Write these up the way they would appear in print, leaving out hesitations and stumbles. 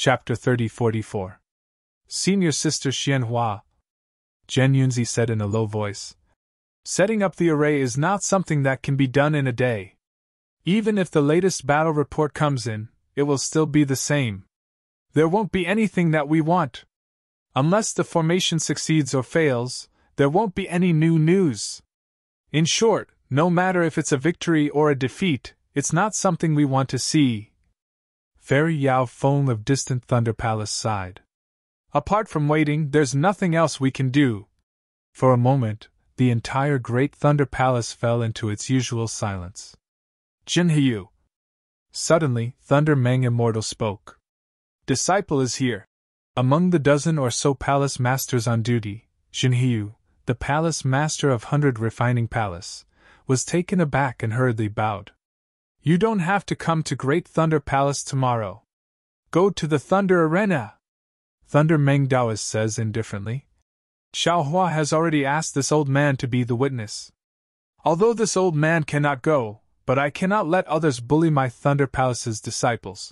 Chapter 3044. Senior Sister Xianhua. Zhen Yunzi said in a low voice. Setting up the array is not something that can be done in a day. Even if the latest battle report comes in, it will still be the same. There won't be anything that we want. Unless the formation succeeds or fails, there won't be any new news. In short, no matter if it's a victory or a defeat, it's not something we want to see. Fairy Yao Feng of distant Thunder Palace sighed. Apart from waiting, there's nothing else we can do. For a moment, the entire Great Thunder Palace fell into its usual silence. Jinheyu. Suddenly, Thunder Meng Immortal spoke. Disciple is here. Among the dozen or so palace masters on duty, Jinheyu, the palace master of 100 Refining Palace, was taken aback and hurriedly bowed. You don't have to come to Great Thunder Palace tomorrow. Go to the Thunder Arena. Thunder Meng Daoist says indifferently. Xiaohua has already asked this old man to be the witness. Although this old man cannot go, but I cannot let others bully my Thunder Palace's disciples.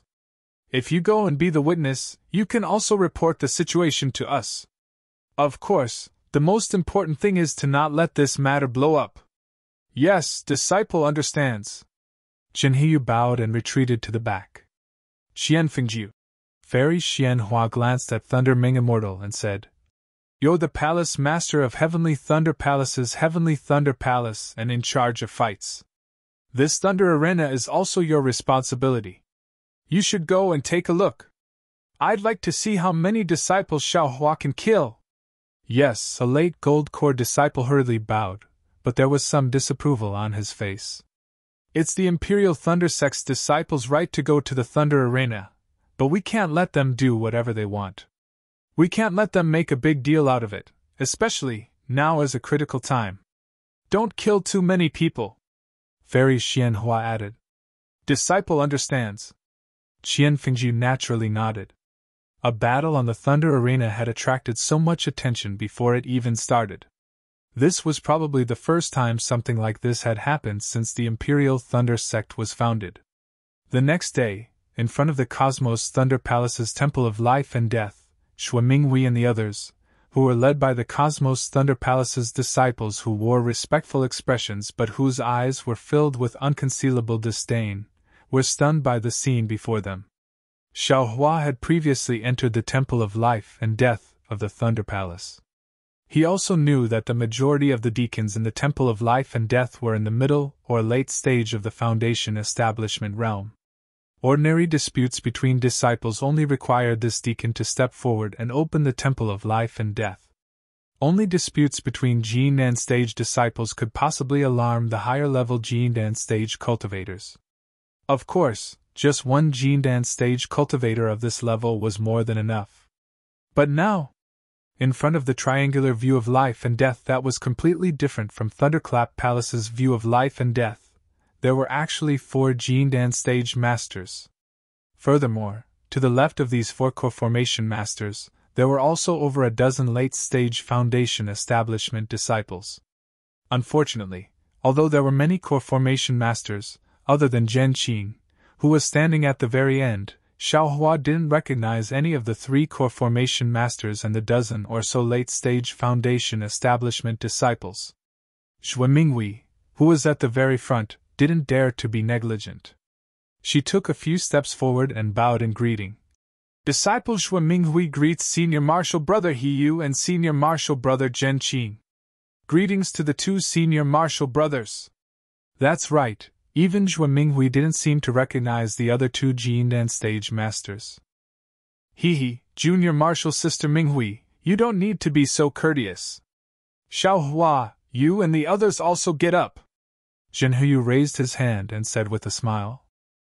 If you go and be the witness, you can also report the situation to us. Of course, the most important thing is to not let this matter blow up. Yes, disciple understands. Jinheyu bowed and retreated to the back. Xianfengju. Fairy Xianhua glanced at Thunder Meng Immortal and said, You're the palace master of Heavenly Thunder Palace's Heavenly Thunder Palace and in charge of fights. This Thunder Arena is also your responsibility. You should go and take a look. I'd like to see how many disciples Xiaohua can kill. Yes, a late Gold Core disciple hurriedly bowed, but there was some disapproval on his face. It's the Imperial Thunder Sect's disciples' right to go to the Thunder Arena, but we can't let them do whatever they want. We can't let them make a big deal out of it, especially, now is a critical time. Don't kill too many people. Fairy Xianhua added. Disciple understands. Qianfengju naturally nodded. A battle on the Thunder Arena had attracted so much attention before it even started. This was probably the first time something like this had happened since the Imperial Thunder Sect was founded. The next day, in front of the Cosmos Thunder Palace's Temple of Life and Death, Xue Minghui and the others, who were led by the Cosmos Thunder Palace's disciples who wore respectful expressions but whose eyes were filled with unconcealable disdain, were stunned by the scene before them. Xiaohua had previously entered the Temple of Life and Death of the Thunder Palace. He also knew that the majority of the deacons in the Temple of Life and Death were in the middle or late stage of the Foundation establishment realm. Ordinary disputes between disciples only required this deacon to step forward and open the Temple of Life and Death. Only disputes between Jinan stage disciples could possibly alarm the higher-level Jinan stage cultivators. Of course, just one Jinan stage cultivator of this level was more than enough. But now, in front of the triangular view of life and death that was completely different from Thunderclap Palace's view of life and death, there were actually 4 Jinan stage masters. Furthermore, to the left of these 4 core formation masters, there were also over a dozen late-stage Foundation establishment disciples. Unfortunately, although there were many core formation masters, other than Zhen Qing, who was standing at the very end, Xiaohua didn't recognize any of the 3 core formation masters and the dozen or so late-stage Foundation establishment disciples. Xue Minghui, who was at the very front, didn't dare to be negligent. She took a few steps forward and bowed in greeting. Disciple Xue Minghui greets Senior Martial Brother He Yu and Senior Martial Brother Zhen Qing. Greetings to the 2 Senior Martial Brothers. That's right. Even Xue Minghui didn't seem to recognize the other 2 Jinan stage masters. He, Junior Martial Sister Minghui, you don't need to be so courteous. Xiaohua, you and the others also get up. Jinheyu raised his hand and said with a smile.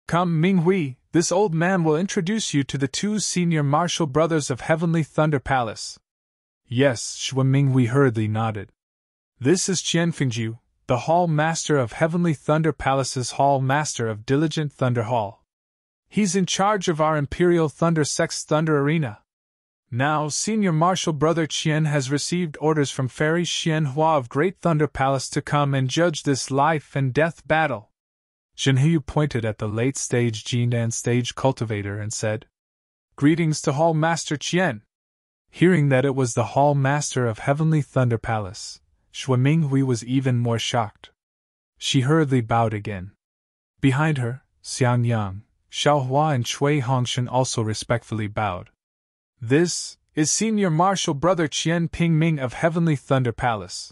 Come, Minghui, this old man will introduce you to the 2 Senior Martial Brothers of Heavenly Thunder Palace. Yes, Xue Minghui hurriedly nodded. This is Qianfengju, the Hall Master of Heavenly Thunder Palace's Hall Master of Diligent Thunder Hall. He's in charge of our Imperial Thunder Sect's Thunder Arena. Now, Senior Martial Brother Qian has received orders from Fairy Xianhua of Great Thunder Palace to come and judge this life and death battle. Jinheyu pointed at the late-stage Jinan stage cultivator and said, Greetings to Hall Master Qian. Hearing that it was the Hall Master of Heavenly Thunder Palace, Shui Minghui was even more shocked. She hurriedly bowed again. Behind her, Xiang Yang, Xiaohua and Cui Hongshan also respectfully bowed. This is Senior Marshal Brother Qian Pingming of Heavenly Thunder Palace.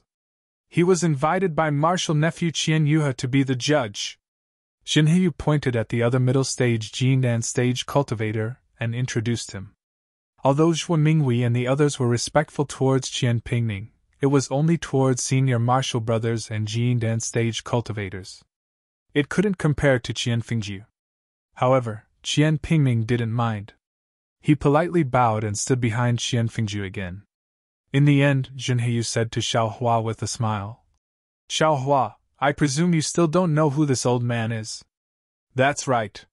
He was invited by Marshal Nephew Qian Yuhe to be the judge. Xin Heyu pointed at the other middle stage Jindan stage cultivator and introduced him. Although Shui Minghui and the others were respectful towards Qian Pingming, it was only towards Senior Marshal Brothers and Jindan stage cultivators. It couldn't compare to Qian Fengjiu. However, Qian Pingming didn't mind. He politely bowed and stood behind Qian Fengjiu again. In the end, Jin Heyu said to Xiaohua with a smile, Xiaohua, I presume you still don't know who this old man is. That's right.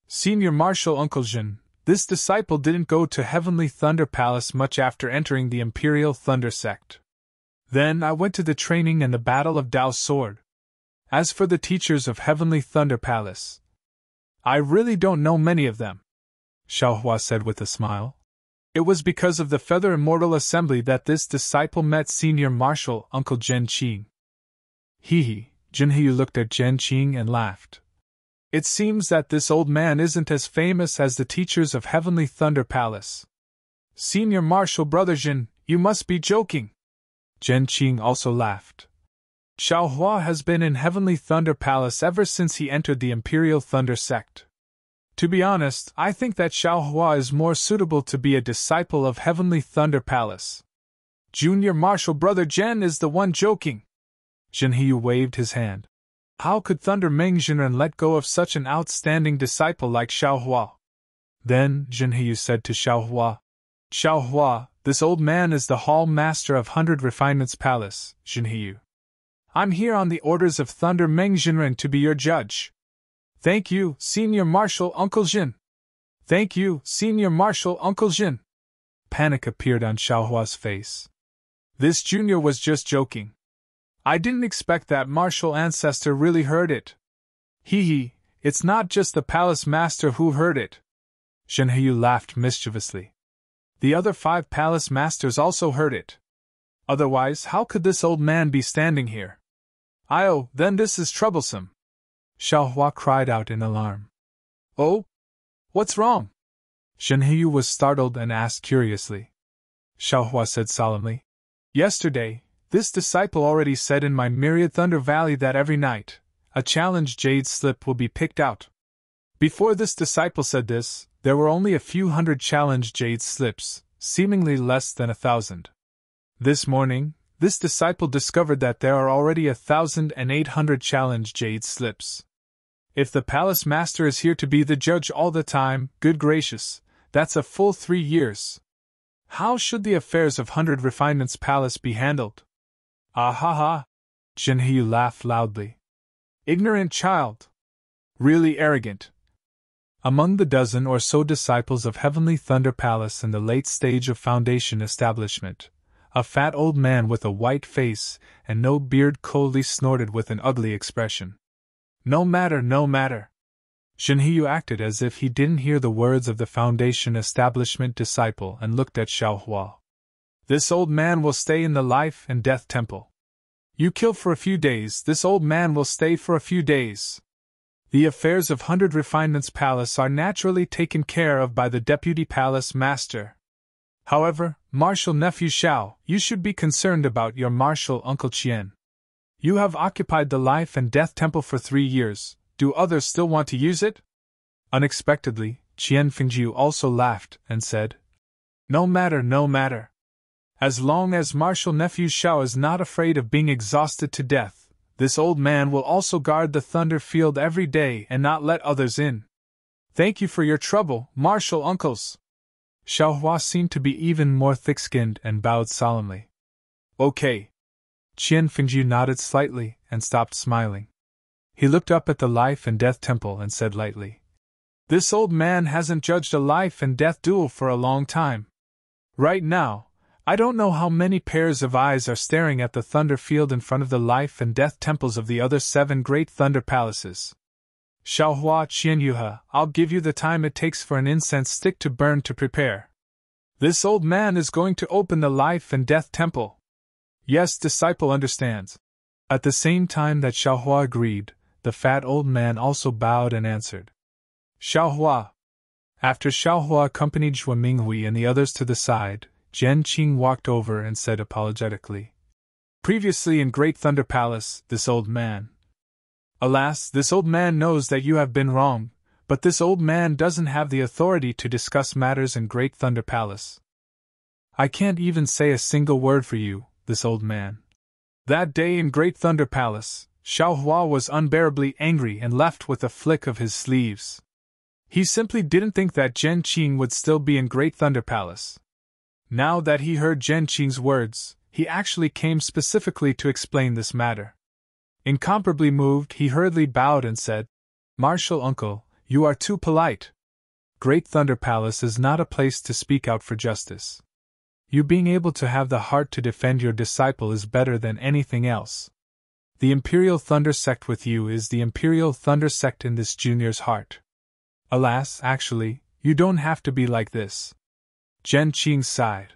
Senior Marshal Uncle Jin, this disciple didn't go to Heavenly Thunder Palace much after entering the Imperial Thunder Sect. Then I went to the training and the Battle of Dao's Sword. As for the teachers of Heavenly Thunder Palace, I really don't know many of them, Xiaohua said with a smile. It was because of the Feather Immortal Assembly that this disciple met Senior Marshal Uncle Zhen Qing. Hee. Jin Heyu looked at Zhen Qing and laughed. It seems that this old man isn't as famous as the teachers of Heavenly Thunder Palace. Senior Marshal Brother Jin, you must be joking. Zhen Qing also laughed. Xiaohua has been in Heavenly Thunder Palace ever since he entered the Imperial Thunder Sect. To be honest, I think that Xiaohua is more suitable to be a disciple of Heavenly Thunder Palace. Junior Marshal Brother Zhen is the one joking. Jin Heyu waved his hand. How could Thunder Mengjinren let go of such an outstanding disciple like Xiaohua? Then Jin Heyu said to Xiaohua, Xiaohua, this old man is the Hall Master of 100 Refinements Palace, Jin Heyu. I'm here on the orders of Thunder Mengjinren to be your judge. Thank you, Senior Marshal Uncle Jin. Thank you, Senior Marshal Uncle Jin. Panic appeared on Xiaohua's face. This junior was just joking. I didn't expect that Marshal Ancestor really heard it. Hee, it's not just the Palace Master who heard it. Zhen Heyu laughed mischievously. The other 5 Palace Masters also heard it. Otherwise, how could this old man be standing here? Oh, then this is troublesome. Xiaohua cried out in alarm. Oh? What's wrong? Zhen Heyu was startled and asked curiously. Xiaohua said solemnly, Yesterday, this disciple already said in my Myriad Thunder Valley that every night, a challenge jade slip will be picked out. Before this disciple said this, there were only a few hundred challenge jade slips, seemingly less than 1,000. This morning, this disciple discovered that there are already 1,800 challenge jade slips. If the Palace Master is here to be the judge all the time, good gracious, that's a full 3 years. How should the affairs of 100 Refinements Palace be handled? Ah ha ha! Zhen Heyu laughed loudly. Ignorant child! Really arrogant! Among the dozen or so disciples of Heavenly Thunder Palace in the late stage of foundation establishment, a fat old man with a white face and no beard coldly snorted with an ugly expression. No matter. Zhen Heyu acted as if he didn't hear the words of the foundation establishment disciple and looked at Xiaohua. This old man will stay in the life and death temple. You kill for a few days, this old man will stay for a few days. The affairs of 100 Refinements Palace are naturally taken care of by the Deputy Palace Master. However, Marshal Nephew Xiao, you should be concerned about your Marshal Uncle Qian. You have occupied the Life and Death Temple for 3 years, do others still want to use it? Unexpectedly, Qian Fengjiu also laughed and said, No matter. As long as Marshal Nephew Xiao is not afraid of being exhausted to death, this old man will also guard the Thunder Field every day and not let others in. Thank you for your trouble, Marshal Uncles. Xiaohua seemed to be even more thick-skinned and bowed solemnly. Okay. Qian Fengjiu nodded slightly and stopped smiling. He looked up at the Life and Death Temple and said lightly, This old man hasn't judged a life and death duel for a long time. Right now, I don't know how many pairs of eyes are staring at the Thunder Field in front of the Life and Death Temples of the other 7 great Thunder Palaces. Xiaohua Qianyuhe, I'll give you the time it takes for an incense stick to burn to prepare. This old man is going to open the life and death temple. Yes, disciple understands. At the same time that Xiaohua agreed, the fat old man also bowed and answered. Xiaohua. After Xiaohua accompanied Zhuo Minghui and the others to the side, Zhen Qing walked over and said apologetically. Previously in Great Thunder Palace, this old man. Alas, this old man knows that you have been wrong, but this old man doesn't have the authority to discuss matters in Great Thunder Palace. I can't even say a single word for you, this old man. That day in Great Thunder Palace, Xiaohua was unbearably angry and left with a flick of his sleeves. He simply didn't think that Zhen Qing would still be in Great Thunder Palace. Now that he heard Zhen Qing's words, he actually came specifically to explain this matter. Incomparably moved, he hurriedly bowed and said, Martial uncle, you are too polite. Great Thunder Palace is not a place to speak out for justice. You being able to have the heart to defend your disciple is better than anything else. The Imperial Thunder Sect with you is the Imperial Thunder Sect in this junior's heart. Alas, actually, you don't have to be like this. Zhen Qing sighed.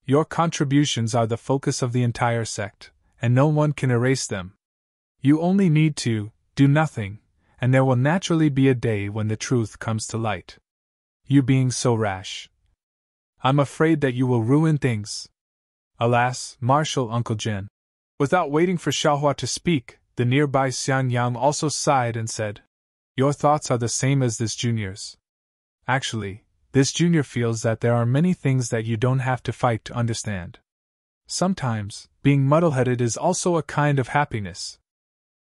Your contributions are the focus of the entire sect, and no one can erase them. You only need to do nothing, and there will naturally be a day when the truth comes to light. You being so rash, I'm afraid that you will ruin things. Alas, Martial Uncle Zhen. Without waiting for Xiaohua to speak, the nearby Xian Yang also sighed and said, Your thoughts are the same as this junior's. Actually, this junior feels that there are many things that you don't have to fight to understand. Sometimes, being muddle-headed is also a kind of happiness.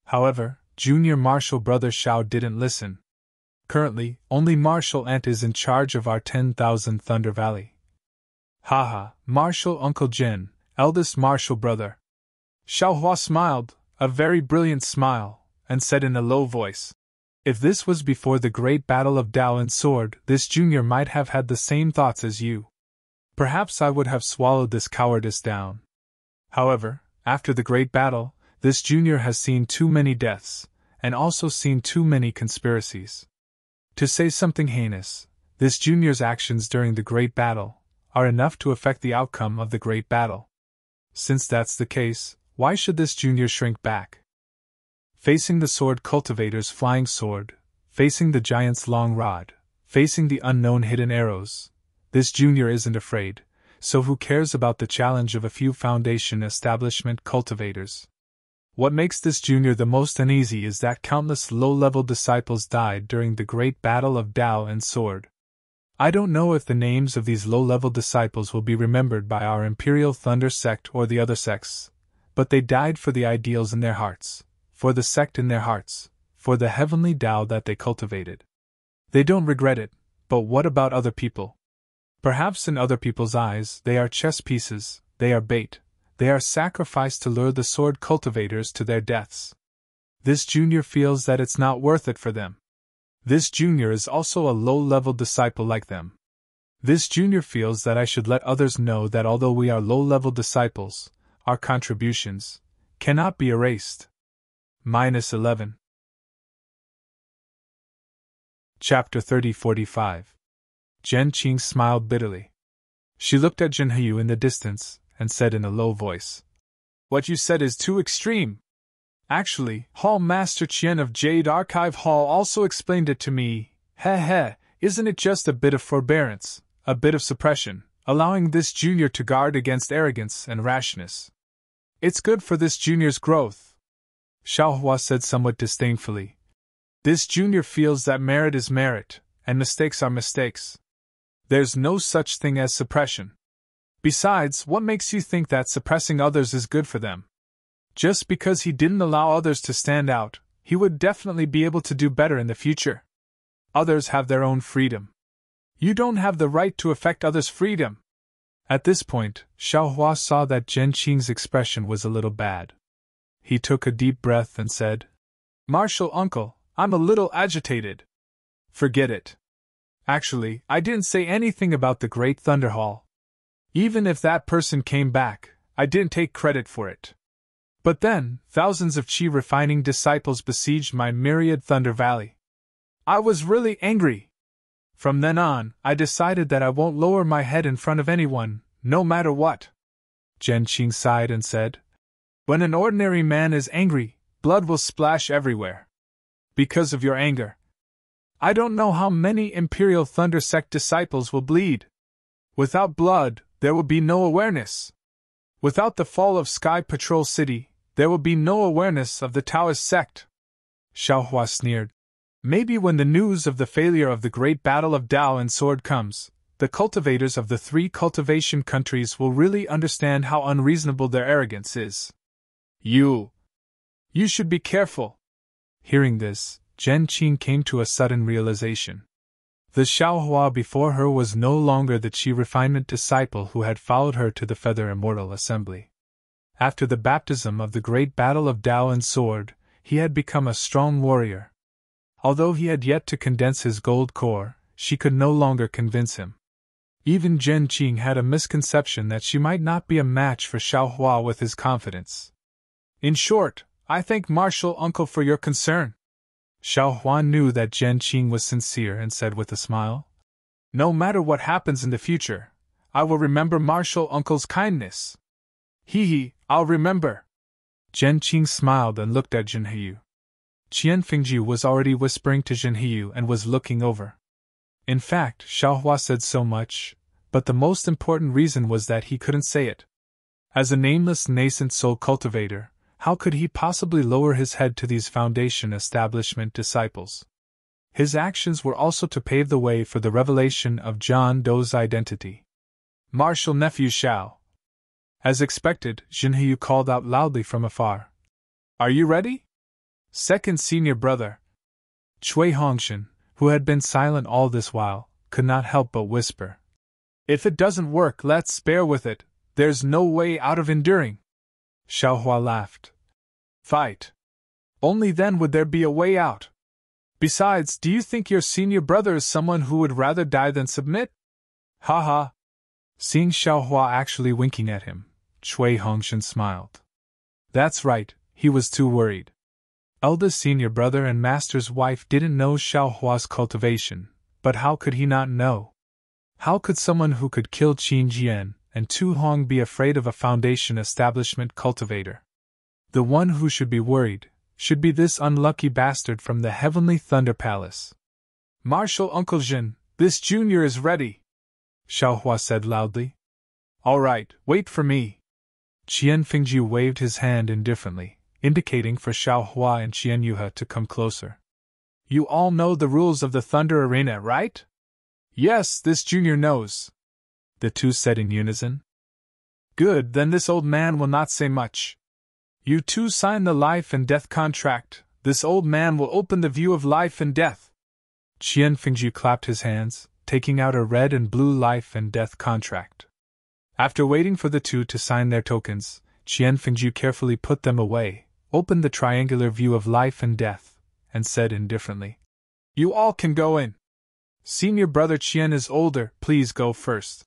However, junior Martial brother Xiao didn't listen. Currently, only Martial Ant is in charge of our 10,000 Thunder Valley. Haha, Martial Uncle Jin, eldest Martial brother. Xiaohua smiled, a very brilliant smile, and said in a low voice, If this was before the great battle of Dao and Sword, this junior might have had the same thoughts as you. Perhaps I would have swallowed this cowardice down. However, after the great battle, this junior has seen too many deaths, and also seen too many conspiracies. To say something heinous, this junior's actions during the great battle are enough to affect the outcome of the great battle. Since that's the case, why should this junior shrink back? Facing the sword cultivator's flying sword, facing the giant's long rod, facing the unknown hidden arrows, this junior isn't afraid, so who cares about the challenge of a few foundation establishment cultivators? What makes this junior the most uneasy is that countless low-level disciples died during the great battle of Dao and Sword. I don't know if the names of these low-level disciples will be remembered by our Imperial Thunder Sect or the other sects, but they died for the ideals in their hearts, for the sect in their hearts, for the heavenly Dao that they cultivated. They don't regret it, but what about other people? Perhaps in other people's eyes they are chess pieces, they are bait. They are sacrificed to lure the sword cultivators to their deaths. This junior feels that it's not worth it for them. This junior is also a low-level disciple like them. This junior feels that I should let others know that although we are low-level disciples, our contributions cannot be erased. -11. Chapter 30-45. Zhen Qing smiled bitterly. She looked at Jinhyu in the distance, and said in a low voice, What you said is too extreme. Actually, Hall Master Qian of Jade Archive Hall also explained it to me. Isn't it just a bit of forbearance, a bit of suppression, allowing this junior to guard against arrogance and rashness? It's good for this junior's growth. Xiaohua said somewhat disdainfully. This junior feels that merit is merit, and mistakes are mistakes. There's no such thing as suppression. Besides, what makes you think that suppressing others is good for them? Just because he didn't allow others to stand out, he would definitely be able to do better in the future. Others have their own freedom. You don't have the right to affect others' freedom. At this point, Xiaohua saw that Zhen Qing's expression was a little bad. He took a deep breath and said, Martial uncle, I'm a little agitated. Forget it. Actually, I didn't say anything about the Great Thunder Hall. Even if that person came back, I didn't take credit for it. But then, thousands of chi-refining disciples besieged my myriad Thunder Valley. I was really angry. From then on, I decided that I won't lower my head in front of anyone, no matter what. Zhen Qing sighed and said, When an ordinary man is angry, blood will splash everywhere. Because of your anger, I don't know how many Imperial Thunder Sect disciples will bleed. Without blood, there will be no awareness. Without the fall of Sky Patrol City, there will be no awareness of the Taoist sect. Xiaohua sneered. Maybe when the news of the failure of the great battle of Dao and Sword comes, the cultivators of the 3 cultivation countries will really understand how unreasonable their arrogance is. You should be careful. Hearing this, Zhen Qing came to a sudden realization. The Xiaohua before her was no longer the Qi refinement disciple who had followed her to the Feather Immortal Assembly. After the baptism of the great battle of Dao and Sword, he had become a strong warrior. Although he had yet to condense his gold core, she could no longer convince him. Even Zhen Qing had a misconception that she might not be a match for Xiaohua with his confidence. In short, I thank Martial Uncle for your concern. Xiaohua knew that Zhen Qing was sincere and said with a smile, No matter what happens in the future, I will remember Martial Uncle's kindness. Hee, I'll remember. Zhen Qing smiled and looked at Jinheyu. Qian Fingju was already whispering to Jinheyu and was looking over. In fact, Xiaohua said so much, but the most important reason was that he couldn't say it. As a nameless nascent soul cultivator, how could he possibly lower his head to these foundation establishment disciples? His actions were also to pave the way for the revelation of John Doe's identity. Martial nephew Xiao. As expected, Jinheyu called out loudly from afar. Are you ready? Second senior brother. Cui Hongshan, who had been silent all this while, could not help but whisper. If it doesn't work, let's bear with it, there's no way out of enduring. Xiaohua laughed. Fight. Only then would there be a way out. Besides, do you think your senior brother is someone who would rather die than submit? Ha ha. Seeing Xiaohua actually winking at him, Cui Hongshan smiled. That's right, he was too worried. Eldest senior brother and master's wife didn't know Xiaohua's cultivation, but how could he not know? How could someone who could kill Qin Jian and Tu Hong be afraid of a foundation establishment cultivator? The one who should be worried should be this unlucky bastard from the Heavenly Thunder Palace. Martial Uncle Jin, this junior is ready, Xiaohua said loudly. All right, wait for me. Qian Fingju waved his hand indifferently, indicating for Xiaohua and Qian Yuhe to come closer. You all know the rules of the Thunder Arena, right? Yes, this junior knows, the two said in unison. Good, then this old man will not say much. You two sign the life and death contract. This old man will open the view of life and death. Qian Fingju clapped his hands, taking out a red and blue life and death contract. After waiting for the two to sign their tokens, Qian Fingju carefully put them away, opened the triangular view of life and death, and said indifferently, You all can go in. Senior brother Qian is older, please go first.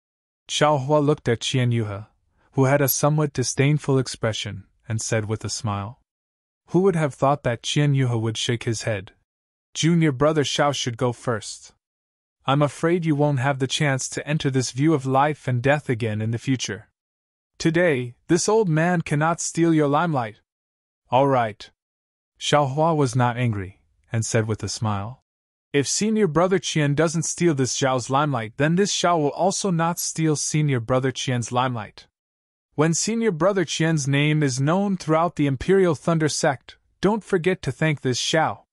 Xiaohua looked at Qian Yuhe, who had a somewhat disdainful expression, and said with a smile. Who would have thought that Qian Yuhe would shake his head? Junior brother Xiao should go first. I'm afraid you won't have the chance to enter this view of life and death again in the future. Today, this old man cannot steal your limelight. All right. Xiaohua was not angry, and said with a smile. If senior brother Qian doesn't steal this Xiao's limelight, then this Xiao will also not steal senior brother Qian's limelight. When senior brother Qian's name is known throughout the Imperial Thunder Sect, don't forget to thank this Xiao.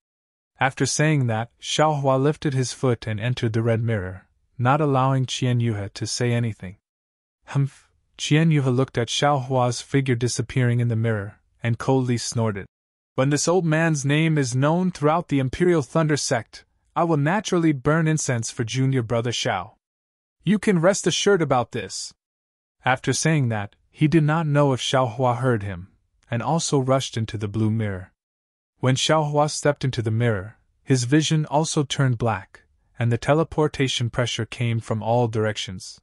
After saying that, Xiaohua lifted his foot and entered the red mirror, not allowing Qian Yuhe to say anything. Humph! Qian Yuhe looked at Xiaohua's figure disappearing in the mirror, and coldly snorted. When this old man's name is known throughout the Imperial Thunder Sect, I will naturally burn incense for junior brother Xiao. You can rest assured about this. After saying that, he did not know if Xiaohua heard him, and also rushed into the blue mirror. When Xiaohua stepped into the mirror, his vision also turned black, and the teleportation pressure came from all directions.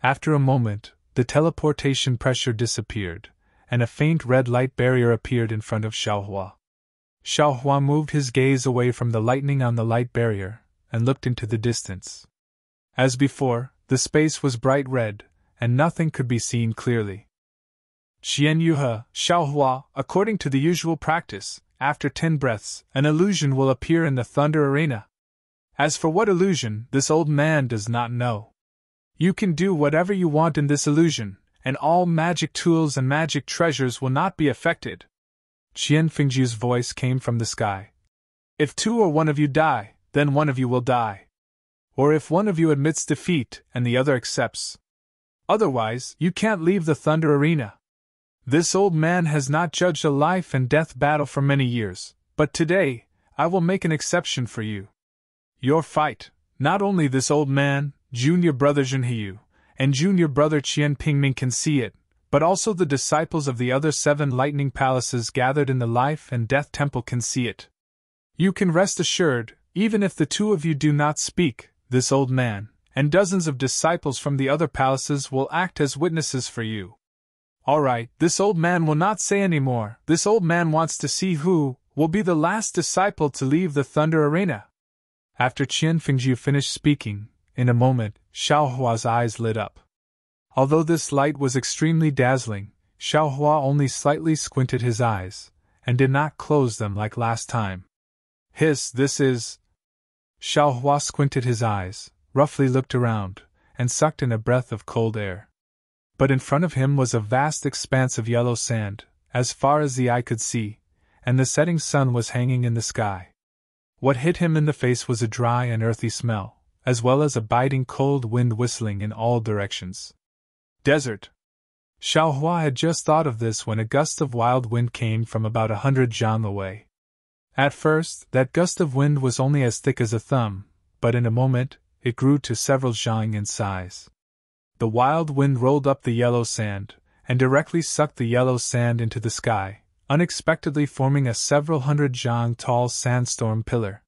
After a moment, the teleportation pressure disappeared, and a faint red light barrier appeared in front of Xiaohua. Xiaohua moved his gaze away from the lightning on the light barrier, and looked into the distance. As before, the space was bright red, and nothing could be seen clearly. Qian Yuhe, Xiaohua, according to the usual practice, after 10 breaths, an illusion will appear in the Thunder Arena. As for what illusion, this old man does not know. You can do whatever you want in this illusion, and all magic tools and magic treasures will not be affected. Qian Fengjiu's voice came from the sky. If 2 or 1 of you die, then 1 of you will die. Or if 1 of you admits defeat and the other accepts. Otherwise, you can't leave the Thunder Arena. This old man has not judged a life and death battle for many years, but today, I will make an exception for you. Your fight, not only this old man, junior brother Zhenhiyu, and junior brother Qian Pingming can see it, but also the disciples of the other 7 lightning palaces gathered in the life and death temple can see it. You can rest assured, even if the 2 of you do not speak, this old man, and dozens of disciples from the other palaces will act as witnesses for you. Alright, this old man will not say any more. This old man wants to see who will be the last disciple to leave the Thunder Arena. After Qian Fengjiu finished speaking, in a moment, Xiaohua's eyes lit up. Although this light was extremely dazzling, Xiaohua only slightly squinted his eyes, and did not close them like last time. This is... Xiaohua squinted his eyes, roughly looked around, and sucked in a breath of cold air. But in front of him was a vast expanse of yellow sand, as far as the eye could see, and the setting sun was hanging in the sky. What hit him in the face was a dry and earthy smell, as well as a biting cold wind whistling in all directions. Desert. Xiaohua had just thought of this when a gust of wild wind came from about 100 zhang away. At first, that gust of wind was only as thick as a thumb, but in a moment, it grew to several zhang in size. The wild wind rolled up the yellow sand, and directly sucked the yellow sand into the sky, unexpectedly forming a several hundred zhang tall sandstorm pillar.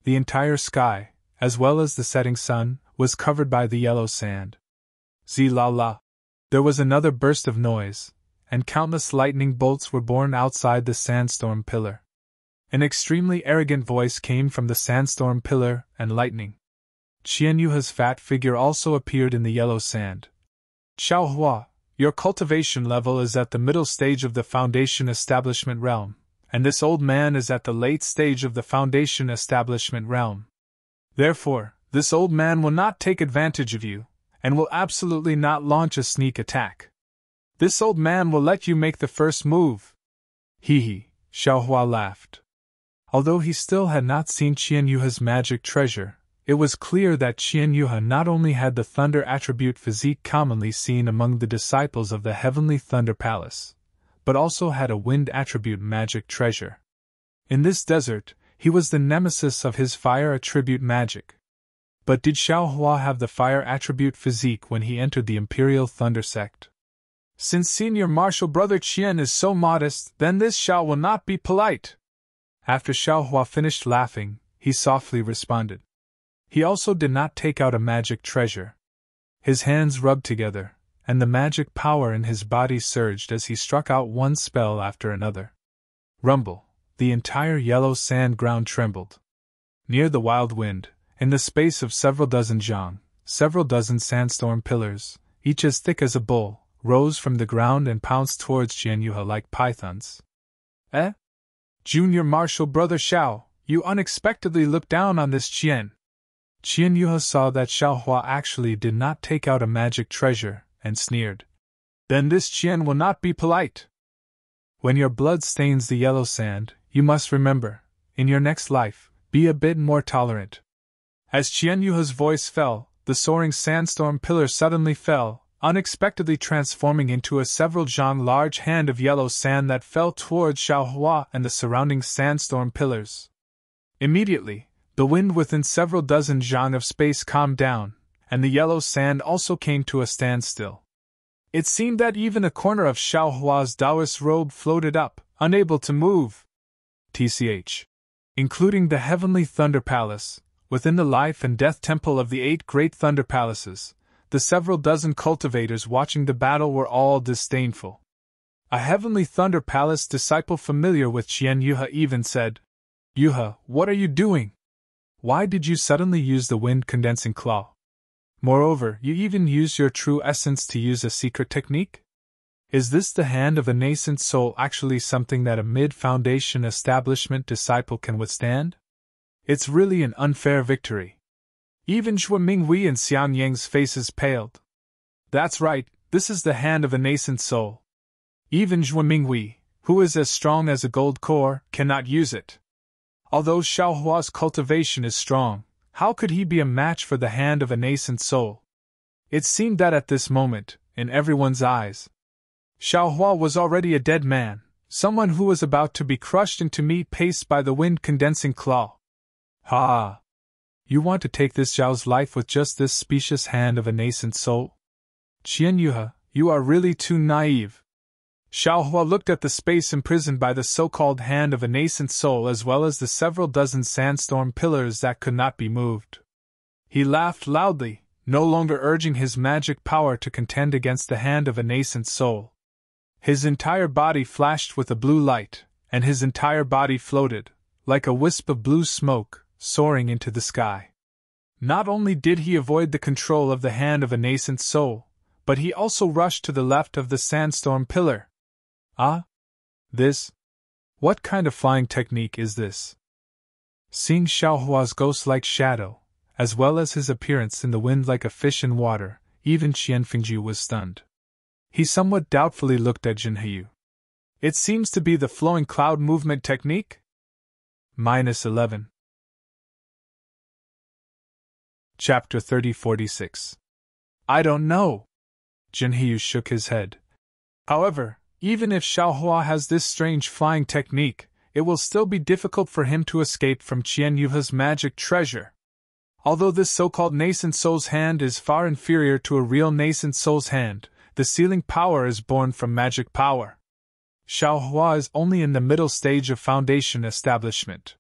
The entire sky, as well as the setting sun, was covered by the yellow sand. Zi-la-la! There was another burst of noise, and countless lightning bolts were born outside the sandstorm pillar. An extremely arrogant voice came from the sandstorm pillar and lightning. Qian Yuhe's fat figure also appeared in the yellow sand. Xiaohua, your cultivation level is at the middle stage of the Foundation Establishment realm, and this old man is at the late stage of the Foundation Establishment realm. Therefore, this old man will not take advantage of you, and will absolutely not launch a sneak attack. This old man will let you make the first move. Hee, Xiaohua laughed. Although he still had not seen Qian Yuhe's magic treasure, it was clear that Qian Yuhe not only had the thunder attribute physique commonly seen among the disciples of the Heavenly Thunder Palace, but also had a wind attribute magic treasure. In this desert, he was the nemesis of his fire attribute magic. But did Xiaohua have the fire attribute physique when he entered the Imperial Thunder Sect? Since Senior Marshal Brother Qian is so modest, then this Xiao will not be polite. After Xiaohua finished laughing, he softly responded. He also did not take out a magic treasure. His hands rubbed together, and the magic power in his body surged as he struck out one spell after another. Rumble! The entire yellow sand ground trembled. Near the wild wind, in the space of several dozen zhang, several dozen sandstorm pillars, each as thick as a bull, rose from the ground and pounced towards Qian Yuhe like pythons. Junior Marshal Brother Xiao, you unexpectedly looked down on this Qian. Qian Yuhe saw that Xiaohua actually did not take out a magic treasure, and sneered. Then this Qian will not be polite. When your blood stains the yellow sand, you must remember, in your next life, be a bit more tolerant. As Qian Yuhe's voice fell, the soaring sandstorm pillar suddenly fell, unexpectedly transforming into a several zhang large hand of yellow sand that fell towards Xiaohua and the surrounding sandstorm pillars. Immediately, the wind within several dozen zhang of space calmed down, and the yellow sand also came to a standstill. It seemed that even a corner of Xiaohua's Taoist robe floated up, unable to move. TCH. Including the Heavenly Thunder Palace, within the life and death temple of the 8 great Thunder Palaces, the several dozen cultivators watching the battle were all disdainful. A Heavenly Thunder Palace disciple familiar with Qian Yuhe even said, "Yuhe, what are you doing? Why did you suddenly use the wind condensing claw? Moreover, you even used your true essence to use a secret technique? Is this the hand of a nascent soul actually something that a mid-foundation establishment disciple can withstand? It's really an unfair victory." Even Zhuo Minghui and Xian Yang's faces paled. That's right, this is the hand of a nascent soul. Even Zhuo Minghui, who is as strong as a gold core, cannot use it. Although Xiaohua's cultivation is strong, how could he be a match for the hand of a nascent soul? It seemed that at this moment, in everyone's eyes, Xiaohua was already a dead man, someone who was about to be crushed into meat paste by the wind-condensing claw. Ha! You want to take this Zhao's life with just this specious hand of a nascent soul? Qian Yuhe, you are really too naive. Xiaohua looked at the space imprisoned by the so-called hand of a nascent soul as well as the several dozen sandstorm pillars that could not be moved. He laughed loudly, no longer urging his magic power to contend against the hand of a nascent soul. His entire body flashed with a blue light, and his entire body floated, like a wisp of blue smoke, soaring into the sky. Not only did he avoid the control of the hand of a nascent soul, but he also rushed to the left of the sandstorm pillar. Ah? This? What kind of flying technique is this? Seeing Xiaohua's ghost-like shadow, as well as his appearance in the wind like a fish in water, even Qian Fengju was stunned. He somewhat doubtfully looked at Jin Heyu. It seems to be the flowing cloud movement technique? -11. Chapter 3046. I don't know. Jin Heyu shook his head. However, even if Xiaohua has this strange flying technique, it will still be difficult for him to escape from Qian Yuhe's magic treasure. Although this so-called nascent soul's hand is far inferior to a real nascent soul's hand, the sealing power is born from magic power. Xiaohua is only in the middle stage of foundation establishment.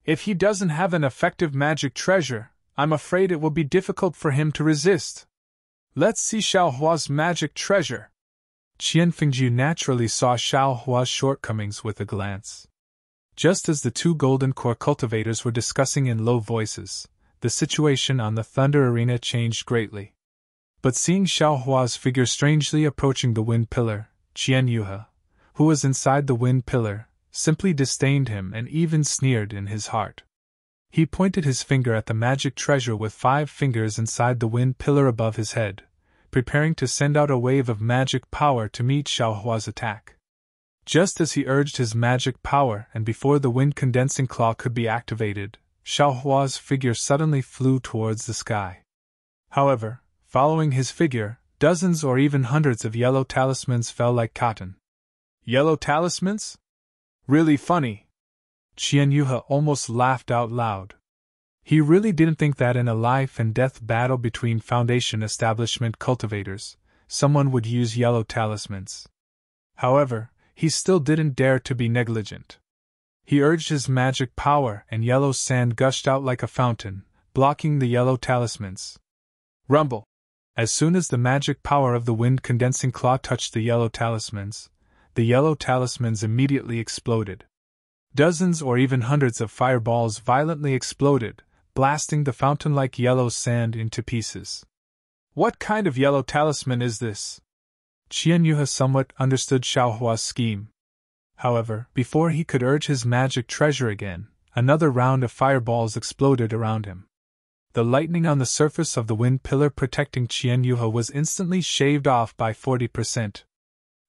If he doesn't have an effective magic treasure, I'm afraid it will be difficult for him to resist. Let's see Xiaohua's magic treasure. Qian Fengju naturally saw Xiaohua's shortcomings with a glance. Just as the two golden core cultivators were discussing in low voices, the situation on the Thunder Arena changed greatly. But seeing Xiaohua's figure strangely approaching the wind pillar, Qian Yuhe, who was inside the wind pillar, simply disdained him and even sneered in his heart. He pointed his finger at the magic treasure with 5 fingers inside the wind pillar above his head, preparing to send out a wave of magic power to meet Xiaohua's attack. Just as he urged his magic power and before the wind condensing claw could be activated, Xiaohua's figure suddenly flew towards the sky. However, following his figure, dozens or even hundreds of yellow talismans fell like cotton. Yellow talismans? Really funny. Qian Yuhe almost laughed out loud. He really didn't think that in a life-and-death battle between Foundation establishment cultivators, someone would use yellow talismans. However, he still didn't dare to be negligent. He urged his magic power and yellow sand gushed out like a fountain, blocking the yellow talismans. Rumble! As soon as the magic power of the wind condensing claw touched the yellow talismans immediately exploded. Dozens or even hundreds of fireballs violently exploded, blasting the fountain-like yellow sand into pieces. What kind of yellow talisman is this? Qian Yuhe somewhat understood Xiaohua's scheme. However, before he could urge his magic treasure again, another round of fireballs exploded around him. The lightning on the surface of the wind pillar protecting Qian Yuhe was instantly shaved off by 40%.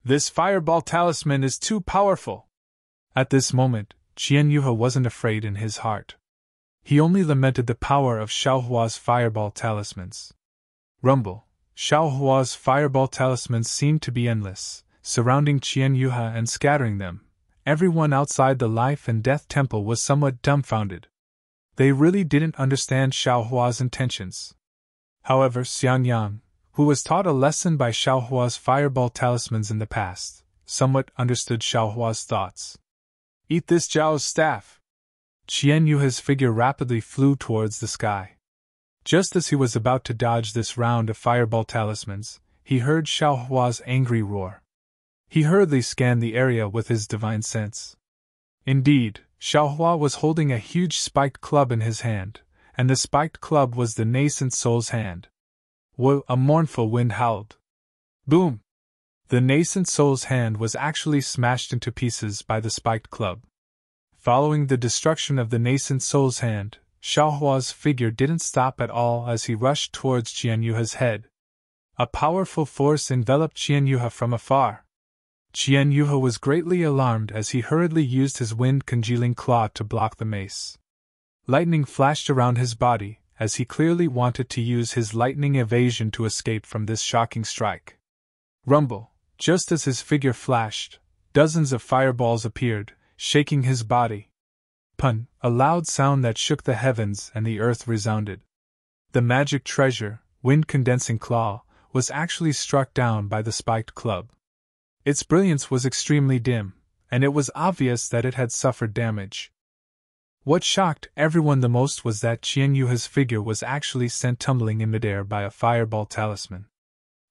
This fireball talisman is too powerful. At this moment, Qian Yuhe wasn't afraid in his heart. He only lamented the power of Xiaohua's fireball talismans. Rumble! Xiaohua's fireball talismans seemed to be endless, surrounding Qian Yuhe and scattering them. Everyone outside the life and death temple was somewhat dumbfounded. They really didn't understand Xiaohua's intentions. However, Xiangyang, who was taught a lesson by Xiaohua's fireball talismans in the past, somewhat understood Xiaohua's thoughts. Eat this Zhao's staff! Qian Yuhe's figure rapidly flew towards the sky. Just as he was about to dodge this round of fireball talismans, he heard Xiaohua's angry roar. He hurriedly scanned the area with his divine sense. Indeed, Xiaohua was holding a huge spiked club in his hand, and the spiked club was the nascent soul's hand. Whoa! A mournful wind howled. Boom! The nascent soul's hand was actually smashed into pieces by the spiked club. Following the destruction of the nascent soul's hand, Xiaohua's figure didn't stop at all as he rushed towards Qianyuhe's head. A powerful force enveloped Qianyuhe from afar. Qianyuhe was greatly alarmed as he hurriedly used his wind-congealing claw to block the mace. Lightning flashed around his body, as he clearly wanted to use his lightning evasion to escape from this shocking strike. Rumble! Just as his figure flashed, dozens of fireballs appeared, shaking his body. Pun! A loud sound that shook the heavens and the earth resounded. The magic treasure, wind-condensing claw, was actually struck down by the spiked club. Its brilliance was extremely dim, and it was obvious that it had suffered damage. What shocked everyone the most was that Qianyuhe's figure was actually sent tumbling in midair by a fireball talisman.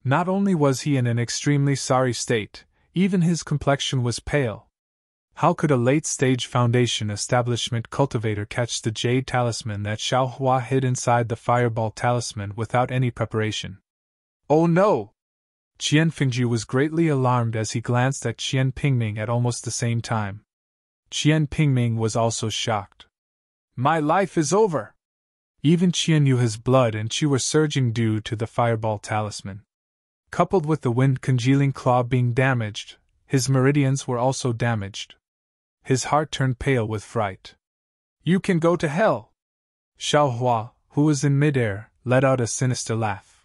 Not only was he in an extremely sorry state, even his complexion was pale. How could a late-stage Foundation establishment cultivator catch the jade talisman that Xiaohua hid inside the fireball talisman without any preparation? Oh no! Qian Fengju was greatly alarmed as he glanced at Qian Pingming at almost the same time. Qian Pingming was also shocked. My life is over! Even Qianyuhe's blood and qi were surging due to the fireball talisman. Coupled with the wind-congealing claw being damaged, his meridians were also damaged. His heart turned pale with fright. You can go to hell! Xiaohua, who was in midair, let out a sinister laugh.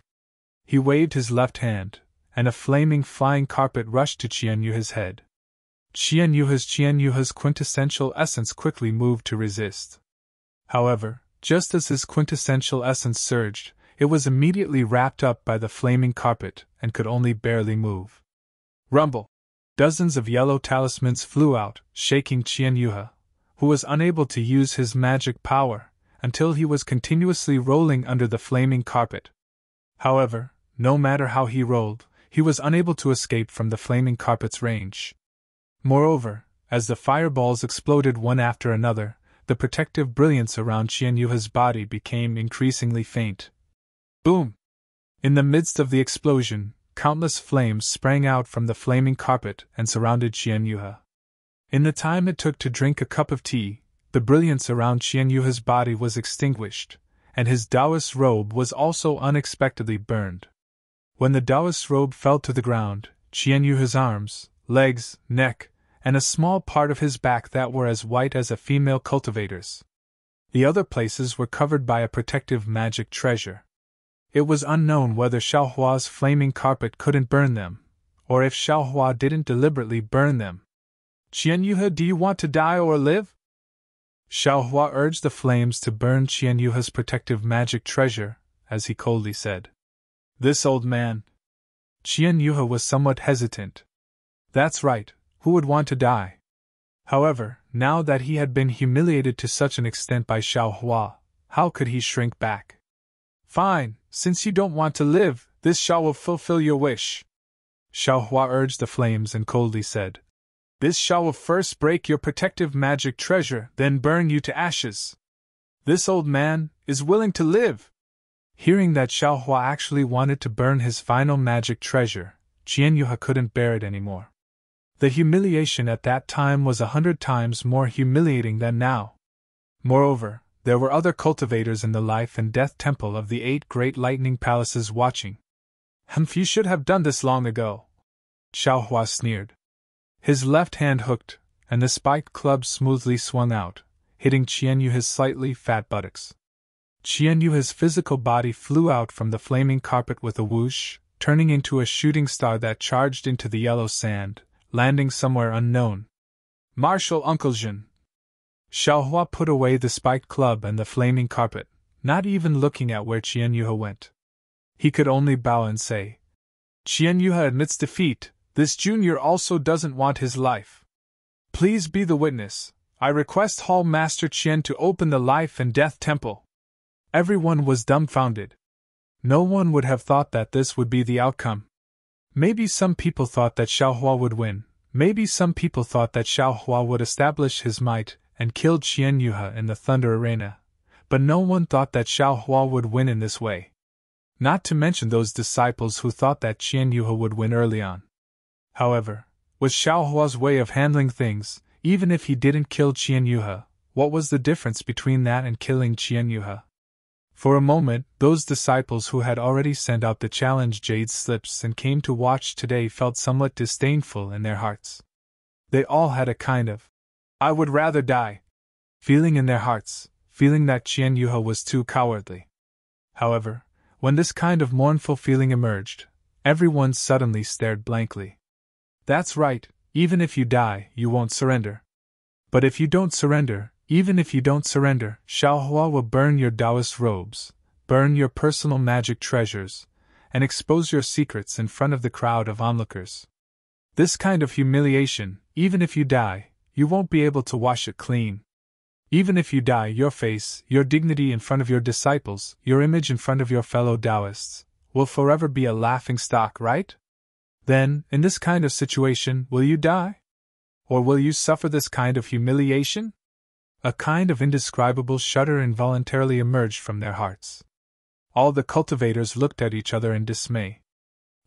He waved his left hand, and a flaming flying carpet rushed to Qianyuhe's head. Qianyuhe's quintessential essence quickly moved to resist. However, just as his quintessential essence surged, it was immediately wrapped up by the flaming carpet and could only barely move. Rumble! Dozens of yellow talismans flew out, shaking Qianyuhe, who was unable to use his magic power, until he was continuously rolling under the flaming carpet. However, no matter how he rolled, he was unable to escape from the flaming carpet's range. Moreover, as the fireballs exploded one after another, the protective brilliance around Qianyuhe's body became increasingly faint. Boom! In the midst of the explosion, countless flames sprang out from the flaming carpet and surrounded Qianyuhe. In the time it took to drink a cup of tea, the brilliance around Qianyuhe's body was extinguished, and his Taoist robe was also unexpectedly burned. When the Taoist robe fell to the ground, Qianyuhe's arms, legs, neck, and a small part of his back that were as white as a female cultivator's. The other places were covered by a protective magic treasure. It was unknown whether Xiaohua's flaming carpet couldn't burn them, or if Xiaohua didn't deliberately burn them. Qianyuhe, do you want to die or live? Xiaohua urged the flames to burn Qianyuhe's protective magic treasure, as he coldly said. This old man. Qianyuhe was somewhat hesitant. That's right, who would want to die? However, now that he had been humiliated to such an extent by Xiaohua, how could he shrink back? Fine, since you don't want to live, this shall will fulfill your wish. Xiaohua urged the flames and coldly said. This shall will first break your protective magic treasure, then burn you to ashes. This old man is willing to live. Hearing that Xiaohua actually wanted to burn his final magic treasure, Qianyuhe couldn't bear it anymore. The humiliation at that time was 100 times more humiliating than now. Moreover, there were other cultivators in the life and death temple of the 8 great lightning palaces watching. You should have done this long ago. Xiaohua sneered. His left hand hooked, and the spiked club smoothly swung out, hitting Qianyuhe's slightly fat buttocks. Qianyuhe's physical body flew out from the flaming carpet with a whoosh, turning into a shooting star that charged into the yellow sand, landing somewhere unknown. Martial Uncle Jin. Xiaohua put away the spiked club and the flaming carpet, not even looking at where Qianyuhe went. He could only bow and say, Qianyuhe admits defeat, this junior also doesn't want his life. Please be the witness. I request Hall Master Qian to open the life and death temple. Everyone was dumbfounded. No one would have thought that this would be the outcome. Maybe some people thought that Xiaohua would win, maybe some people thought that Xiaohua would establish his might and kill Qian Yuhe in the Thunder Arena, but no one thought that Xiaohua would win in this way. Not to mention those disciples who thought that Qian Yuhe would win early on. However, with Xiaohua's way of handling things, even if he didn't kill Qian Yuhe, what was the difference between that and killing Qian Yuhe? For a moment, those disciples who had already sent out the challenge jade slips and came to watch today felt somewhat disdainful in their hearts. They all had a kind of, "I would rather die" feeling in their hearts, feeling that Qian Yuhe was too cowardly. However, when this kind of mournful feeling emerged, everyone suddenly stared blankly. That's right, even if you die, you won't surrender. But if you don't surrender, even if you don't surrender, Xiaohua will burn your Taoist robes, burn your personal magic treasures, and expose your secrets in front of the crowd of onlookers. This kind of humiliation, even if you die, you won't be able to wash it clean. Even if you die, your face, your dignity in front of your disciples, your image in front of your fellow Taoists, will forever be a laughing stock, right? Then, in this kind of situation, will you die? Or will you suffer this kind of humiliation? A kind of indescribable shudder involuntarily emerged from their hearts. All the cultivators looked at each other in dismay.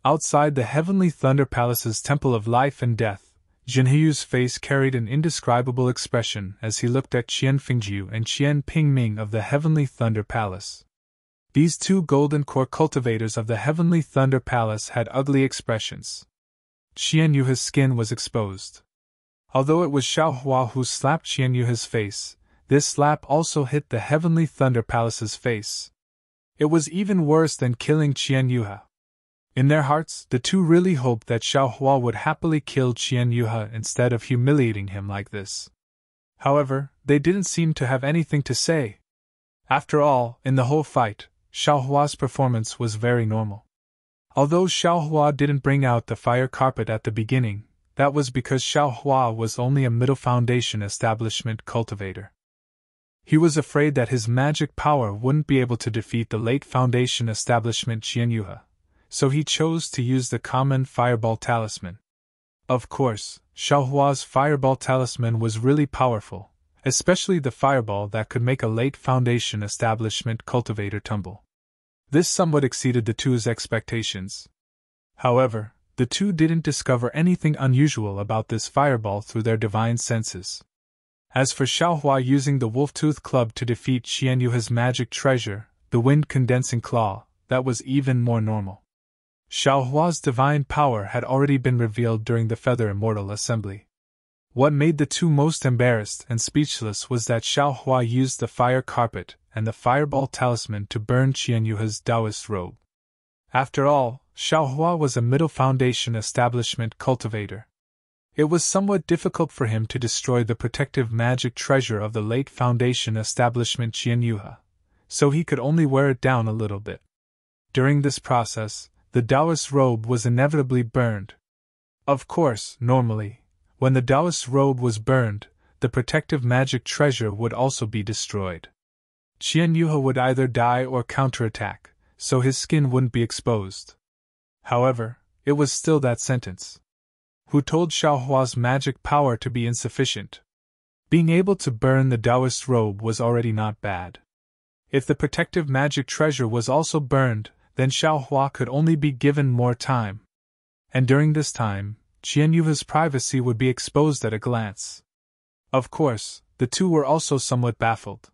Outside the Heavenly Thunder Palace's Temple of Life and Death, Jinheyu's face carried an indescribable expression as he looked at Qian Fingjiu and Qian Pingming of the Heavenly Thunder Palace. These two golden core cultivators of the Heavenly Thunder Palace had ugly expressions. Qian Yuhe's skin was exposed. Although it was Xiaohua who slapped Qian Yuhe's face, this slap also hit the Heavenly Thunder Palace's face. It was even worse than killing Qian Yuhe. In their hearts, the two really hoped that Xiaohua would happily kill Qian Yuhe instead of humiliating him like this. However, they didn't seem to have anything to say. After all, in the whole fight, Xiaohua's performance was very normal. Although Xiaohua didn't bring out the fire carpet at the beginning, that was because Xiaohua was only a middle foundation establishment cultivator. He was afraid that his magic power wouldn't be able to defeat the late foundation establishment Qian Yuhe, so he chose to use the common fireball talisman. Of course, Xiaohua's fireball talisman was really powerful, especially the fireball that could make a late foundation establishment cultivator tumble. This somewhat exceeded the two's expectations. However, the two didn't discover anything unusual about this fireball through their divine senses. As for Xiaohua using the wolf-tooth club to defeat Qian Yuhe's magic treasure, the wind-condensing claw, that was even more normal. Xiaohua's divine power had already been revealed during the Feather Immortal assembly. What made the two most embarrassed and speechless was that Xiaohua used the fire carpet and the fireball talisman to burn Qian Yuhe's Taoist robe. After all, Xiaohua was a middle foundation establishment cultivator. It was somewhat difficult for him to destroy the protective magic treasure of the late foundation establishment Qian Yuhe, so he could only wear it down a little bit. During this process, the Taoist robe was inevitably burned. Of course, normally, when the Taoist robe was burned, the protective magic treasure would also be destroyed. Qian Yuhe would either die or counterattack, so his skin wouldn't be exposed. However, it was still that sentence. Who told Xiaohua's magic power to be insufficient? Being able to burn the Taoist robe was already not bad. If the protective magic treasure was also burned, then Xiaohua could only be given more time. And during this time, Qian Yuhe's privacy would be exposed at a glance. Of course, the two were also somewhat baffled.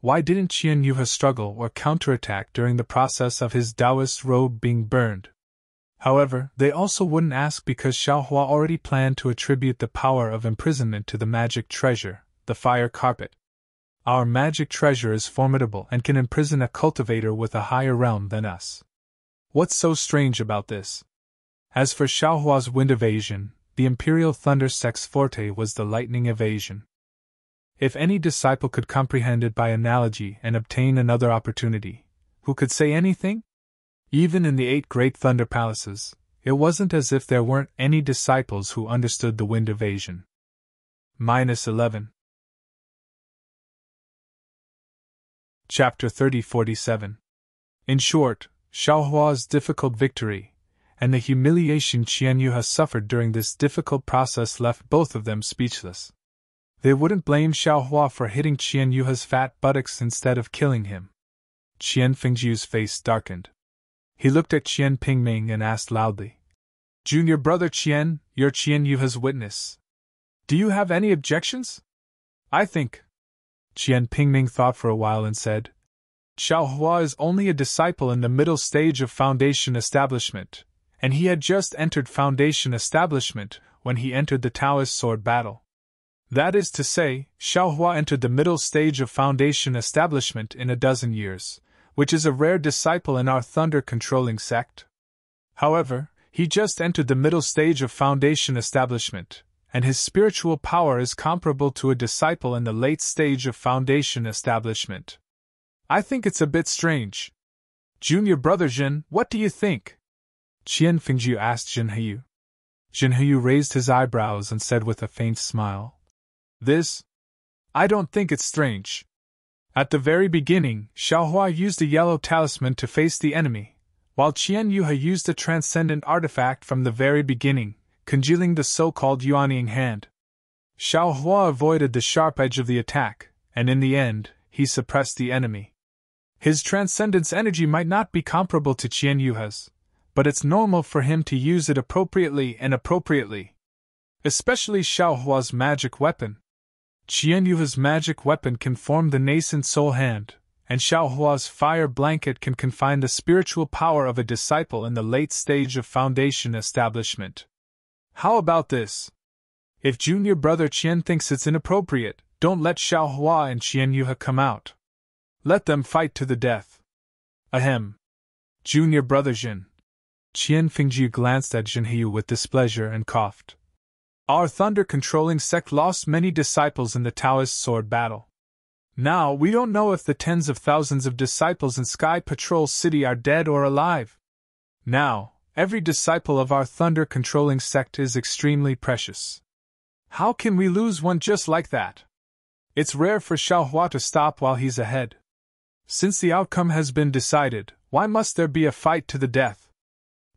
Why didn't Qian Yuhe struggle or counterattack during the process of his Taoist robe being burned? However, they also wouldn't ask because Xiaohua already planned to attribute the power of imprisonment to the magic treasure, the fire carpet. Our magic treasure is formidable and can imprison a cultivator with a higher realm than us. What's so strange about this? As for Xiaohua's wind evasion, the Imperial Thunder Sex Forte was the lightning evasion. If any disciple could comprehend it by analogy and obtain another opportunity, who could say anything? Even in the 8 great thunder palaces, it wasn't as if there weren't any disciples who understood the wind evasion. -11. Chapter 3047. In short, Xiaohua's difficult victory, and the humiliation Qian Yuhe suffered during this difficult process left both of them speechless. They wouldn't blame Xiao Hua for hitting Qian Yuhe's fat buttocks instead of killing him. Qian Fengjiu's face darkened. He looked at Qian Pingming and asked loudly, "Junior brother Qian, you're Qian Yuhe's witness. Do you have any objections?" "I think." Qian Pingming thought for a while and said, "Xiao Hua is only a disciple in the middle stage of Foundation Establishment, and he had just entered Foundation Establishment when he entered the Taoist sword battle. That is to say, Xiao Hua entered the middle stage of Foundation Establishment in a dozen years, which is a rare disciple in our thunder-controlling sect. However, he just entered the middle stage of Foundation Establishment, and his spiritual power is comparable to a disciple in the late stage of Foundation Establishment. I think it's a bit strange. Junior brother Jin, what do you think?" Qian Fengjiu asked Jin Heyu. Jin Heyu raised his eyebrows and said with a faint smile, I don't think it's strange. At the very beginning, Xiao Hua used a yellow talisman to face the enemy, while Qian Yuhe used a transcendent artifact from the very beginning, congealing the so-called Yuanying hand. Xiao Hua avoided the sharp edge of the attack, and in the end, he suppressed the enemy. His transcendence energy might not be comparable to Qian Yuhe's, but it's normal for him to use it appropriately and appropriately. Especially Xiao Hua's magic weapon. Qian Yuhe's magic weapon can form the nascent soul hand, and Xiao Hua's fire blanket can confine the spiritual power of a disciple in the late stage of Foundation Establishment. How about this? If junior brother Qian thinks it's inappropriate, don't let Xiao Hua and Qian Yuhe come out. Let them fight to the death. Ahem. Junior brother Jin. Qian Fengjiu glanced at Jin Heyu with displeasure and coughed. Our thunder-controlling sect lost many disciples in the Taoist sword battle. Now we don't know if the tens of thousands of disciples in Sky Patrol City are dead or alive. Now, every disciple of our thunder-controlling sect is extremely precious. How can we lose one just like that? It's rare for Xiao Hua to stop while he's ahead. Since the outcome has been decided, why must there be a fight to the death?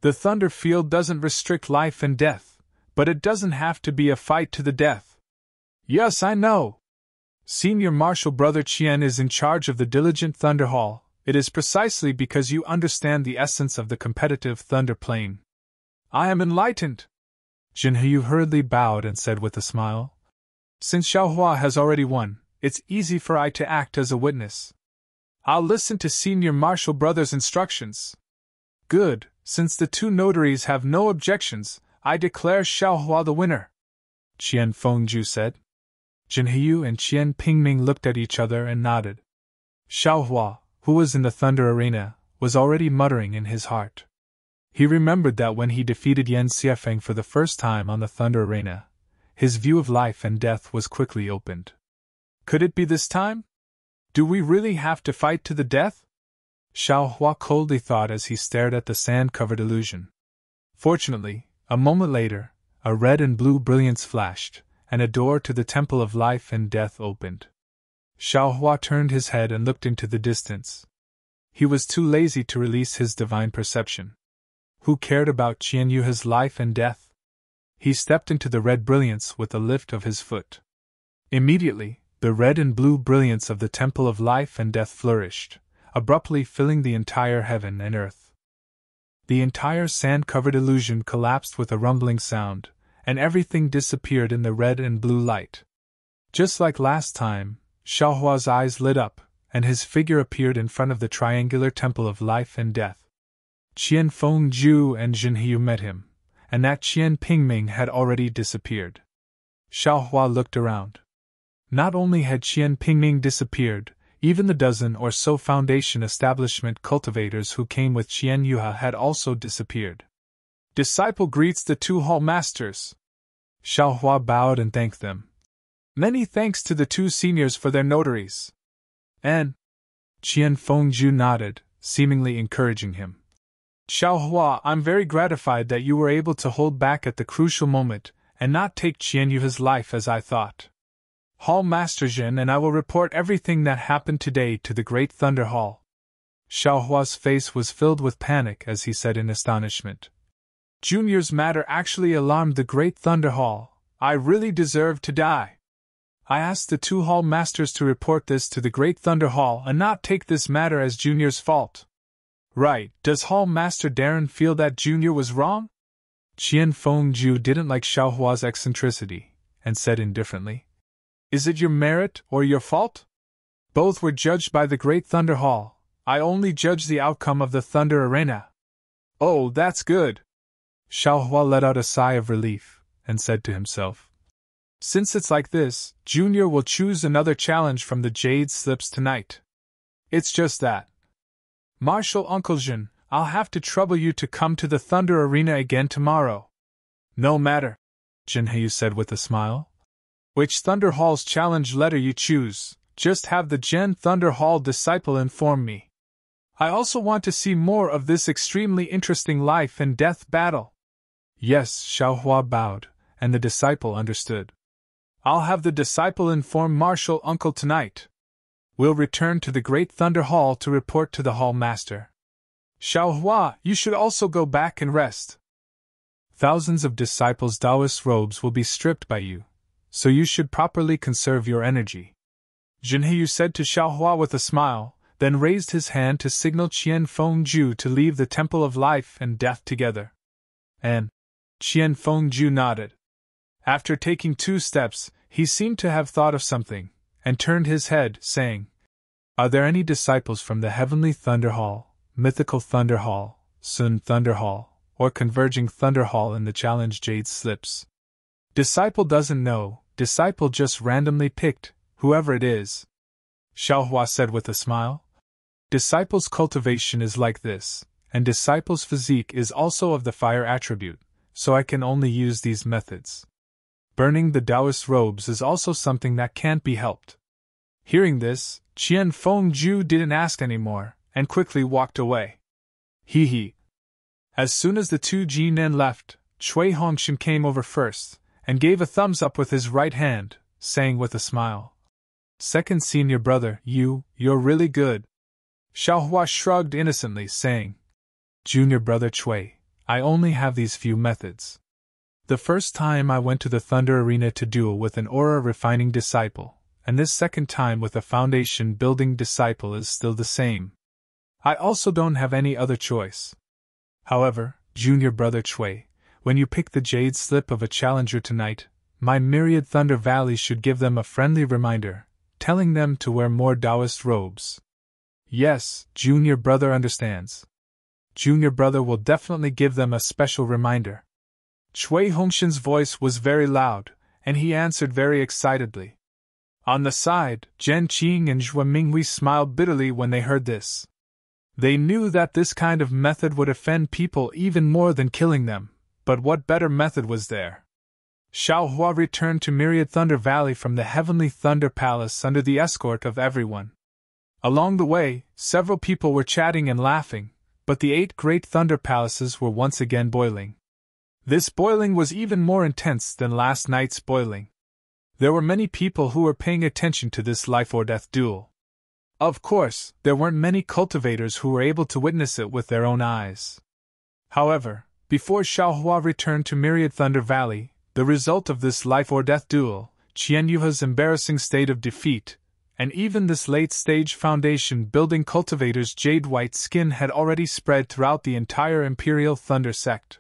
The thunder field doesn't restrict life and death. But it doesn't have to be a fight to the death. Yes, I know. Senior Marshal Brother Qian is in charge of the Diligent Thunder Hall. It is precisely because you understand the essence of the competitive thunder plane. I am enlightened. Jin Heyu hurriedly bowed and said with a smile, Since Xiao Hua has already won, it's easy for I to act as a witness. I'll listen to Senior Marshal Brother's instructions. Good, since the two notaries have no objections, I declare Xiao Hua the winner, Qian Fengjiu said. Jin Heyu and Qian Pingming looked at each other and nodded. Xiao Hua, who was in the Thunder Arena, was already muttering in his heart. He remembered that when he defeated Yan Xiefeng for the first time on the Thunder Arena, his view of life and death was quickly opened. Could it be this time? Do we really have to fight to the death? Xiao Hua coldly thought as he stared at the sand-covered illusion. Fortunately, a moment later, a red and blue brilliance flashed, and a door to the Temple of Life and Death opened. Xiao Hua turned his head and looked into the distance. He was too lazy to release his divine perception. Who cared about Qian Yuhe's life and death? He stepped into the red brilliance with a lift of his foot. Immediately, the red and blue brilliance of the Temple of Life and Death flourished, abruptly filling the entire heaven and earth. The entire sand-covered illusion collapsed with a rumbling sound, and everything disappeared in the red and blue light. Just like last time, Xiao Hua's eyes lit up, and his figure appeared in front of the triangular Temple of Life and Death. Qian Fengjiu and Jin Heyu met him, and that Qian Pingming had already disappeared. Xiao Hua looked around. Not only had Qian Pingming disappeared, even the dozen or so Foundation Establishment cultivators who came with Qian Yuhe had also disappeared. Disciple greets the two hall masters. Xiao Hua bowed and thanked them. Many thanks to the two seniors for their notaries. And Qian Fengjiu nodded, seemingly encouraging him. Xiao Hua, I'm very gratified that you were able to hold back at the crucial moment and not take Qian Yuhe's life as I thought. Hall Master Jin and I will report everything that happened today to the Great Thunder Hall. Xiao Hua's face was filled with panic as he said in astonishment. Junior's matter actually alarmed the great Thunder Hall. I really deserve to die. I asked the 2 hall masters to report this to the great Thunder Hall and not take this matter as Junior's fault. Right, does Hall Master Darren feel that Junior was wrong? Qian Fengju didn't like Xiaohua's eccentricity, and said indifferently, Is it your merit or your fault? Both were judged by the great Thunder Hall. I only judge the outcome of the Thunder Arena. Oh, that's good. Xiaohua let out a sigh of relief, and said to himself, Since it's like this, Junior will choose another challenge from the Jade Slips tonight. It's just that. Marshal Uncle Jin, I'll have to trouble you to come to the Thunder Arena again tomorrow. No matter, Jinhei said with a smile. Which Thunder Hall's challenge letter you choose, just have the Gen Thunder Hall disciple inform me. I also want to see more of this extremely interesting life and death battle. Yes, Xiaohua bowed, and the disciple understood. I'll have the disciple inform Marshal Uncle tonight. We'll return to the Great Thunder Hall to report to the Hall Master. Xiaohua, you should also go back and rest. Thousands of disciples' Taoist robes will be stripped by you, so you should properly conserve your energy. Jinhei said to Xiaohua with a smile, then raised his hand to signal Qian Fengju to leave the Temple of Life and Death together. And Qian Fengju nodded. After taking 2 steps, he seemed to have thought of something, and turned his head, saying, Are there any disciples from the Heavenly Thunder Hall, Mythical Thunder Hall, Sun Thunder Hall, or Converging Thunder Hall in the Challenge Jade Slips? Disciple doesn't know, disciple just randomly picked, whoever it is. Xiaohua said with a smile. Disciple's cultivation is like this, and disciple's physique is also of the fire attribute, so I can only use these methods. Burning the Taoist robes is also something that can't be helped. Hearing this, Qian Fengju didn't ask any more, and quickly walked away. He. As soon as the 2 Jinen left, Cui Hongshan came over first, and gave a thumbs up with his right hand, saying with a smile, Second senior brother, you're really good. Xiaohua shrugged innocently, saying, Junior brother Cui, I only have these few methods. The first time I went to the Thunder Arena to duel with an aura-refining disciple, and this second time with a foundation-building disciple is still the same. I also don't have any other choice. However, Junior brother Cui, when you pick the Jade Slip of a challenger tonight, my myriad Thunder Valley should give them a friendly reminder, telling them to wear more Taoist robes. Yes, Junior brother understands. Junior brother will definitely give them a special reminder. Cui Hongshan's voice was very loud, and he answered very excitedly. On the side, Zhen Qing and Zhua Minghui smiled bitterly when they heard this. They knew that this kind of method would offend people even more than killing them, but what better method was there? Xiaohua returned to Myriad Thunder Valley from the Heavenly Thunder Palace under the escort of everyone. Along the way, several people were chatting and laughing, but the 8 great Thunder Palaces were once again boiling. This boiling was even more intense than last night's boiling. There were many people who were paying attention to this life-or-death duel. Of course, there weren't many cultivators who were able to witness it with their own eyes. However, before Xiaohua returned to Myriad Thunder Valley, the result of this life-or-death duel, Qian Yuha's embarrassing state of defeat, and even this late-stage foundation-building cultivator's jade-white skin had already spread throughout the entire Imperial Thunder sect.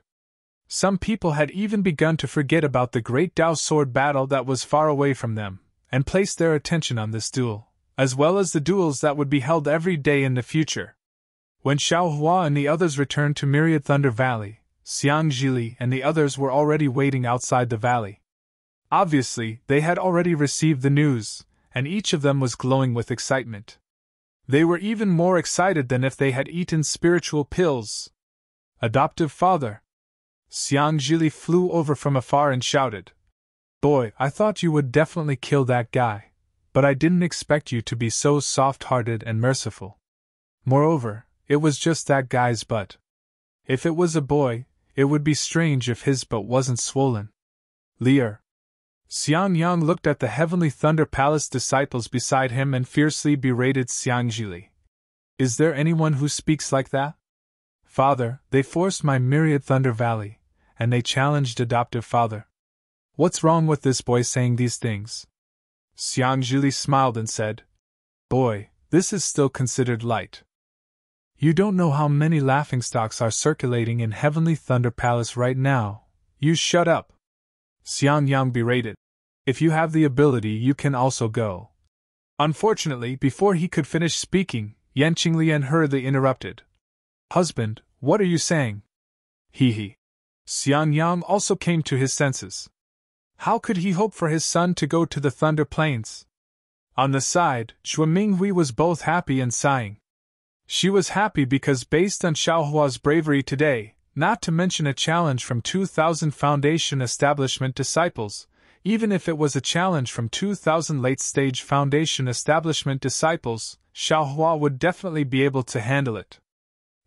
Some people had even begun to forget about the great Dao sword battle that was far away from them, and placed their attention on this duel, as well as the duels that would be held every day in the future. When Xiaohua and the others returned to Myriad Thunder Valley, Xiang Zhili and the others were already waiting outside the valley. Obviously, they had already received the news, and each of them was glowing with excitement. They were even more excited than if they had eaten spiritual pills. Adoptive father. Xiang Zhili flew over from afar and shouted, Boy, I thought you would definitely kill that guy, but I didn't expect you to be so soft-hearted and merciful. Moreover, it was just that guy's butt. If it was a boy, it would be strange if his butt wasn't swollen. Leer. Xiang Yang looked at the Heavenly Thunder Palace disciples beside him and fiercely berated Xiang Zhili. Is there anyone who speaks like that? Father, they forced my Myriad Thunder Valley, and they challenged adoptive father. What's wrong with this boy saying these things? Xiang Zhili smiled and said, Boy, this is still considered light. You don't know how many laughingstocks are circulating in Heavenly Thunder Palace right now. You shut up. Xiang Yang berated. If you have the ability, you can also go. Unfortunately, before he could finish speaking, Yan Qinglian hurriedly interrupted. Husband, what are you saying? He. Xiang Yang also came to his senses. How could he hope for his son to go to the Thunder Plains? On the side, Xue Minghui was both happy and sighing. She was happy because based on Xiaohua's bravery today, not to mention a challenge from 2,000 Foundation Establishment disciples, even if it was a challenge from 2,000 late-stage Foundation Establishment disciples, Xiaohua would definitely be able to handle it.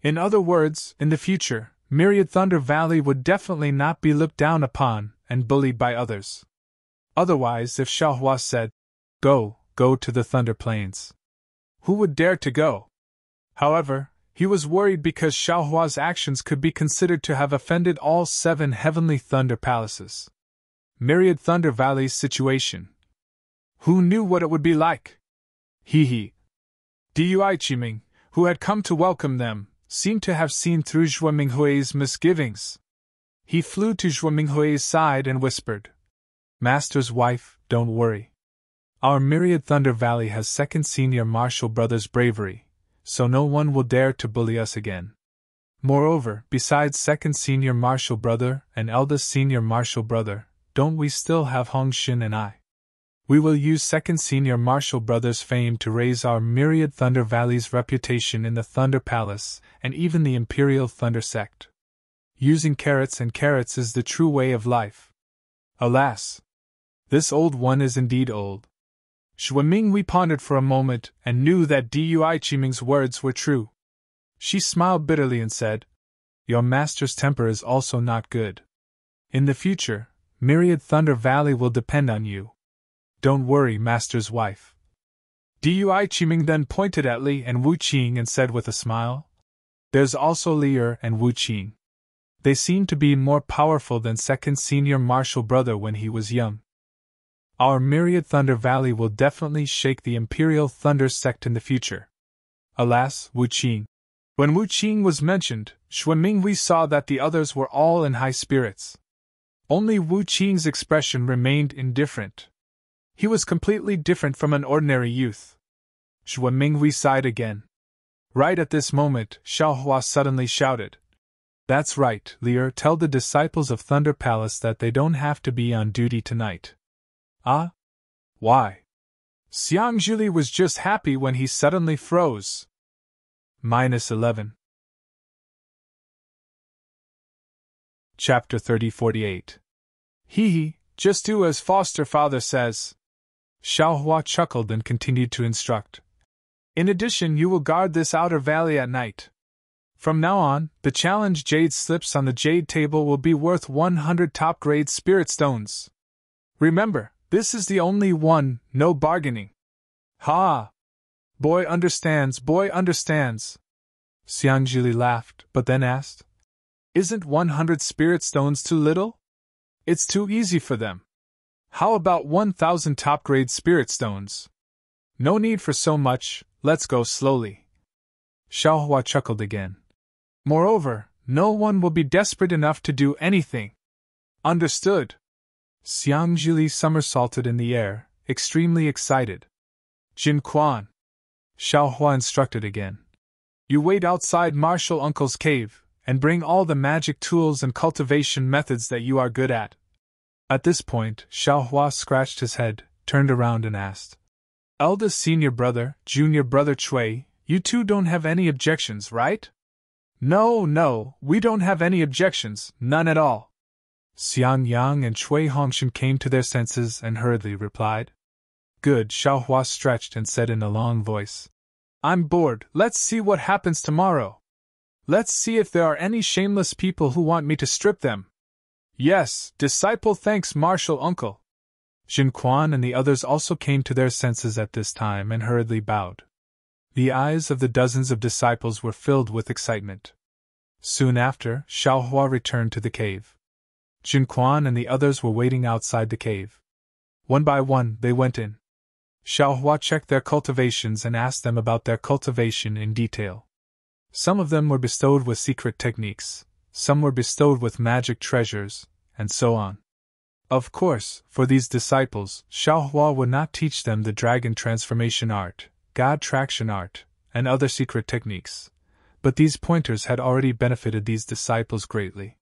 In other words, in the future, Myriad Thunder Valley would definitely not be looked down upon and bullied by others. Otherwise, if Xiaohua said, Go to the Thunder Plains, who would dare to go? However, he was worried because Xiaohua's actions could be considered to have offended all 7 Heavenly Thunder Palaces. Myriad Thunder Valley's situation. Who knew what it would be like? Dui Qiming, who had come to welcome them, seemed to have seen through Xue Minghui's misgivings. He flew to Xue Minghui's side and whispered, Master's wife, don't worry. Our Myriad Thunder Valley has second senior martial brother's bravery, so no one will dare to bully us again. Moreover, besides second senior martial brother and eldest senior martial brother, don't we still have Hongxin and I? We will use second senior martial brother's fame to raise our Myriad Thunder Valley's reputation in the Thunder Palace and even the Imperial Thunder Sect. Using carrots and carrots is the true way of life. Alas! This old one is indeed old. Xue Minghui pondered for a moment and knew that Dui Qiming's words were true. She smiled bitterly and said, Your master's temper is also not good. In the future, Myriad Thunder Valley will depend on you. Don't worry, master's wife. Dui Qiming then pointed at Li and Wu Qing and said with a smile, There's also Li Er and Wu Qing. They seem to be more powerful than second senior martial brother when he was young. Our Myriad Thunder Valley will definitely shake the Imperial Thunder Sect in the future. Alas, Wu Qing. When Wu Qing was mentioned, Xue Minghui saw that the others were all in high spirits. Only Wu Qing's expression remained indifferent. He was completely different from an ordinary youth. Xue Minghui sighed again. Right at this moment, Xiaohua suddenly shouted, That's right, Lier, tell the disciples of Thunder Palace that they don't have to be on duty tonight. Ah? Why? Xiang Zhili was just happy when he suddenly froze. -11. Chapter 3048. Just do as foster father says. Xiaohua chuckled and continued to instruct. In addition, you will guard this outer valley at night. From now on, the challenge jade slips on the jade table will be worth 100 top-grade spirit stones. Remember, this is the only one, no bargaining. Ha! Boy understands. Xiang Zhili laughed, but then asked, Isn't 100 spirit stones too little? It's too easy for them. How about 1,000 top-grade spirit stones? No need for so much, let's go slowly. Xiaohua chuckled again. Moreover, no one will be desperate enough to do anything. Understood. Xiang Zhili somersaulted in the air, extremely excited. Jin Quan. Xiaohua instructed again. You wait outside Martial Uncle's cave, and bring all the magic tools and cultivation methods that you are good at. At this point, Xiaohua scratched his head, turned around and asked, Eldest senior brother, junior brother Cui, you two don't have any objections, right? No, we don't have any objections, none at all. Xiang Yang and Cui Hongshan came to their senses and hurriedly replied. Good, Xiaohua stretched and said in a long voice. I'm bored, let's see what happens tomorrow. Let's see if there are any shameless people who want me to strip them. Yes, disciple thanks martial uncle. Jin Quan and the others also came to their senses at this time and hurriedly bowed. The eyes of the dozens of disciples were filled with excitement. Soon after, Xiaohua returned to the cave. Junquan and the others were waiting outside the cave. One by one, they went in. Xiaohua checked their cultivations and asked them about their cultivation in detail. Some of them were bestowed with secret techniques, some were bestowed with magic treasures, and so on. Of course, for these disciples, Xiaohua would not teach them the dragon transformation art, god traction art, and other secret techniques, but these pointers had already benefited these disciples greatly.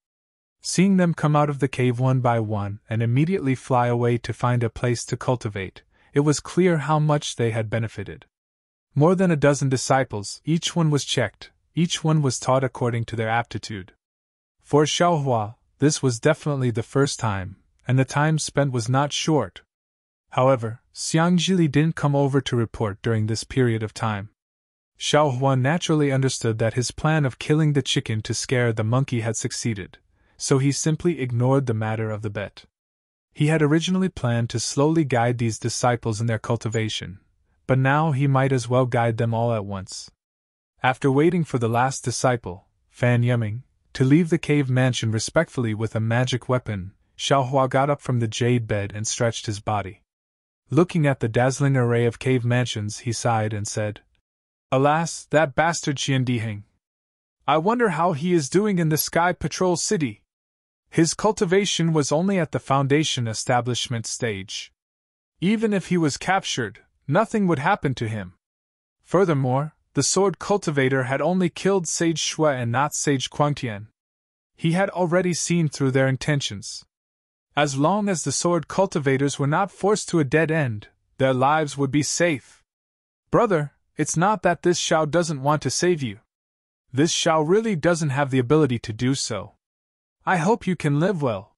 Seeing them come out of the cave one by one and immediately fly away to find a place to cultivate, it was clear how much they had benefited. More than a dozen disciples, each one was checked, each one was taught according to their aptitude. For Xiaohua, this was definitely the first time, and the time spent was not short. However, Xiangjili didn't come over to report during this period of time. Xiaohua naturally understood that his plan of killing the chicken to scare the monkey had succeeded, so he simply ignored the matter of the bet. He had originally planned to slowly guide these disciples in their cultivation, but now he might as well guide them all at once. After waiting for the last disciple, Fan Yuming, to leave the cave mansion respectfully with a magic weapon, Xiaohua got up from the jade bed and stretched his body. Looking at the dazzling array of cave mansions, he sighed and said, "Alas, that bastard Xiandiheng. I wonder how he is doing in the Sky Patrol City. His cultivation was only at the foundation establishment stage. Even if he was captured, nothing would happen to him. Furthermore, the sword cultivator had only killed Sage Shui and not Sage Quangtian. He had already seen through their intentions. As long as the sword cultivators were not forced to a dead end, their lives would be safe. Brother, it's not that this Xiao doesn't want to save you. This Xiao really doesn't have the ability to do so. I hope you can live well.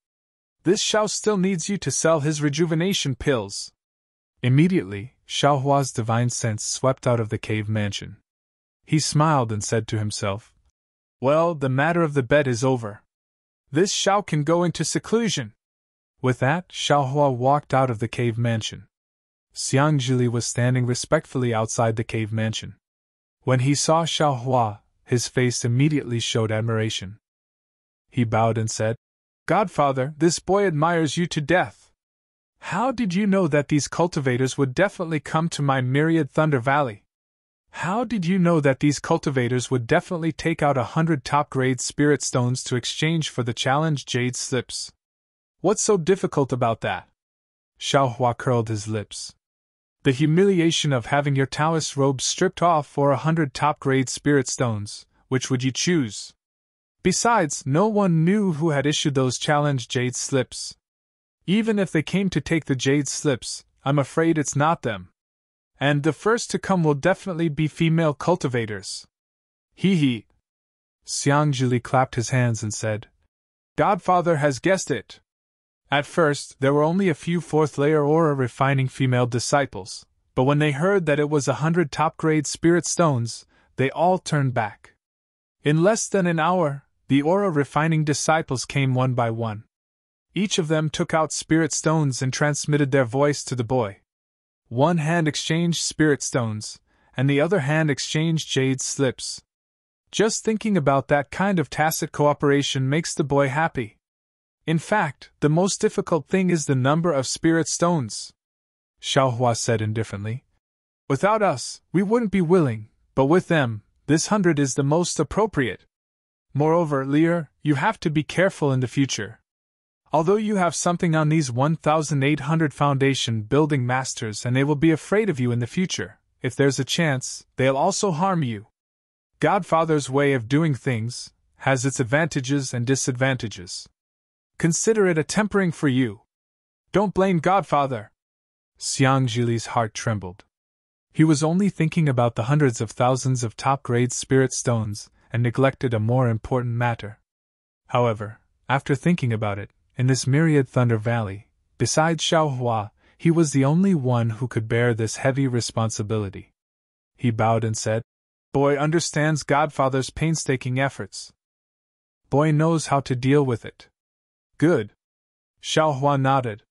This Xiao still needs you to sell his rejuvenation pills." Immediately, Xiaohua's divine sense swept out of the cave mansion. He smiled and said to himself, "Well, the matter of the bet is over. This Xiao can go into seclusion." With that, Xiaohua walked out of the cave mansion. Xiangjili was standing respectfully outside the cave mansion. When he saw Xiaohua, his face immediately showed admiration. He bowed and said, "Godfather, this boy admires you to death. How did you know that these cultivators would definitely come to my myriad Thunder Valley? How did you know that these cultivators would definitely take out 100 top-grade spirit stones to exchange for the challenge jade slips? What's so difficult about that?" Xiaohua curled his lips. "The humiliation of having your Taoist robes stripped off for 100 top-grade spirit stones, which would you choose? Besides, no one knew who had issued those challenge jade slips. Even if they came to take the jade slips, I'm afraid it's not them. And the first to come will definitely be female cultivators." "Hee hee." Xiangjili clapped his hands and said, "Godfather has guessed it. At first, there were only a few fourth-layer aura refining female disciples, but when they heard that it was 100 top-grade spirit stones, they all turned back. In less than an hour, the aura refining disciples came one by one. Each of them took out spirit stones and transmitted their voice to the boy. One hand exchanged spirit stones, and the other hand exchanged jade slips. Just thinking about that kind of tacit cooperation makes the boy happy. In fact, the most difficult thing is the number of spirit stones," Xiaohua said indifferently. "Without us, we wouldn't be willing, but with them, this 100 is the most appropriate. Moreover, Lear, you have to be careful in the future. Although you have something on these 1,800 foundation building masters and they will be afraid of you in the future, if there's a chance, they'll also harm you. Godfather's way of doing things has its advantages and disadvantages. Consider it a tempering for you. Don't blame Godfather." Xiangjili's heart trembled. He was only thinking about the hundreds of thousands of top-grade spirit stones and neglected a more important matter. However, after thinking about it, in this myriad Thunder Valley, besides Xiaohua, he was the only one who could bear this heavy responsibility. He bowed and said, "Boy understands Godfather's painstaking efforts. Boy knows how to deal with it." "Good." Xiaohua nodded.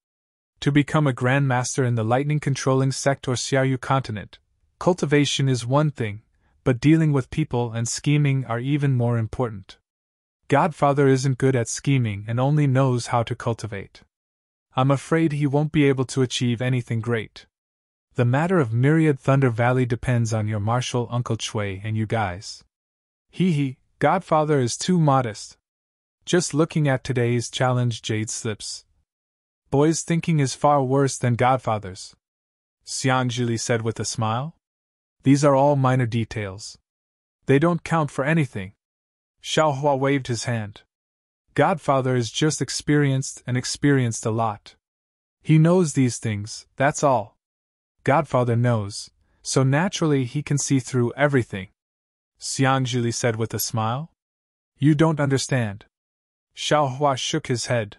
To become a Grand Master in the lightning-controlling sect or Xiaoyu continent, cultivation is one thing, but dealing with people and scheming are even more important. Godfather isn't good at scheming and only knows how to cultivate. I'm afraid he won't be able to achieve anything great. The matter of Myriad Thunder Valley depends on your martial Uncle Chui and you guys. Godfather is too modest. Just looking at today's challenge Jade slips. Boy's thinking is far worse than Godfather's, Xiangjili said with a smile. These are all minor details. They don't count for anything. Xiaohua waved his hand. Godfather is just experienced and experienced a lot. He knows these things, that's all. Godfather knows, so naturally he can see through everything, Xiangjili said with a smile. You don't understand. Xiaohua shook his head.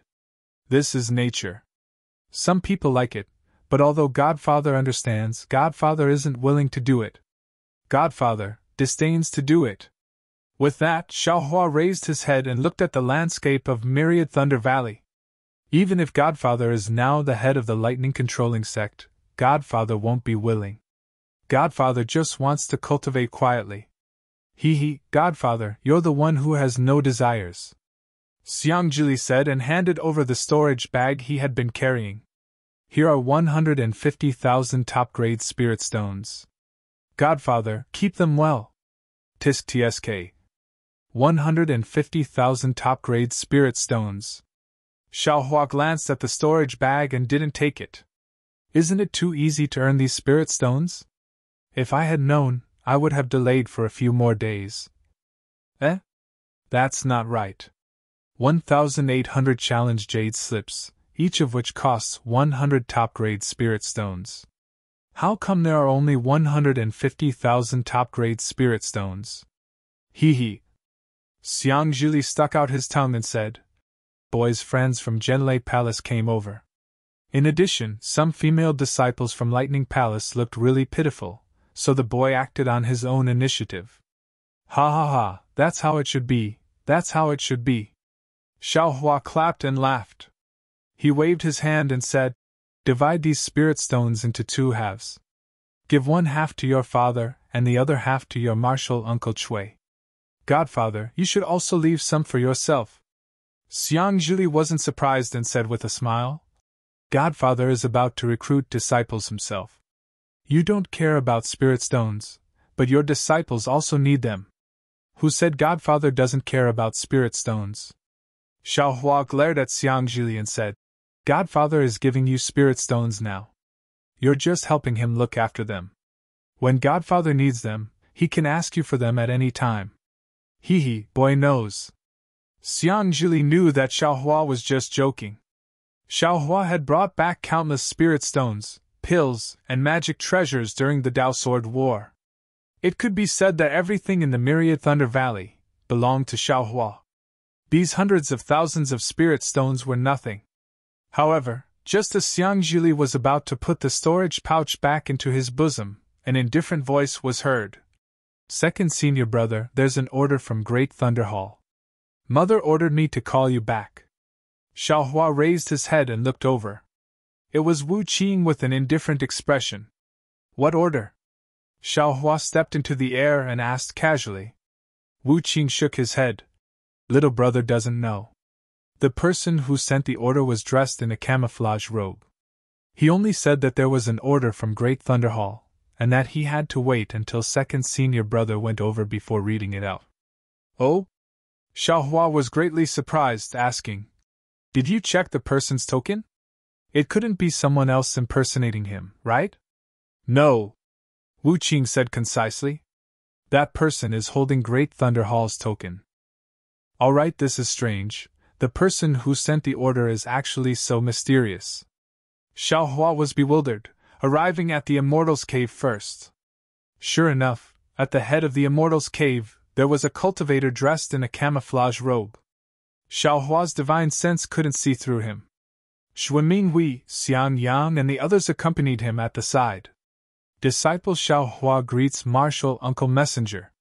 This is nature. Some people like it, but although Godfather understands, Godfather isn't willing to do it. Godfather disdains to do it. With that, Xiaohua raised his head and looked at the landscape of Myriad Thunder Valley. Even if Godfather is now the head of the lightning controlling sect, Godfather won't be willing. Godfather just wants to cultivate quietly. Godfather, you're the one who has no desires, Xiangjili said and handed over the storage bag he had been carrying. Here are 150,000 top-grade spirit stones. Godfather, keep them well. Tsk. 150,000 top-grade spirit stones. Xiaohua glanced at the storage bag and didn't take it. Isn't it too easy to earn these spirit stones? If I had known, I would have delayed for a few more days. That's not right. 1,800 challenge jade slips, each of which costs 100 top-grade spirit stones. How come there are only 150,000 top-grade spirit stones? Xiangjili stuck out his tongue and said, Boy's friends from Zhenlei Palace came over. In addition, some female disciples from Lightning Palace looked really pitiful, so the boy acted on his own initiative. That's how it should be, that's how it should be. Xiaohua clapped and laughed. He waved his hand and said, Divide these spirit stones into 2 halves. Give 1 half to your father and the other half to your martial Uncle Chui. Godfather, you should also leave some for yourself. Xiangjili wasn't surprised and said with a smile, Godfather is about to recruit disciples himself. You don't care about spirit stones, but your disciples also need them. Who said Godfather doesn't care about spirit stones? Xiaohua glared at Xiangjili and said, Godfather is giving you spirit stones now. You're just helping him look after them. When Godfather needs them, he can ask you for them at any time. Boy knows. Xiangjili knew that Xiaohua was just joking. Xiaohua had brought back countless spirit stones, pills, and magic treasures during the Dao Sword War. It could be said that everything in the Myriad Thunder Valley belonged to Xiaohua. These hundreds of thousands of spirit stones were nothing. However, just as Xiangjili was about to put the storage pouch back into his bosom, an indifferent voice was heard. Second senior brother, there's an order from Great Thunder Hall. Mother ordered me to call you back. Xiaohua raised his head and looked over. It was Wu Qing with an indifferent expression. What order? Xiaohua stepped into the air and asked casually. Wu Qing shook his head. Little brother doesn't know. The person who sent the order was dressed in a camouflage robe. He only said that there was an order from Great Thunder Hall, and that he had to wait until second senior brother went over before reading it out. Oh? Xiaohua was greatly surprised, asking, Did you check the person's token? It couldn't be someone else impersonating him, right? No. Wu Qing said concisely. That person is holding Great Thunder Hall's token. Alright, this is strange. The person who sent the order is actually so mysterious. Xiaohua was bewildered, arriving at the Immortal's cave first. Sure enough, at the head of the Immortal's cave, there was a cultivator dressed in a camouflage robe. Xiaohua's divine sense couldn't see through him. Xueming Hui, Xian Yang and the others accompanied him at the side. Disciple Xiaohua greets Martial Uncle Messenger.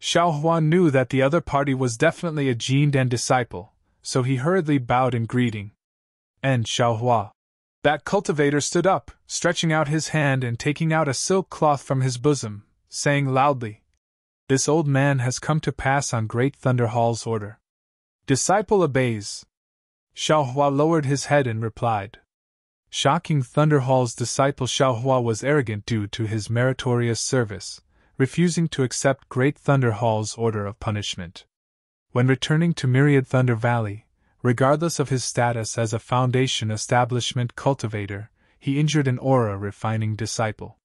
Xiaohua knew that the other party was definitely a Jin Dan disciple, so he hurriedly bowed in greeting. And Xiaohua. That cultivator stood up, stretching out his hand and taking out a silk cloth from his bosom, saying loudly, This old man has come to pass on Great Thunder Hall's order. Disciple obeys. Xiaohua lowered his head and replied. Shocking Thunder Hall's disciple Xiaohua was arrogant due to his meritorious service, refusing to accept Great Thunder Hall's order of punishment. When returning to Myriad Thunder Valley, regardless of his status as a Foundation establishment cultivator, he injured an aura-refining disciple.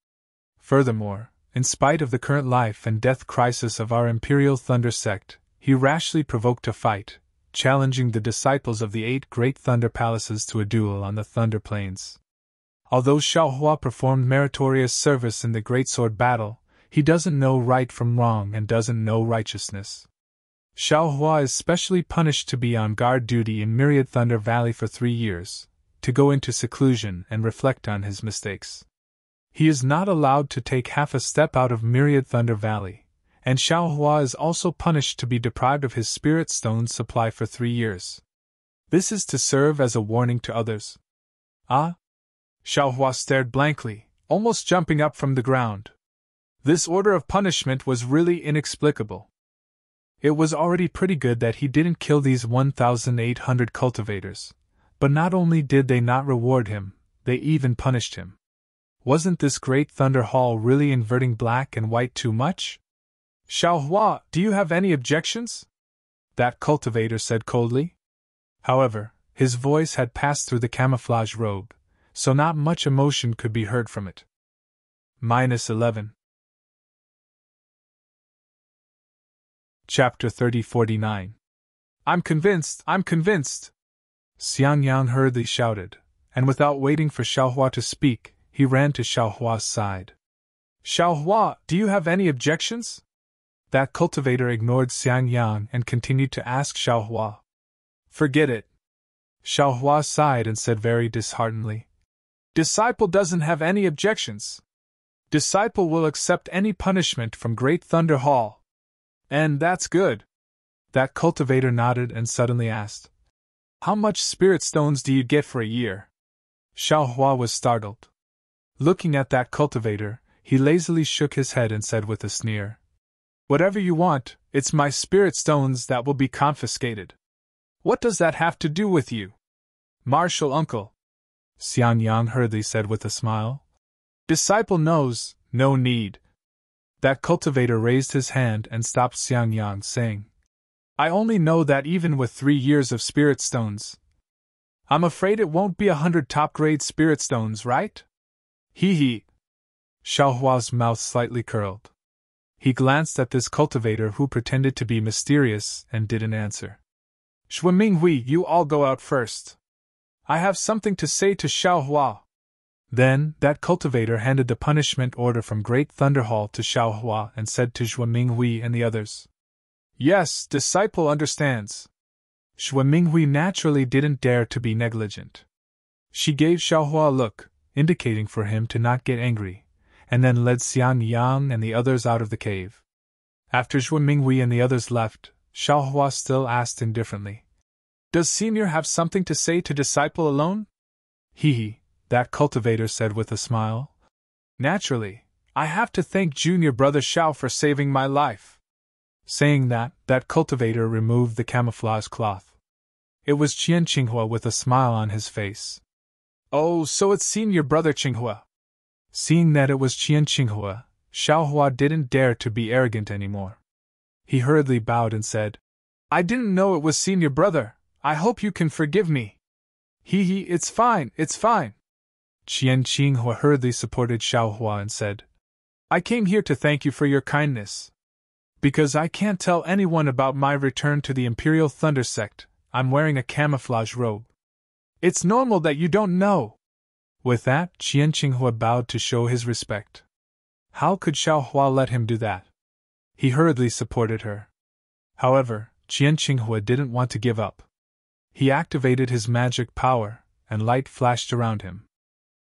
Furthermore, in spite of the current life and death crisis of our Imperial Thunder sect, he rashly provoked a fight, challenging the disciples of the 8 Great Thunder Palaces to a duel on the Thunder Plains. Although Xiaohua performed meritorious service in the Great Sword battle, he doesn't know right from wrong and doesn't know righteousness. Xiaohua is specially punished to be on guard duty in Myriad Thunder Valley for 3 years, to go into seclusion and reflect on his mistakes. He is not allowed to take half a step out of Myriad Thunder Valley, and Xiaohua is also punished to be deprived of his spirit stone supply for 3 years. This is to serve as a warning to others. Ah? Xiaohua stared blankly, almost jumping up from the ground. This order of punishment was really inexplicable. It was already pretty good that he didn't kill these 1,800 cultivators, but not only did they not reward him, they even punished him. Wasn't this Great Thunder Hall really inverting black and white too much? Xiaohua, do you have any objections? That cultivator said coldly. However, his voice had passed through the camouflage robe, so not much emotion could be heard from it. -11. Chapter 3049. I'm convinced! Xiangyang hurriedly shouted, and without waiting for Xiaohua to speak, he ran to Xiaohua's side. Xiaohua, do you have any objections? That cultivator ignored Xiangyang and continued to ask Xiaohua. Forget it. Xiaohua sighed and said very disheartenedly. Disciple doesn't have any objections. Disciple will accept any punishment from Great Thunder Hall. And that's good. That cultivator nodded and suddenly asked, How much spirit stones do you get for a year? Xiaohua was startled. Looking at that cultivator, he lazily shook his head and said with a sneer, Whatever you want, it's my spirit stones that will be confiscated. What does that have to do with you? Martial uncle, Xiangyang hurriedly said with a smile. Disciple knows, no need. That cultivator raised his hand and stopped Xiangyang, saying, I only know that even with 3 years of spirit stones, I'm afraid it won't be 100 top-grade spirit stones, right? Hee. Xiaohua's mouth slightly curled. He glanced at this cultivator who pretended to be mysterious and didn't answer. Shuiminghui, you all go out first. I have something to say to Xiaohua. Then, that cultivator handed the punishment order from Great Thunder Hall to Xiaohua and said to Shuiminghui and the others, Yes, disciple understands. Shuiminghui naturally didn't dare to be negligent. She gave Xiaohua a look, indicating for him to not get angry, and then led Xiangyang and the others out of the cave. After Shuiminghui and the others left, Xiaohua still asked indifferently, Does Senior have something to say to disciple alone? Hee. That cultivator said with a smile. Naturally, I have to thank Junior Brother Xiao for saving my life. Saying that, that cultivator removed the camouflage cloth. It was Qian Qinghua with a smile on his face. Oh, so it's Senior Brother Qinghua. Seeing that it was Qian Qinghua, Xiaohua didn't dare to be arrogant anymore. He hurriedly bowed and said, I didn't know it was Senior Brother. I hope you can forgive me. Hee, it's fine. Qian Qinghua hurriedly supported Xiaohua and said, I came here to thank you for your kindness. Because I can't tell anyone about my return to the Imperial Thunder Sect, I'm wearing a camouflage robe. It's normal that you don't know. With that, Qian Qinghua bowed to show his respect. How could Xiaohua let him do that? He hurriedly supported her. However, Qian Qinghua didn't want to give up. He activated his magic power, and light flashed around him.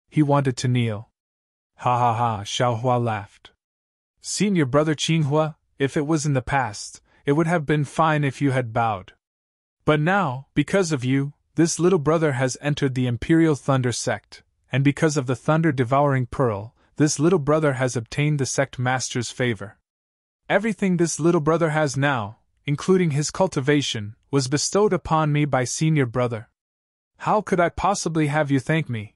He wanted to kneel. Ha, Xiaohua laughed. Senior Brother Qinghua, if it was in the past, it would have been fine if you had bowed. But now, because of you, this little brother has entered the Imperial Thunder Sect, and because of the Thunder-Devouring Pearl, this little brother has obtained the Sect Master's favor. Everything this little brother has now, including his cultivation, was bestowed upon me by senior brother. How could I possibly have you thank me?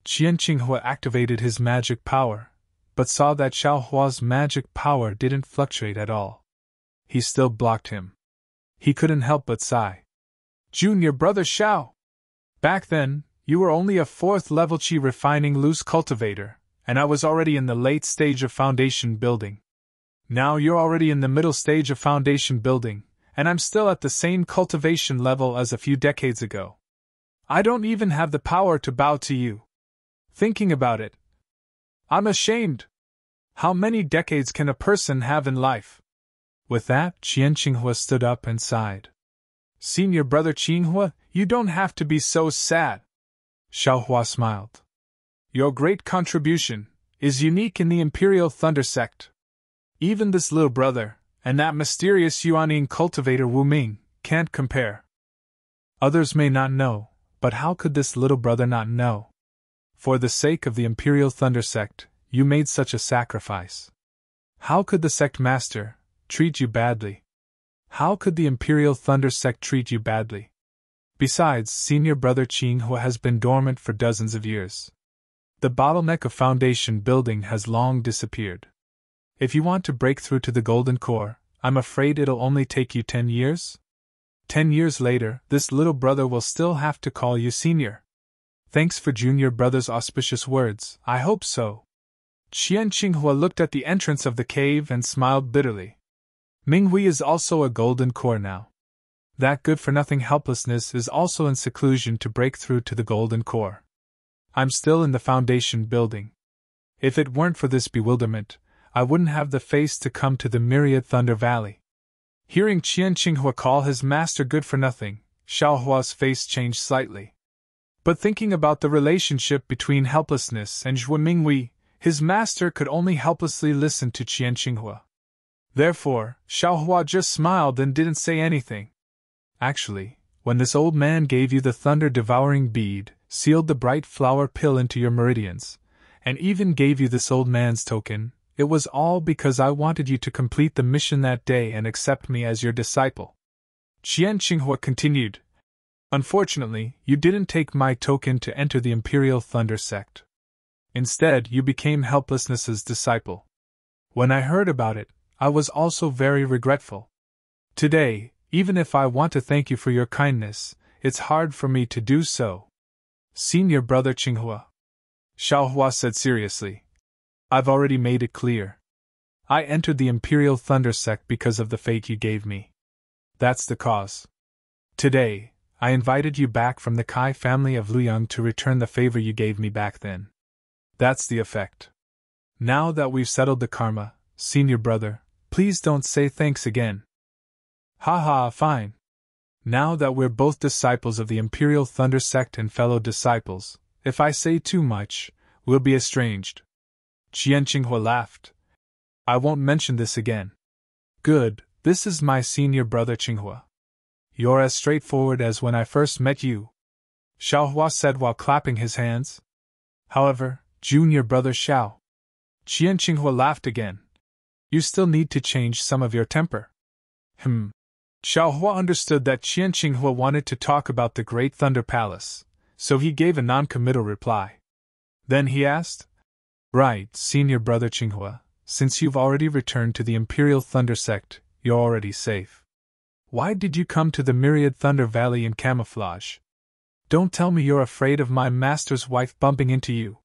Qian Qinghua activated his magic power, but saw that Xiao Hua's magic power didn't fluctuate at all. He still blocked him. He couldn't help but sigh. Junior brother Xiao! Back then, you were only a 4th level Qi refining loose cultivator, and I was already in the late stage of foundation building. Now you're already in the middle stage of foundation building, and I'm still at the same cultivation level as a few decades ago. I don't even have the power to bow to you. Thinking about it, I'm ashamed. How many decades can a person have in life? With that, Qian Qinghua stood up and sighed. Senior brother Qinghua, you don't have to be so sad. Xiao Hua smiled. Your great contribution is unique in the Imperial Thunder Sect. Even this little brother, and that mysterious Yuaning cultivator Wu Ming, can't compare. Others may not know, but how could this little brother not know? For the sake of the Imperial Thunder Sect, you made such a sacrifice. How could the sect master treat you badly? How could the Imperial Thunder Sect treat you badly? Besides, senior brother Qinghua has been dormant for dozens of years. The bottleneck of foundation building has long disappeared. If you want to break through to the Golden Core, I'm afraid it'll only take you 10 years? 10 years later, this little brother will still have to call you senior. Thanks for junior brother's auspicious words, I hope so. Qian Qinghua looked at the entrance of the cave and smiled bitterly. Minghui is also a golden core now. That good-for-nothing helplessness is also in seclusion to break through to the golden core. I'm still in the foundation building. If it weren't for this bewilderment, I wouldn't have the face to come to the Myriad Thunder Valley. Hearing Qian Qinghua call his master good-for-nothing, Xiao Hua's face changed slightly. But thinking about the relationship between helplessness and Zhuo Minghui, his master could only helplessly listen to Qian Qinghua. Therefore, Xiao Hua just smiled and didn't say anything. Actually, when this old man gave you the thunder-devouring bead, sealed the bright flower pill into your meridians, and even gave you this old man's token, it was all because I wanted you to complete the mission that day and accept me as your disciple. Qian Qinghua continued. Unfortunately, you didn't take my token to enter the Imperial Thunder Sect. Instead, you became Helplessness's disciple. When I heard about it, I was also very regretful. Today, even if I want to thank you for your kindness, it's hard for me to do so. Senior brother Qinghua, Xiao Hua said seriously. I've already made it clear. I entered the Imperial Thunder Sect because of the fate you gave me. That's the cause. Today, I invited you back from the Kai family of Luyang to return the favor you gave me back then. That's the effect. Now that we've settled the karma, senior brother, please don't say thanks again. Ha, fine. Now that we're both disciples of the Imperial Thunder Sect and fellow disciples, if I say too much, we'll be estranged. Qian Qinghua laughed. I won't mention this again. Good, this is my senior brother Qinghua. You're as straightforward as when I first met you, Xiao Hua said while clapping his hands. However, junior brother Xiao. Qian Qinghua laughed again. You still need to change some of your temper. Xiao Hua understood that Qian Qinghua wanted to talk about the Great Thunder Palace, so he gave a non-committal reply. Then he asked, Right, senior brother Qinghua, since you've already returned to the Imperial Thunder Sect, you're already safe. Why did you come to the Myriad Thunder Valley in camouflage? Don't tell me you're afraid of my master's wife bumping into you.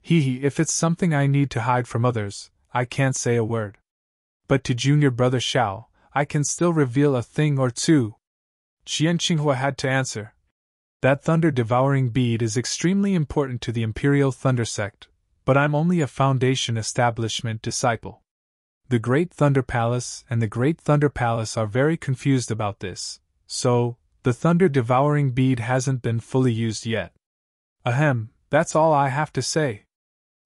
If it's something I need to hide from others, I can't say a word. But to junior brother Xiao, I can still reveal a thing or two. Qian Qinghua had to answer. That thunder-devouring bead is extremely important to the Imperial Thunder Sect, but I'm only a Foundation Establishment disciple. The Great Thunder Palace and the Great Thunder Palace are very confused about this, so, the thunder-devouring bead hasn't been fully used yet. That's all I have to say.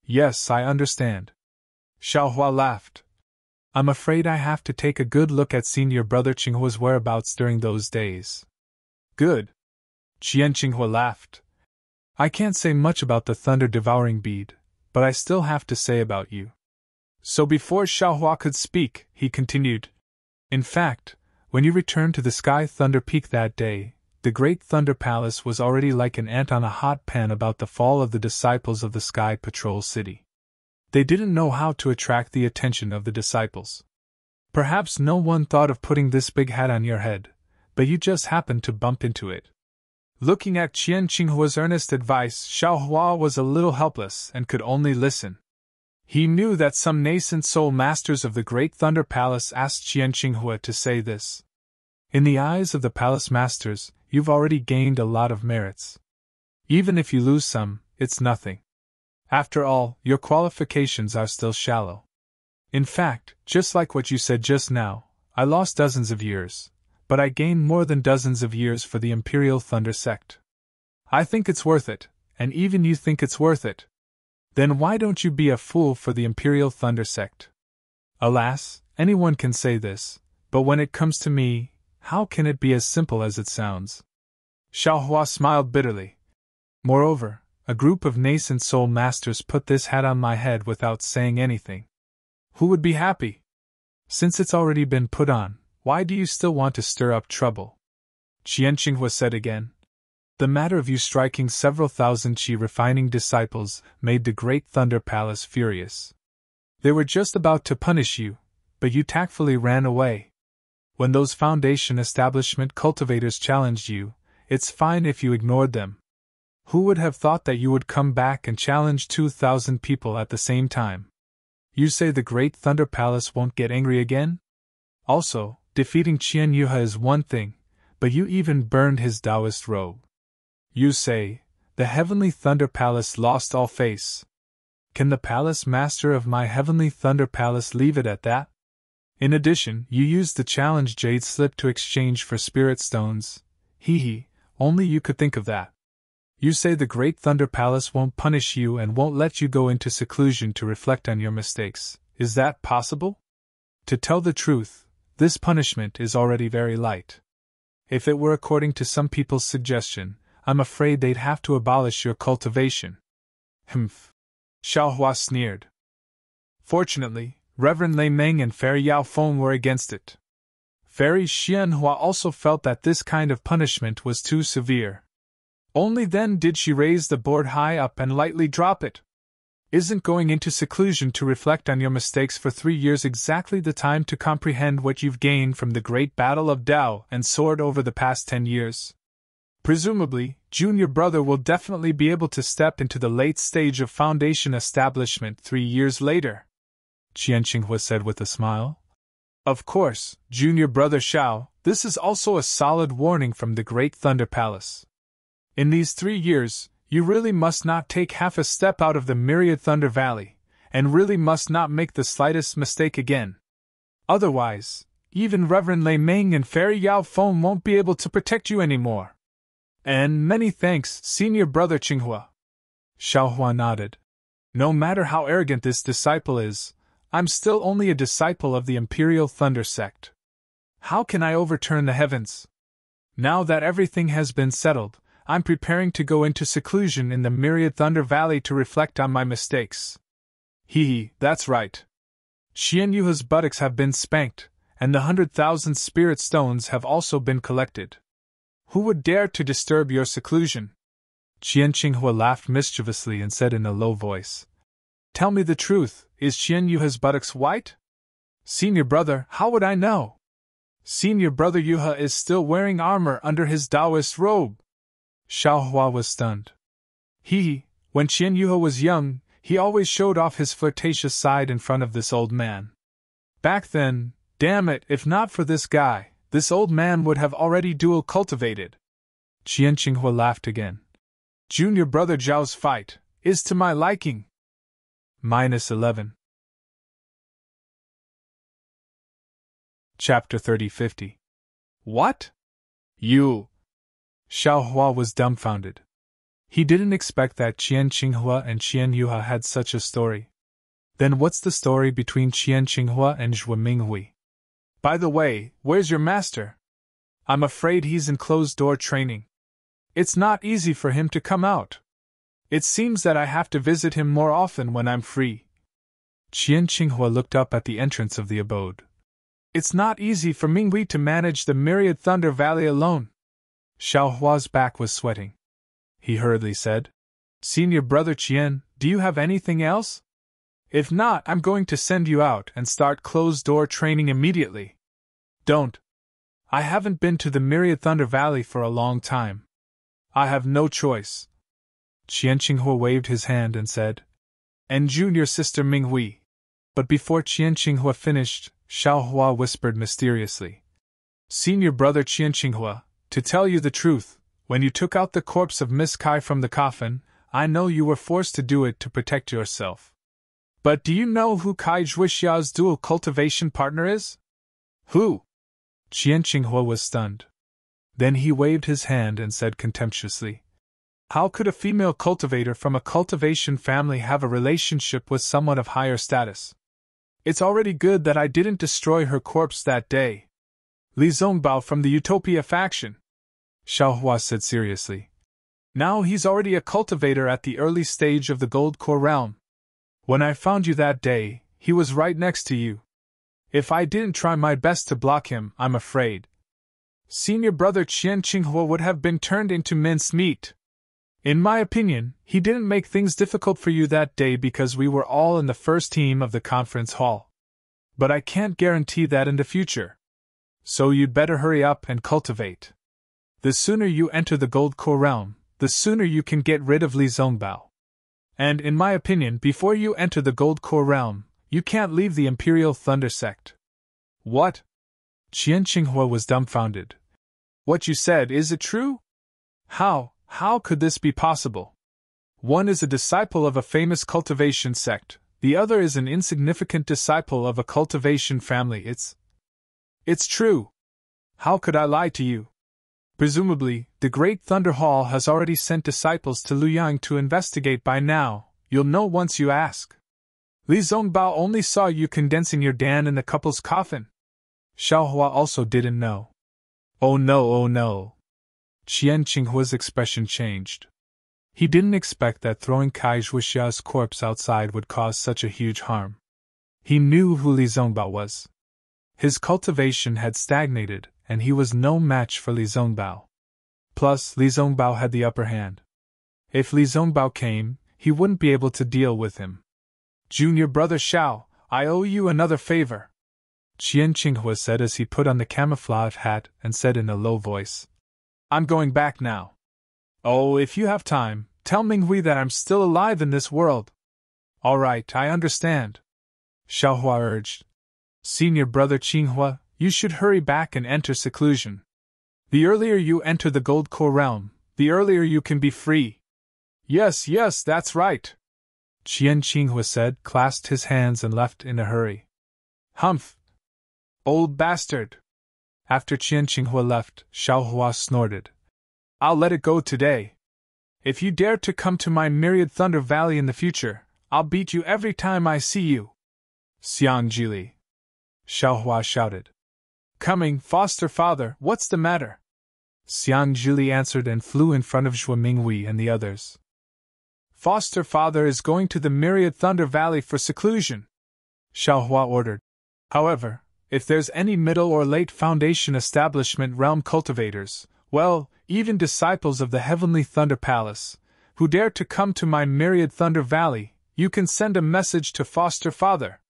Yes, I understand. Xiao Hua laughed. I'm afraid I have to take a good look at senior brother Qinghua's whereabouts during those days. Good. Qian Qinghua laughed. I can't say much about the thunder-devouring bead, but I still have to say about you. So before Xiao Hua could speak, he continued. In fact, When you returned to the Sky Thunder Peak that day, the Great Thunder Palace was already like an ant on a hot pan about the fall of the disciples of the Sky Patrol City. They didn't know how to attract the attention of the disciples. Perhaps no one thought of putting this big hat on your head, but you just happened to bump into it. Looking at Qian Qinghua's earnest advice, Xiao Hua was a little helpless and could only listen. He knew that some nascent soul masters of the Great Thunder Palace asked Qian Qinghua to say this. In the eyes of the palace masters, you've already gained a lot of merits. Even if you lose some, it's nothing. After all, your qualifications are still shallow. In fact, just like what you said just now, I lost dozens of years, but I gained more than dozens of years for the Imperial Thunder Sect. I think it's worth it, and even you think it's worth it. Then why don't you be a fool for the Imperial Thunder Sect? Alas, anyone can say this, but when it comes to me, how can it be as simple as it sounds? Xiao Hua smiled bitterly. Moreover, a group of nascent soul masters put this hat on my head without saying anything. Who would be happy? Since it's already been put on, why do you still want to stir up trouble? Qian Qinghua said again. The matter of you striking several thousand Qi refining disciples made the Great Thunder Palace furious. They were just about to punish you, but you tactfully ran away. When those Foundation establishment cultivators challenged you, it's fine if you ignored them. Who would have thought that you would come back and challenge 2,000 people at the same time? You say the Great Thunder Palace won't get angry again? Also, defeating Qian Yuhe is one thing, but you even burned his Taoist robe. You say, the Heavenly Thunder Palace lost all face. Can the Palace Master of my Heavenly Thunder Palace leave it at that? In addition, you used the challenge Jade Slip to exchange for Spirit Stones. Only you could think of that. You say the Great Thunder Palace won't punish you and won't let you go into seclusion to reflect on your mistakes. Is that possible? To tell the truth, this punishment is already very light. If it were according to some people's suggestion, I'm afraid they'd have to abolish your cultivation. Humph. Xiao Hua sneered. Fortunately, Reverend Lei Meng and Fairy Yao Feng were against it. Fairy Xian Hua also felt that this kind of punishment was too severe. Only then did she raise the board high up and lightly drop it. Isn't going into seclusion to reflect on your mistakes for 3 years exactly the time to comprehend what you've gained from the great battle of Dao and Sword over the past 10 years? Presumably, junior brother will definitely be able to step into the late stage of Foundation establishment 3 years later, Qian Qinghua said with a smile. Of course, junior brother Xiao, this is also a solid warning from the Great Thunder Palace. In these 3 years, you really must not take half a step out of the Myriad Thunder Valley, and really must not make the slightest mistake again. Otherwise, even Reverend Lei Meng and Fairy Yao Feng won't be able to protect you anymore. And many thanks, senior brother Qinghua. Xiao Hua nodded. No matter how arrogant this disciple is, I'm still only a disciple of the Imperial Thunder Sect. How can I overturn the heavens? Now that everything has been settled, I'm preparing to go into seclusion in the Myriad Thunder Valley to reflect on my mistakes. That's right. Qian Yuhe's buttocks have been spanked, and the 100,000 spirit stones have also been collected. Who would dare to disturb your seclusion? Qian Qinghua laughed mischievously and said in a low voice. Tell me the truth, is Qian Yuhe's buttocks white? Senior brother, how would I know? Senior brother Yuhe is still wearing armor under his Taoist robe. Xiao Hua was stunned. When Qian Yuhe was young, he always showed off his flirtatious side in front of this old man. Back then, damn it, if not for this guy, this old man would have already dual cultivated. Qian Qinghua laughed again. Junior brother Zhao's fight is to my liking. -11. Chapter 3050. What? You? Xiao Hua was dumbfounded. He didn't expect that Qian Qinghua and Qian Yuhe had such a story. Then what's the story between Qian Qinghua and Zhuo Minghui? By the way, where's your master? I'm afraid he's in closed-door training. It's not easy for him to come out. It seems that I have to visit him more often when I'm free. Qian Qinghua looked up at the entrance of the abode. It's not easy for Minghui to manage the Myriad Thunder Valley alone. Xiaohua's back was sweating. He hurriedly said, Senior Brother Qian, do you have anything else? If not, I'm going to send you out and start closed-door training immediately. Don't. I haven't been to the Myriad Thunder Valley for a long time. I have no choice. Qian Qinghua waved his hand and said, And junior sister Minghui. But before Qian Qinghua finished, Xiaohua whispered mysteriously, Senior Brother Qian Qinghua, to tell you the truth, when you took out the corpse of Miss Kai from the coffin, I know you were forced to do it to protect yourself. But do you know who Kai Zhuixiao's dual cultivation partner is? Who? Qian Qinghua was stunned. Then he waved his hand and said contemptuously, How could a female cultivator from a cultivation family have a relationship with someone of higher status? It's already good that I didn't destroy her corpse that day. Li Zongbao from the Utopia faction, Xiaohua said seriously. Now he's already a cultivator at the early stage of the Gold Core realm. When I found you that day, he was right next to you. If I didn't try my best to block him, I'm afraid Senior Brother Qian Qinghua would have been turned into minced meat. In my opinion, he didn't make things difficult for you that day because we were all in the first team of the conference hall. But I can't guarantee that in the future. So you'd better hurry up and cultivate. The sooner you enter the Gold Core realm, the sooner you can get rid of Li Zongbao. And in my opinion, before you enter the Gold Core realm, you can't leave the Imperial Thunder Sect. What? Qian Qinghua was dumbfounded. What you said, is it true? How could this be possible? One is a disciple of a famous cultivation sect, the other is an insignificant disciple of a cultivation family. It's true. How could I lie to you? Presumably, the Great Thunder Hall has already sent disciples to Luoyang to investigate by now. You'll know once you ask. Li Zongbao only saw you condensing your Dan in the couple's coffin. Xiaohua also didn't know. Oh no. Qian Qinghua's expression changed. He didn't expect that throwing Kai Zhuixiao's corpse outside would cause such a huge harm. He knew who Li Zongbao was. His cultivation had stagnated, and he was no match for Li Zongbao. Plus, Li Zongbao had the upper hand. If Li Zongbao came, he wouldn't be able to deal with him. Junior Brother Xiao, I owe you another favor, Qian Qinghua said as he put on the camouflage hat and said in a low voice, I'm going back now. Oh, if you have time, tell Minghui that I'm still alive in this world. All right, I understand, Xiaohua urged. Senior Brother Qinghua, you should hurry back and enter seclusion. The earlier you enter the Gold Core realm, the earlier you can be free. Yes, that's right, Qian Qinghua said, clasped his hands and left in a hurry. Humph! Old bastard! After Qian Qinghua left, Xiaohua snorted. I'll let it go today. If you dare to come to my Myriad Thunder Valley in the future, I'll beat you every time I see you. Xiang Jili, Xiaohua shouted. Coming, foster father, what's the matter? Xiang Jili answered and flew in front of Zhuo Minghui and the others. Foster father is going to the Myriad Thunder Valley for seclusion, Xiaohua ordered. However, if there's any middle or late Foundation Establishment realm cultivators, well, even disciples of the Heavenly Thunder Palace, who dare to come to my Myriad Thunder Valley, you can send a message to Foster Father.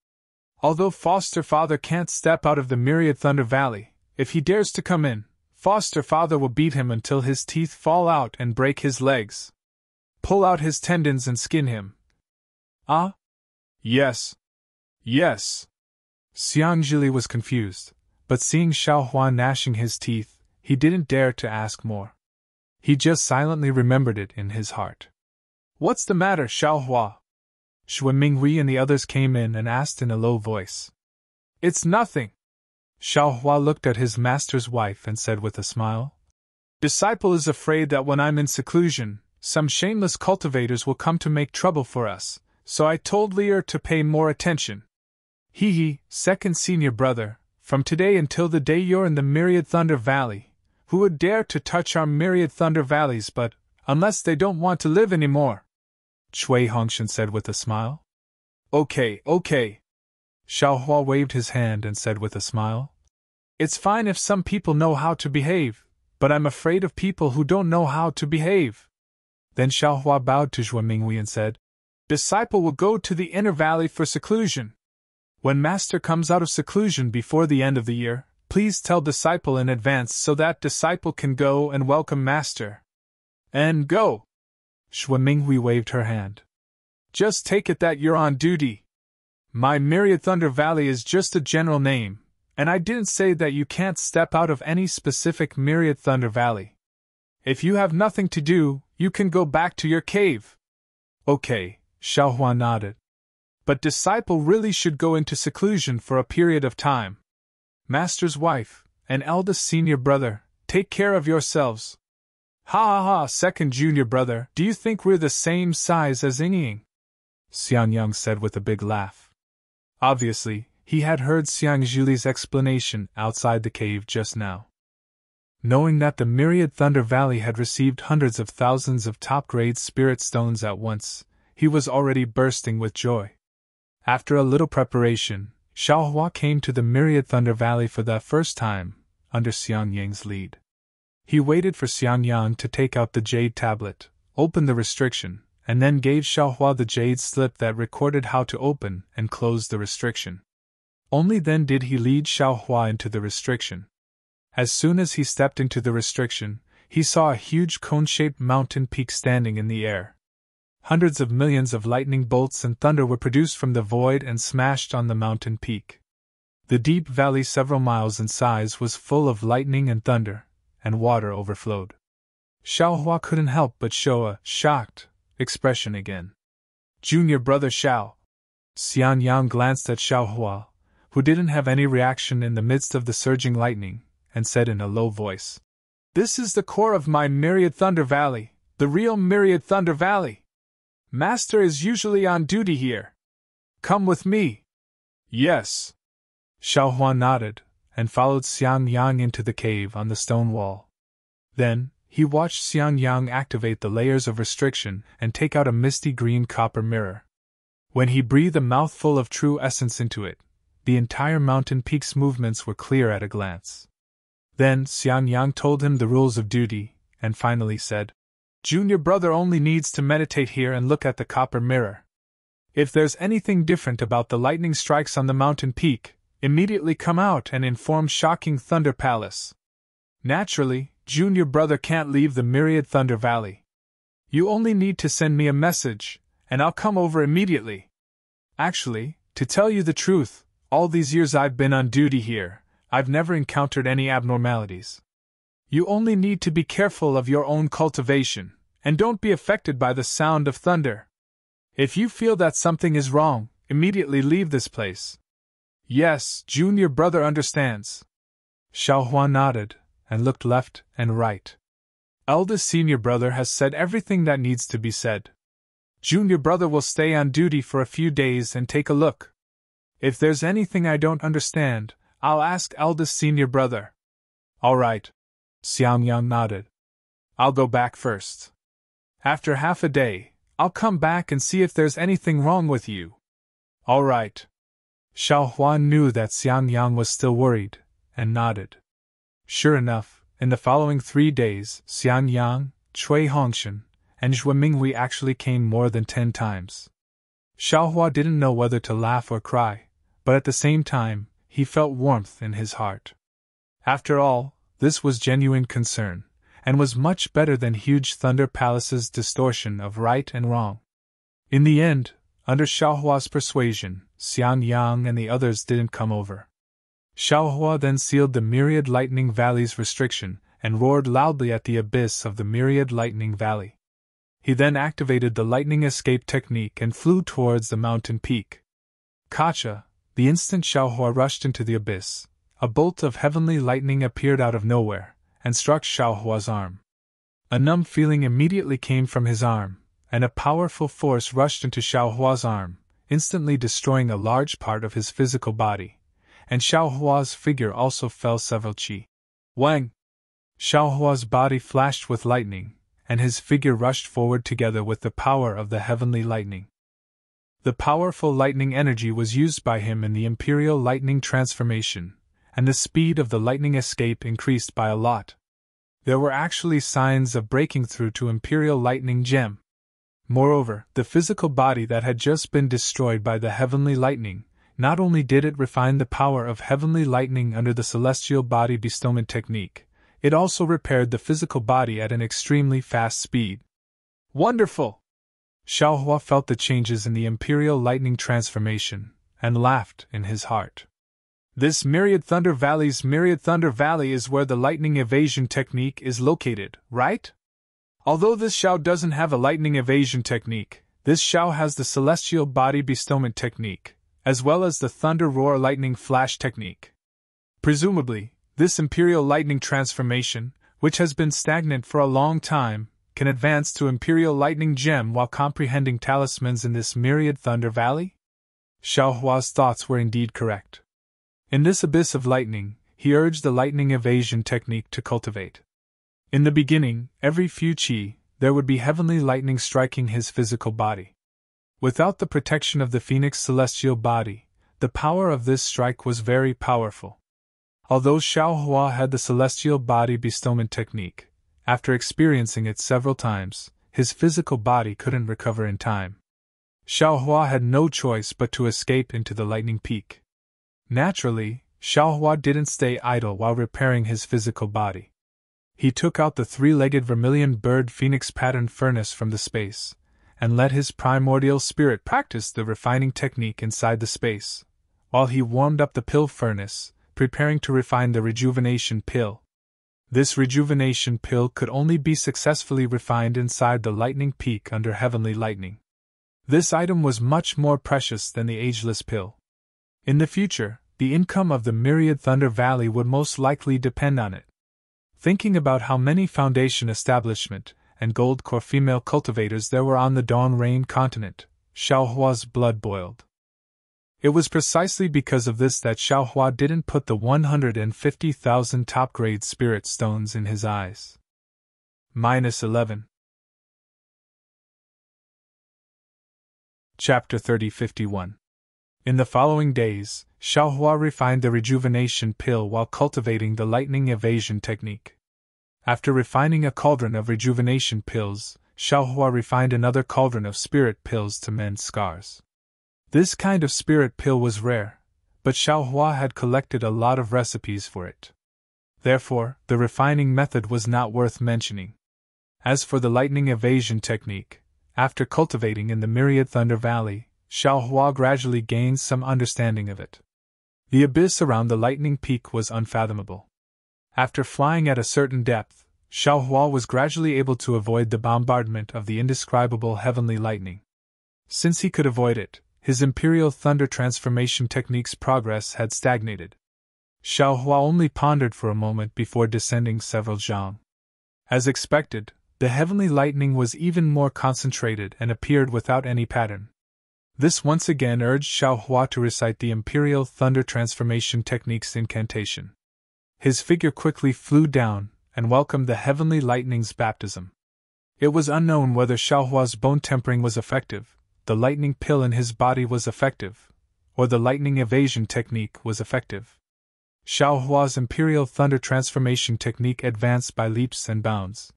Although Foster Father can't step out of the Myriad Thunder Valley, if he dares to come in, Foster Father will beat him until his teeth fall out and break his legs. Pull out his tendons and skin him. Ah? Yes. Xiang Jili was confused, but seeing Xiaohua gnashing his teeth, he didn't dare to ask more. He just silently remembered it in his heart. What's the matter, Xiaohua? Zhuo Minghui and the others came in and asked in a low voice. It's nothing. Xiaohua looked at his master's wife and said with a smile. Disciple is afraid that when I'm in seclusion, some shameless cultivators will come to make trouble for us, so I told Lear to pay more attention. Second senior brother, from today until the day you're in the Myriad Thunder Valley, who would dare to touch our Myriad Thunder Valleys but, unless they don't want to live anymore? Cui Hongshan said with a smile. Okay. Xiaohua waved his hand and said with a smile. It's fine if some people know how to behave, but I'm afraid of people who don't know how to behave. Then Xiaohua bowed to Zhuo Minghui and said, Disciple will go to the inner valley for seclusion. When Master comes out of seclusion before the end of the year, please tell disciple in advance so that disciple can go and welcome Master. And go! Zhuo Minghui waved her hand. Just take it that you're on duty. My Myriad Thunder Valley is just a general name, and I didn't say that you can't step out of any specific Myriad Thunder Valley. If you have nothing to do, you can go back to your cave. Okay, Xiaohua nodded. But disciple really should go into seclusion for a period of time. Master's wife, and eldest senior brother, take care of yourselves. Ha ha ha, second junior brother, do you think we're the same size as Ying? Xiangyang said with a big laugh. Obviously, he had heard Xiang Zhuli's explanation outside the cave just now. Knowing that the Myriad Thunder Valley had received hundreds of thousands of top-grade spirit stones at once, he was already bursting with joy. After a little preparation, Xiaohua came to the Myriad Thunder Valley for the first time, under Xiangyang's lead. He waited for Xiangyang to take out the jade tablet, open the restriction, and then gave Xiaohua the jade slip that recorded how to open and close the restriction. Only then did he lead Xiaohua into the restriction. As soon as he stepped into the restriction, he saw a huge cone-shaped mountain peak standing in the air. Hundreds of millions of lightning bolts and thunder were produced from the void and smashed on the mountain peak. The deep valley several miles in size was full of lightning and thunder, and water overflowed. Xiaohua couldn't help but show a shocked expression again. Junior brother Xiao. Xianyang glanced at Xiaohua, who didn't have any reaction in the midst of the surging lightning, and said in a low voice, This is the core of my Myriad Thunder Valley, the real Myriad Thunder Valley. Master is usually on duty here. Come with me. Yes. Xiaohua nodded, and followed Xiangyang into the cave on the stone wall. Then, he watched Xiangyang activate the layers of restriction and take out a misty green copper mirror. When he breathed a mouthful of true essence into it, the entire mountain peak's movements were clear at a glance. Then Xiangyang told him the rules of duty, and finally said, Junior brother only needs to meditate here and look at the copper mirror. If there's anything different about the lightning strikes on the mountain peak, immediately come out and inform Shocking Thunder Palace. Naturally, Junior brother can't leave the Myriad Thunder Valley. You only need to send me a message, and I'll come over immediately. Actually, to tell you the truth, all these years I've been on duty here, I've never encountered any abnormalities. You only need to be careful of your own cultivation, and don't be affected by the sound of thunder. If you feel that something is wrong, immediately leave this place. Yes, junior brother understands. Xiaohua nodded, and looked left and right. Eldest senior brother has said everything that needs to be said. Junior brother will stay on duty for a few days and take a look. If there's anything I don't understand, I'll ask eldest senior brother. All right. Xiangyang nodded. I'll go back first. After half a day, I'll come back and see if there's anything wrong with you. All right. Xiaohua knew that Xiangyang was still worried, and nodded. Sure enough, in the following 3 days, Xiangyang, Cui Hongshan, and Zhuo Minghui actually came more than 10 times. Xiaohua didn't know whether to laugh or cry, but at the same time, he felt warmth in his heart. After all, this was genuine concern, and was much better than Huge Thunder Palace's distortion of right and wrong. In the end, under Xiaohua's persuasion, Xianyang and the others didn't come over. Xiaohua then sealed the Myriad Lightning Valley's restriction and roared loudly at the abyss of the Myriad Lightning Valley. He then activated the lightning escape technique and flew towards the mountain peak. Kacha, the instant Xiaohua rushed into the abyss, a bolt of heavenly lightning appeared out of nowhere, and struck Xiaohua's arm. A numb feeling immediately came from his arm, and a powerful force rushed into Xiaohua's arm, instantly destroying a large part of his physical body, and Xiaohua's figure also fell several chi. Wang! Xiaohua's body flashed with lightning, and his figure rushed forward together with the power of the heavenly lightning. The powerful lightning energy was used by him in the Imperial Lightning Transformation, and the speed of the lightning escape increased by a lot. There were actually signs of breaking through to Imperial Lightning Gem. Moreover, the physical body that had just been destroyed by the heavenly lightning, not only did it refine the power of heavenly lightning under the celestial body bestowment technique, it also repaired the physical body at an extremely fast speed. Wonderful! Xiaohua felt the changes in the Imperial Lightning transformation, and laughed in his heart. This Myriad Thunder Valley is where the lightning evasion technique is located, right? Although this Xiao doesn't have a lightning evasion technique, this Xiao has the celestial body bestowment technique, as well as the thunder roar lightning flash technique. Presumably, this Imperial Lightning transformation, which has been stagnant for a long time, can advance to Imperial Lightning Gem while comprehending talismans in this Myriad Thunder Valley? Xiaohua's thoughts were indeed correct. In this abyss of lightning, he urged the lightning evasion technique to cultivate. In the beginning, every few qi, there would be heavenly lightning striking his physical body. Without the protection of the phoenix celestial body, the power of this strike was very powerful. Although Xiaohua had the celestial body bestowment technique, after experiencing it several times, his physical body couldn't recover in time. Xiaohua had no choice but to escape into the lightning peak. Naturally, Xiaohua didn't stay idle while repairing his physical body. He took out the three-legged vermilion bird phoenix pattern furnace from the space, and let his primordial spirit practice the refining technique inside the space, while he warmed up the pill furnace, preparing to refine the rejuvenation pill. This rejuvenation pill could only be successfully refined inside the lightning peak under heavenly lightning. This item was much more precious than the ageless pill. In the future, the income of the Myriad Thunder Valley would most likely depend on it. Thinking about how many foundation establishment and gold core female cultivators there were on the Dawn Rain continent, Xiaohua's blood boiled. It was precisely because of this that Xiaohua didn't put the 150,000 top-grade spirit stones in his eyes. -11. Chapter 3051. In the following days, Xiaohua refined the rejuvenation pill while cultivating the lightning evasion technique. After refining a cauldron of rejuvenation pills, Xiaohua refined another cauldron of spirit pills to mend scars. This kind of spirit pill was rare, but Xiaohua had collected a lot of recipes for it. Therefore, the refining method was not worth mentioning. As for the lightning evasion technique, after cultivating in the Myriad Thunder Valley, Xiaohua gradually gained some understanding of it. The abyss around the lightning peak was unfathomable. After flying at a certain depth, Xiaohua was gradually able to avoid the bombardment of the indescribable heavenly lightning. Since he could avoid it, his Imperial Thunder transformation technique's progress had stagnated. Xiaohua only pondered for a moment before descending several zhang. As expected, the heavenly lightning was even more concentrated and appeared without any pattern. This once again urged Xiaohua to recite the Imperial Thunder transformation technique's incantation. His figure quickly flew down and welcomed the heavenly lightning's baptism. It was unknown whether Xiaohua's bone tempering was effective, the lightning pill in his body was effective, or the lightning evasion technique was effective. Xiaohua's Imperial Thunder transformation technique advanced by leaps and bounds.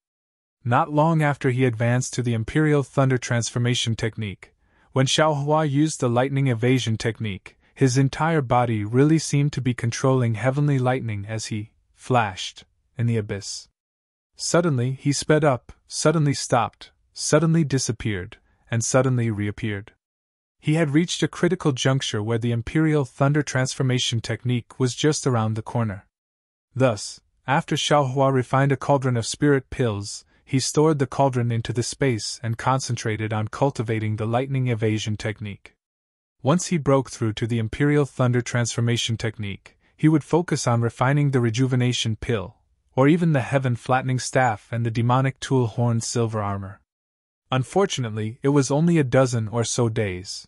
Not long after he advanced to the Imperial Thunder transformation technique, when Xiaohua used the lightning evasion technique, his entire body really seemed to be controlling heavenly lightning as he flashed in the abyss. Suddenly he sped up, suddenly stopped, suddenly disappeared, and suddenly reappeared. He had reached a critical juncture where the Imperial Thunder transformation technique was just around the corner. Thus, after Xiaohua refined a cauldron of spirit pills, he stored the cauldron into the space and concentrated on cultivating the lightning evasion technique. Once he broke through to the Imperial Thunder transformation technique, he would focus on refining the rejuvenation pill, or even the heaven flattening staff and the demonic tool horned silver armor. Unfortunately, it was only a dozen or so days.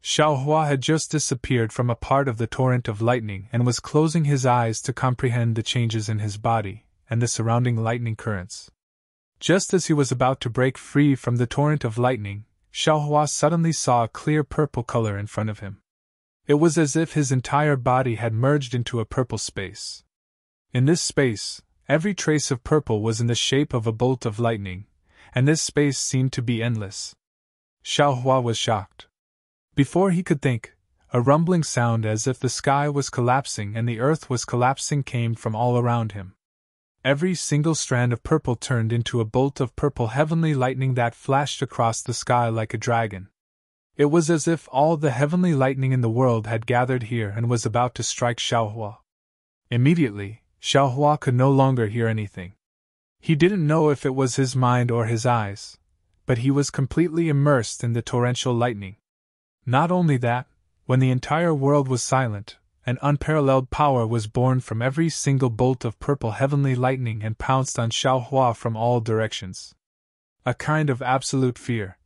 Xiaohua had just disappeared from a part of the torrent of lightning and was closing his eyes to comprehend the changes in his body and the surrounding lightning currents. Just as he was about to break free from the torrent of lightning, Xiaohua suddenly saw a clear purple color in front of him. It was as if his entire body had merged into a purple space. In this space, every trace of purple was in the shape of a bolt of lightning, and this space seemed to be endless. Xiaohua was shocked. Before he could think, a rumbling sound as if the sky was collapsing and the earth was collapsing came from all around him. Every single strand of purple turned into a bolt of purple heavenly lightning that flashed across the sky like a dragon. It was as if all the heavenly lightning in the world had gathered here and was about to strike Xiaohua. Immediately, Xiaohua could no longer hear anything. He didn't know if it was his mind or his eyes, but he was completely immersed in the torrential lightning. Not only that, when the entire world was silent, an unparalleled power was born from every single bolt of purple heavenly lightning and pounced on Xiaohua from all directions. A kind of absolute fear.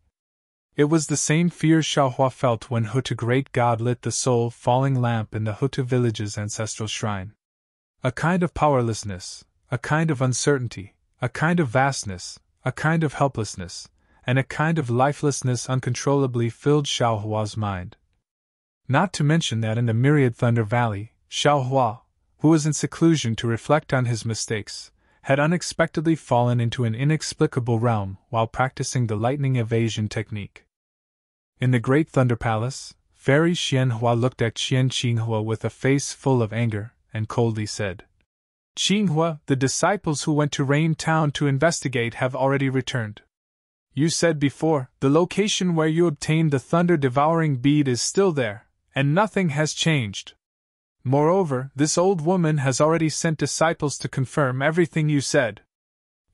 It was the same fear Xiaohua felt when Hutu great god lit the soul-falling lamp in the Hutu village's ancestral shrine. A kind of powerlessness, a kind of uncertainty, a kind of vastness, a kind of helplessness, and a kind of lifelessness uncontrollably filled Xiaohua's mind. Not to mention that in the myriad Thunder Valley, Xiaohua, who was in seclusion to reflect on his mistakes, had unexpectedly fallen into an inexplicable realm while practicing the lightning evasion technique. In the Great Thunder Palace, Fairy Xianhua looked at Qian Qinghua with a face full of anger, and coldly said, "Qinghua, the disciples who went to Rain Town to investigate have already returned. You said before, the location where you obtained the thunder-devouring bead is still there, and nothing has changed. Moreover, this old woman has already sent disciples to confirm everything you said.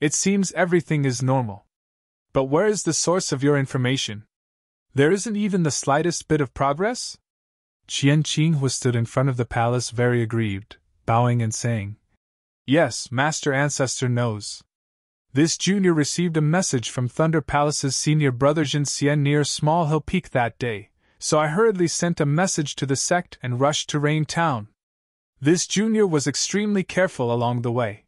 It seems everything is normal. But where is the source of your information? There isn't even the slightest bit of progress?" Qian Qinghua stood in front of the palace very aggrieved, bowing and saying, "Yes, Master Ancestor knows. This junior received a message from Thunder Palace's senior brother Jinxie near Small Hill Peak that day, so I hurriedly sent a message to the sect and rushed to Rain Town. This junior was extremely careful along the way.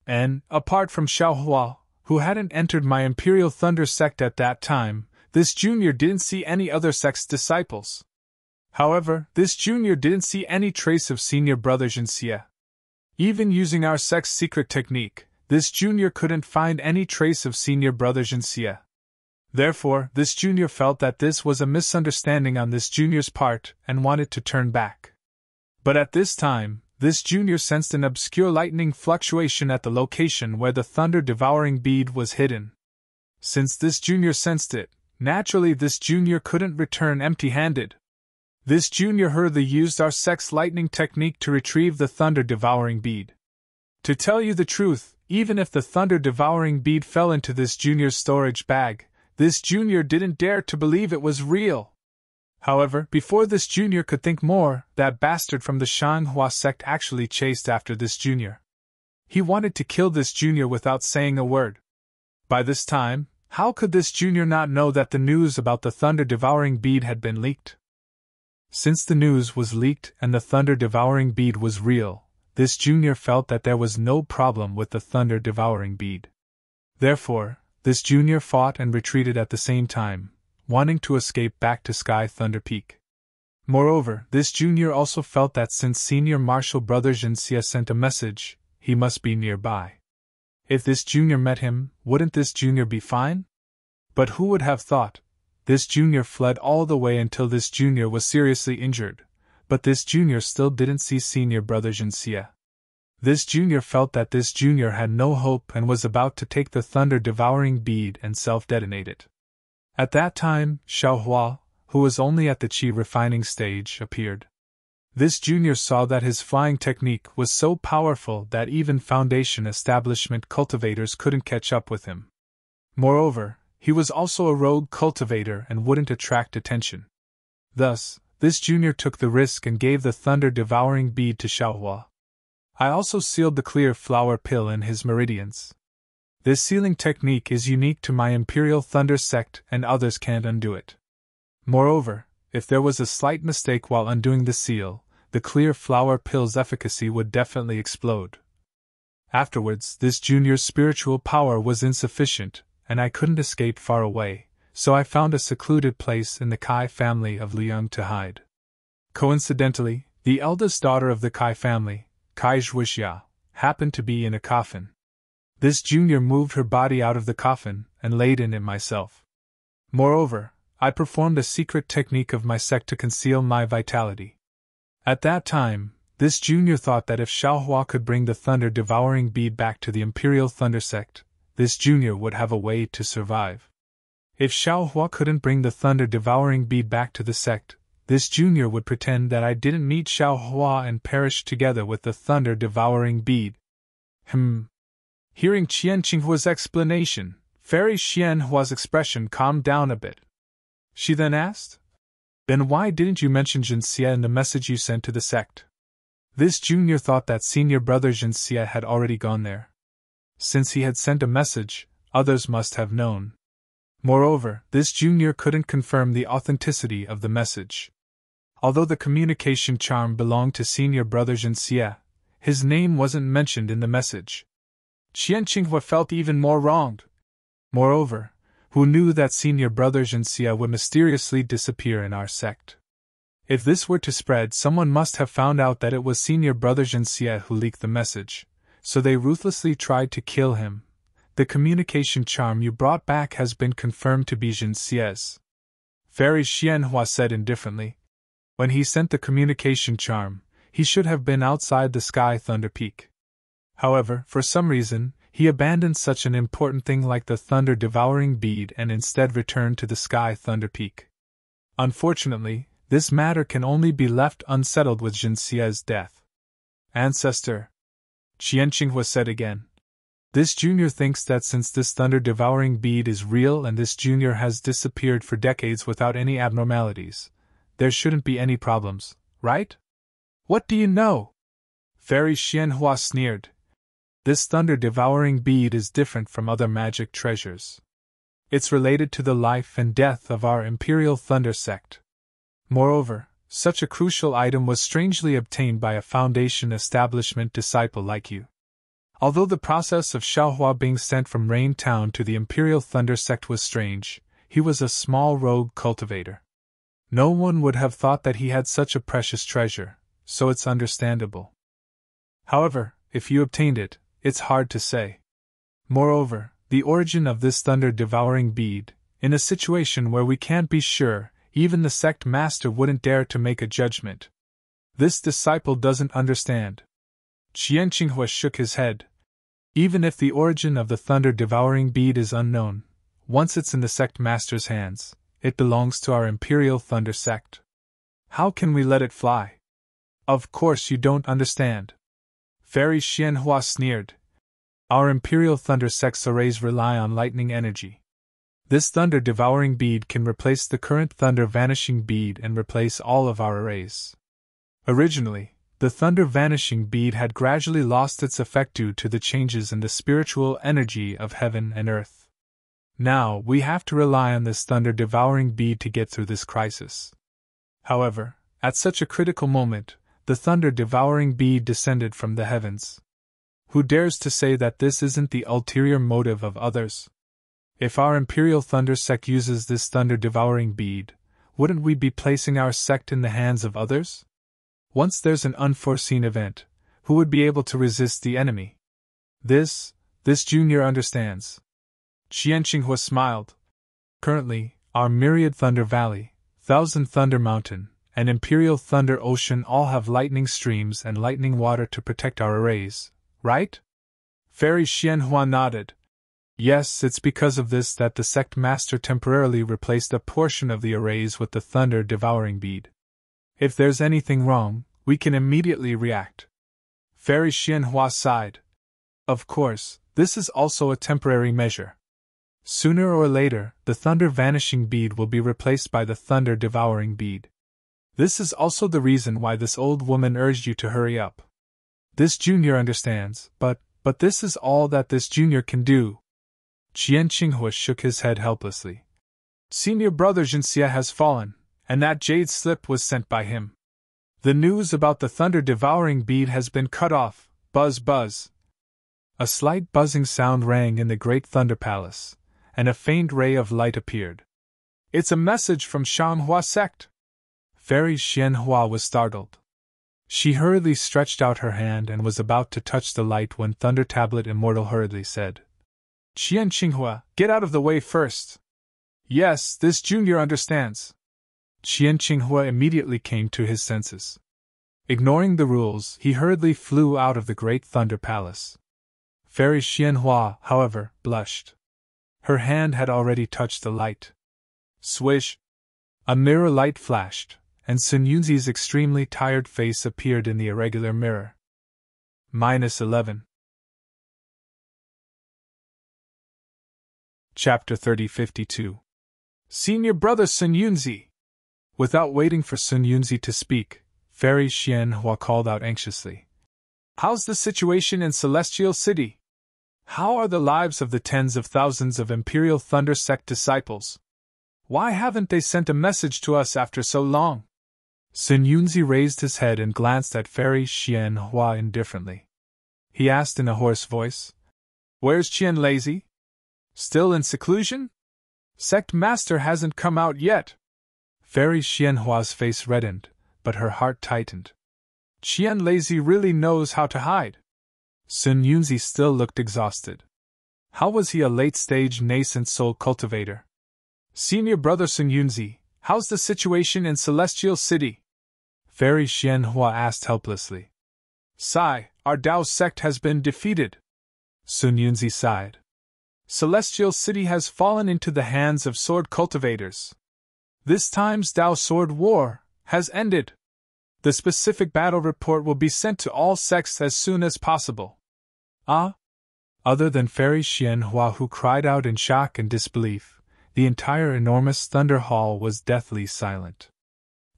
And, apart from Xiaohua, who hadn't entered my Imperial Thunder sect at that time, this junior didn't see any other sect's disciples. However, this junior didn't see any trace of senior brother Jinxie. Even using our sect's secret technique, this junior couldn't find any trace of senior brother Jinxie. Therefore, this junior felt that this was a misunderstanding on this junior's part and wanted to turn back. But at this time, this junior sensed an obscure lightning fluctuation at the location where the thunder-devouring bead was hidden. Since this junior sensed it, naturally this junior couldn't return empty-handed. This junior hurriedly used our sect's lightning technique to retrieve the thunder-devouring bead. To tell you the truth, even if the thunder-devouring bead fell into this junior's storage bag, this junior didn't dare to believe it was real. However, before this junior could think more, that bastard from the Shanhua sect actually chased after this junior. He wanted to kill this junior without saying a word. By this time, how could this junior not know that the news about the thunder-devouring bead had been leaked? Since the news was leaked and the thunder-devouring bead was real, this junior felt that there was no problem with the thunder-devouring bead. Therefore, this junior fought and retreated at the same time, wanting to escape back to Sky Thunder Peak. Moreover, this junior also felt that since senior martial brother Jinxie sent a message, he must be nearby. If this junior met him, wouldn't this junior be fine? But who would have thought? This junior fled all the way until this junior was seriously injured, but this junior still didn't see senior brother Jinxie. This junior felt that this junior had no hope and was about to take the thunder-devouring bead and self-detonate it. At that time, Xiaohua, who was only at the qi refining stage, appeared. This junior saw that his flying technique was so powerful that even Foundation establishment cultivators couldn't catch up with him. Moreover, he was also a rogue cultivator and wouldn't attract attention. Thus, this junior took the risk and gave the thunder-devouring bead to Xiaohua. I also sealed the clear flower pill in his meridians. This sealing technique is unique to my Imperial Thunder sect and others can't undo it. Moreover, if there was a slight mistake while undoing the seal, the clear flower pill's efficacy would definitely explode. Afterwards, this junior's spiritual power was insufficient, and I couldn't escape far away, so I found a secluded place in the Kai family of Liang to hide. Coincidentally, the eldest daughter of the Kai family, Kai Zhuixia, happened to be in a coffin. This junior moved her body out of the coffin and laid in it myself. Moreover, I performed a secret technique of my sect to conceal my vitality. At that time, this junior thought that if Xiaohua could bring the thunder-devouring bead back to the Imperial Thunder sect, this junior would have a way to survive. If Xiaohua couldn't bring the thunder-devouring bead back to the sect, this junior would pretend that I didn't meet Xiaohua and perish together with the thunder-devouring bead. Hearing Qian Qinghua's explanation, Fairy Xianhua's expression calmed down a bit. She then asked, "Then why didn't you mention Jinxia in the message you sent to the sect?" This junior thought that senior brother Jinxia had already gone there. Since he had sent a message, others must have known. Moreover, this junior couldn't confirm the authenticity of the message. Although the communication charm belonged to senior brother Jinxia, his name wasn't mentioned in the message. Qian Qinghua felt even more wronged. Moreover, who knew that senior brother Jinxia would mysteriously disappear in our sect? If this were to spread, someone must have found out that it was senior brother Jinxia who leaked the message, so they ruthlessly tried to kill him. The communication charm you brought back has been confirmed to be Jinxia's. Fairy Xianhua said indifferently. When he sent the communication charm, he should have been outside the Sky Thunder Peak. However, for some reason, he abandoned such an important thing like the thunder-devouring bead and instead returned to the Sky Thunder Peak. Unfortunately, this matter can only be left unsettled with Jinxia's death. Ancestor, Qian Qinghua said again. This junior thinks that since this thunder-devouring bead is real and this junior has disappeared for decades without any abnormalities, there shouldn't be any problems, right? What do you know? Fairy Xianhua sneered. This thunder-devouring bead is different from other magic treasures. It's related to the life and death of our Imperial Thunder sect. Moreover, such a crucial item was strangely obtained by a Foundation establishment disciple like you. Although the process of Xiaohua being sent from Rain Town to the Imperial Thunder sect was strange, he was a small rogue cultivator. No one would have thought that he had such a precious treasure, so it's understandable. However, if you obtained it, it's hard to say. Moreover, the origin of this thunder-devouring bead, in a situation where we can't be sure, even the sect master wouldn't dare to make a judgment. This disciple doesn't understand. Qian Qinghua shook his head. Even if the origin of the thunder-devouring bead is unknown, once it's in the sect master's hands, it belongs to our Imperial Thunder sect. How can we let it fly? Of course you don't understand. Fairy Xianhua sneered. Our Imperial Thunder sect's arrays rely on lightning energy. This thunder-devouring bead can replace the current thunder-vanishing bead and replace all of our arrays. Originally, the thunder-vanishing bead had gradually lost its effect due to the changes in the spiritual energy of heaven and earth. Now, we have to rely on this thunder-devouring bead to get through this crisis. However, at such a critical moment, the thunder-devouring bead descended from the heavens. Who dares to say that this isn't the ulterior motive of others? If our Imperial Thunder sect uses this thunder-devouring bead, wouldn't we be placing our sect in the hands of others? Once there's an unforeseen event, who would be able to resist the enemy? This junior understands. Qian Qinghua smiled. Currently, our Myriad Thunder Valley, Thousand Thunder Mountain, and Imperial Thunder Ocean all have lightning streams and lightning water to protect our arrays, right? Fairy Xianhua nodded. Yes, it's because of this that the sect master temporarily replaced a portion of the arrays with the thunder-devouring bead. If there's anything wrong, we can immediately react. Fairy Xianhua sighed. Of course, this is also a temporary measure. Sooner or later, the thunder-vanishing bead will be replaced by the thunder-devouring bead. This is also the reason why this old woman urged you to hurry up. This junior understands, but this is all that this junior can do. Qian Qinghua shook his head helplessly. Senior brother Jinxia has fallen, and that jade slip was sent by him. The news about the thunder-devouring bead has been cut off. Buzz buzz. A slight buzzing sound rang in the great Thunder Palace, and a faint ray of light appeared. It's a message from Xianhua sect. Fairy Xianhua was startled. She hurriedly stretched out her hand and was about to touch the light when Thunder Tablet Immortal hurriedly said, "Qian Qinghua, get out of the way first." "Yes, this junior understands." Qian Qinghua immediately came to his senses. Ignoring the rules, he hurriedly flew out of the great Thunder Palace. Fairy Xianhua, however, blushed. Her hand had already touched the light. Swish! A mirror light flashed, and Sun Yunzi's extremely tired face appeared in the irregular mirror. -11. Chapter 3052. Senior Brother Sun Yunzi! Without waiting for Sun Yunzi to speak, Fairy Xianhua called out anxiously. "How's the situation in Celestial City? How are the lives of the tens of thousands of Imperial Thunder Sect disciples? Why haven't they sent a message to us after so long?" Sun Yunzi raised his head and glanced at Fairy Xianhua indifferently. He asked in a hoarse voice, "Where's Qian Lazy? Still in seclusion? Sect Master hasn't come out yet." Fairy Xianhua's face reddened, but her heart tightened. Qian Lazy really knows how to hide. Sun Yunzi still looked exhausted. How was he a late-stage nascent soul cultivator? "Senior Brother Sun Yunzi, how's the situation in Celestial City?" Fairy Xianhua asked helplessly. "Sigh, our Dao sect has been defeated." Sun Yunzi sighed. "Celestial City has fallen into the hands of sword cultivators. This time's Dao Sword War has ended. The specific battle report will be sent to all sects as soon as possible." "Ah?" Other than Fairy Xianhua, who cried out in shock and disbelief, the entire enormous Thunder Hall was deathly silent.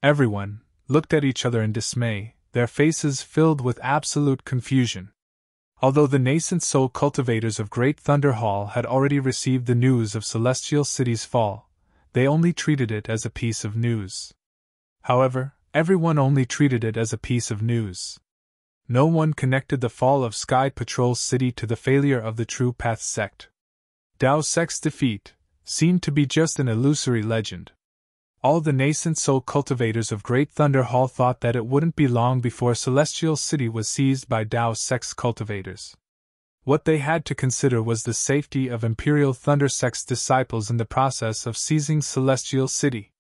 Everyone looked at each other in dismay, their faces filled with absolute confusion. Although the nascent soul cultivators of Great Thunder Hall had already received the news of Celestial City's fall, they only treated it as a piece of news. However, everyone only treated it as a piece of news. No one connected the fall of Sky Patrol City to the failure of the True Path sect. Dao sect's defeat seemed to be just an illusory legend. All the nascent soul cultivators of Great Thunder Hall thought that it wouldn't be long before Celestial City was seized by Dao sect's cultivators. What they had to consider was the safety of Imperial Thunder sect's disciples in the process of seizing Celestial City.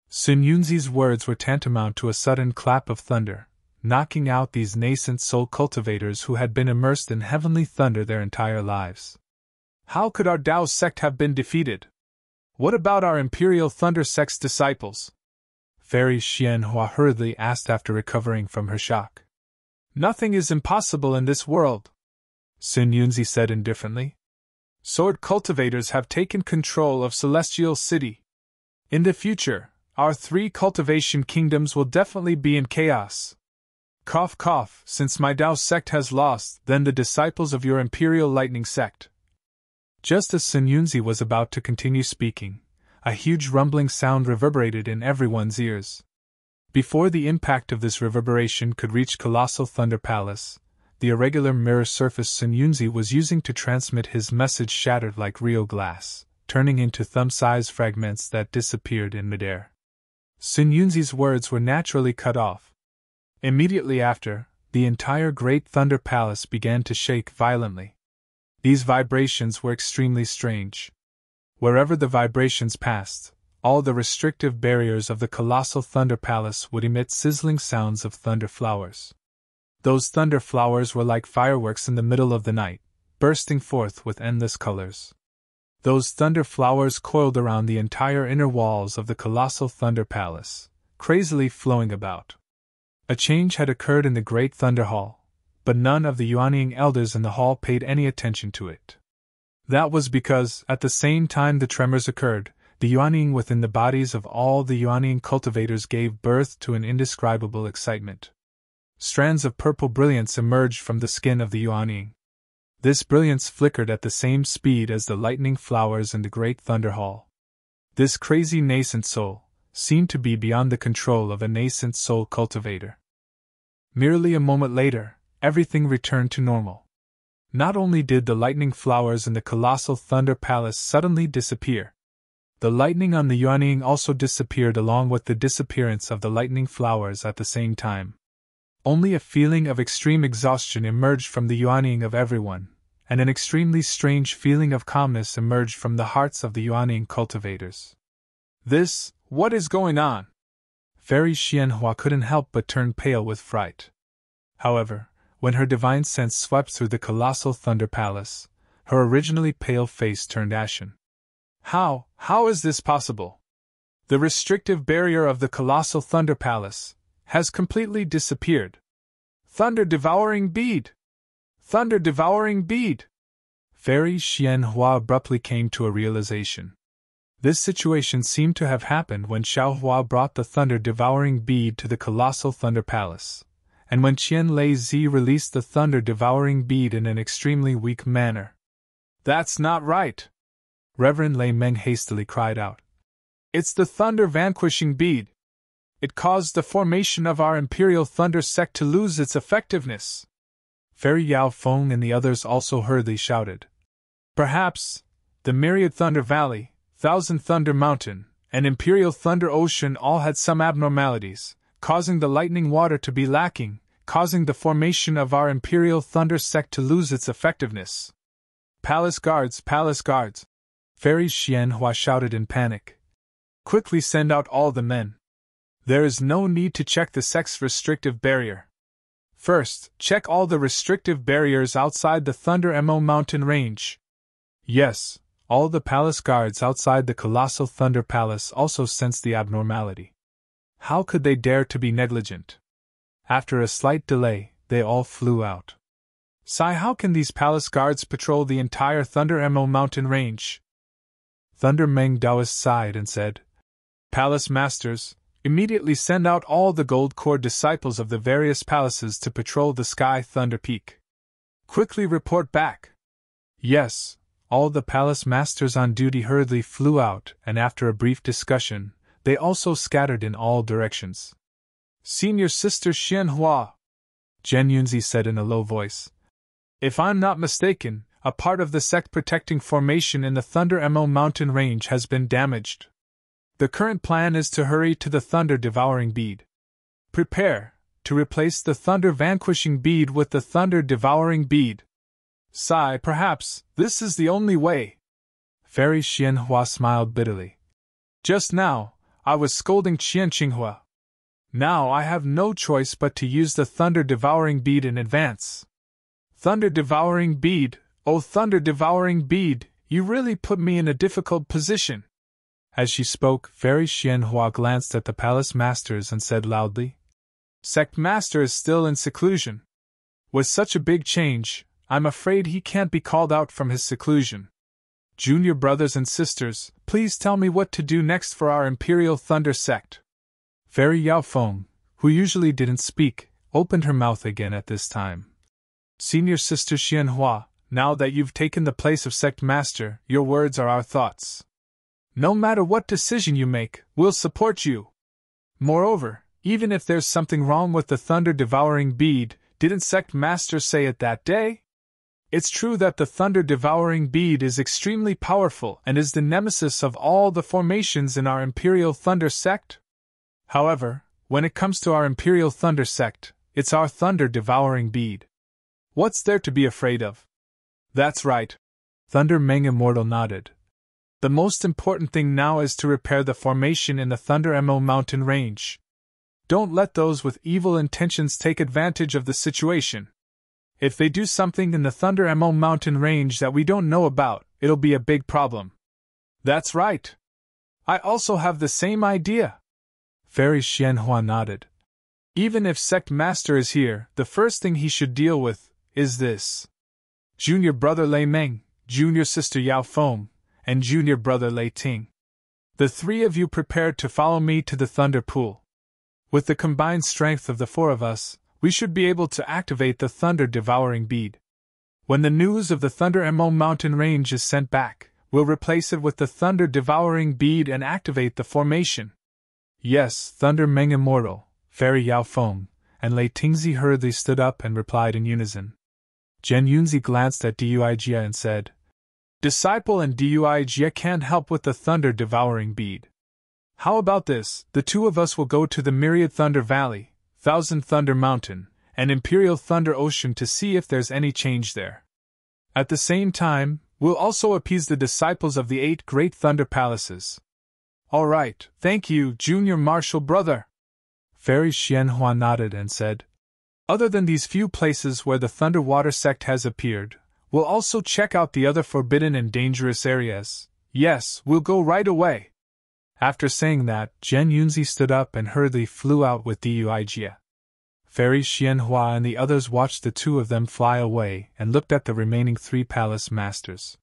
Sun Yunzi's words were tantamount to a sudden clap of thunder, knocking out these nascent soul cultivators who had been immersed in heavenly thunder their entire lives. How could our Dao sect have been defeated? What about our Imperial Thunder sect's disciples? Fairy Xianhua hurriedly asked after recovering from her shock. "Nothing is impossible in this world," Sun Yunzi said indifferently. "Sword cultivators have taken control of Celestial City. In the future, our 3 cultivation kingdoms will definitely be in chaos. Cough cough, since my Dao sect has lost, then the disciples of your Imperial Lightning sect." Just as Sun Yunzi was about to continue speaking, a huge rumbling sound reverberated in everyone's ears. Before the impact of this reverberation could reach Colossal Thunder Palace, the irregular mirror surface Sun Yunzi was using to transmit his message shattered like real glass, turning into thumb-sized fragments that disappeared in midair. Sun Yunzi's words were naturally cut off. Immediately after, the entire Great Thunder Palace began to shake violently. These vibrations were extremely strange. Wherever the vibrations passed, all the restrictive barriers of the Colossal Thunder Palace would emit sizzling sounds of thunder flowers. Those thunder flowers were like fireworks in the middle of the night, bursting forth with endless colors. Those thunder flowers coiled around the entire inner walls of the Colossal Thunder Palace, crazily flowing about. A change had occurred in the Great Thunder Hall, but none of the Yuanying elders in the hall paid any attention to it. That was because, at the same time the tremors occurred, the Yuanying within the bodies of all the Yuanying cultivators gave birth to an indescribable excitement. Strands of purple brilliance emerged from the skin of the Yuanying. This brilliance flickered at the same speed as the lightning flowers in the Great Thunder Hall. This crazy nascent soul seemed to be beyond the control of a nascent soul cultivator. Merely a moment later, everything returned to normal. Not only did the lightning flowers in the Colossal Thunder Palace suddenly disappear, The lightning on the Yuanying also disappeared along with the disappearance of the lightning flowers at the same time. Only a feeling of extreme exhaustion emerged from the Yuanying of everyone, and an extremely strange feeling of calmness emerged from the hearts of the Yuanying cultivators. What is going on? Fairy Xianhua couldn't help but turn pale with fright. However, when her divine sense swept through the colossal Thunder Palace, her originally pale face turned ashen. How is this possible? The restrictive barrier of the colossal Thunder Palace has completely disappeared. Thunder-devouring bead! Thunder-devouring bead! Fairy Xianhua abruptly came to a realization. This situation seemed to have happened when Xiaohua brought the thunder-devouring bead to the colossal Thunder Palace, and when Qian Lei Zi released the thunder-devouring bead in an extremely weak manner. That's not right! Reverend Lei Meng hastily cried out. It's the thunder-vanquishing bead! It caused the formation of our Imperial Thunder sect to lose its effectiveness! Fairy Yao Feng and the others also hurriedly shouted. Perhaps the Myriad Thunder Valley, Thousand Thunder Mountain, and Imperial Thunder Ocean all had some abnormalities, causing the lightning water to be lacking, causing the formation of our Imperial Thunder sect to lose its effectiveness. Palace guards! Palace guards! Fairy Xianhua shouted in panic. Quickly send out all the men. There is no need to check the sect's restrictive barrier. First, check all the restrictive barriers outside the Thunder Mo mountain range. Yes, all the palace guards outside the colossal Thunder Palace also sensed the abnormality. How could they dare to be negligent? After a slight delay, they all flew out. Sai, how can these palace guards patrol the entire Thunder Mo mountain range? Thunder Meng Daoist sighed and said, Palace masters, immediately send out all the gold core disciples of the various palaces to patrol the Sky Thunder Peak. Quickly report back. Yes, all the palace masters on duty hurriedly flew out, and after a brief discussion, they also scattered in all directions. Senior Sister Xianhua, Zhen Yunzi said in a low voice. If I'm not mistaken, a part of the sect protecting formation in the Thunder Mo mountain range has been damaged. The current plan is to hurry to the thunder-devouring bead. Prepare to replace the thunder-vanquishing bead with the thunder-devouring bead. Sai, perhaps this is the only way. Fairy Xianhua smiled bitterly. Just now, I was scolding Qian Qinghua. Now I have no choice but to use the thunder-devouring bead in advance. Thunder-devouring bead, oh thunder-devouring bead, you really put me in a difficult position. As she spoke, Fairy Xianhua glanced at the palace masters and said loudly, Sect Master is still in seclusion. With such a big change, I'm afraid he can't be called out from his seclusion. Junior brothers and sisters, please tell me what to do next for our Imperial Thunder sect. Fairy Yao Feng, who usually didn't speak, opened her mouth again at this time. Senior Sister Xianhua, now that you've taken the place of Sect Master, your words are our thoughts. No matter what decision you make, we'll support you. Moreover, even if there's something wrong with the thunder-devouring bead, didn't Sect Master say it that day? It's true that the thunder-devouring bead is extremely powerful and is the nemesis of all the formations in our Imperial Thunder sect. However, when it comes to our Imperial Thunder sect, it's our thunder-devouring bead. What's there to be afraid of? That's right. Thunder Meng Immortal nodded. The most important thing now is to repair the formation in the Thunder Mo mountain range. Don't let those with evil intentions take advantage of the situation. If they do something in the Thunder Mo mountain range that we don't know about, it'll be a big problem. That's right. I also have the same idea. Fairy Xianhua nodded. Even if Sect Master is here, the first thing he should deal with is this. Junior Brother Lei Meng, Junior Sister Yao Feng, and Junior Brother Lei Ting. The three of you prepared to follow me to the Thunder Pool. With the combined strength of the four of us, we should be able to activate the thunder-devouring bead. When the news of the Thunder Mo mountain range is sent back, we'll replace it with the thunder-devouring bead and activate the formation. Yes, Thunder Meng Immortal, Fairy Yao Feng, and Lei Tingzi hurriedly stood up and replied in unison. Zhen Yunzi glanced at Duijia and said, Disciple and Duijia can't help with the thunder-devouring bead. How about this, the two of us will go to the Myriad Thunder Valley, Thousand Thunder Mountain, and Imperial Thunder Ocean to see if there's any change there. At the same time, we'll also appease the disciples of the 8 great Thunder Palaces. All right, thank you, Junior Marshal Brother. Fairy Xianhua nodded and said, other than these few places where the Thunder Water sect has appeared, we'll also check out the other forbidden and dangerous areas. Yes, we'll go right away. After saying that, Zhen Yunzi stood up and hurriedly flew out with Duijia. Fairy Xianhua and the others watched the two of them fly away and looked at the remaining 3 palace masters.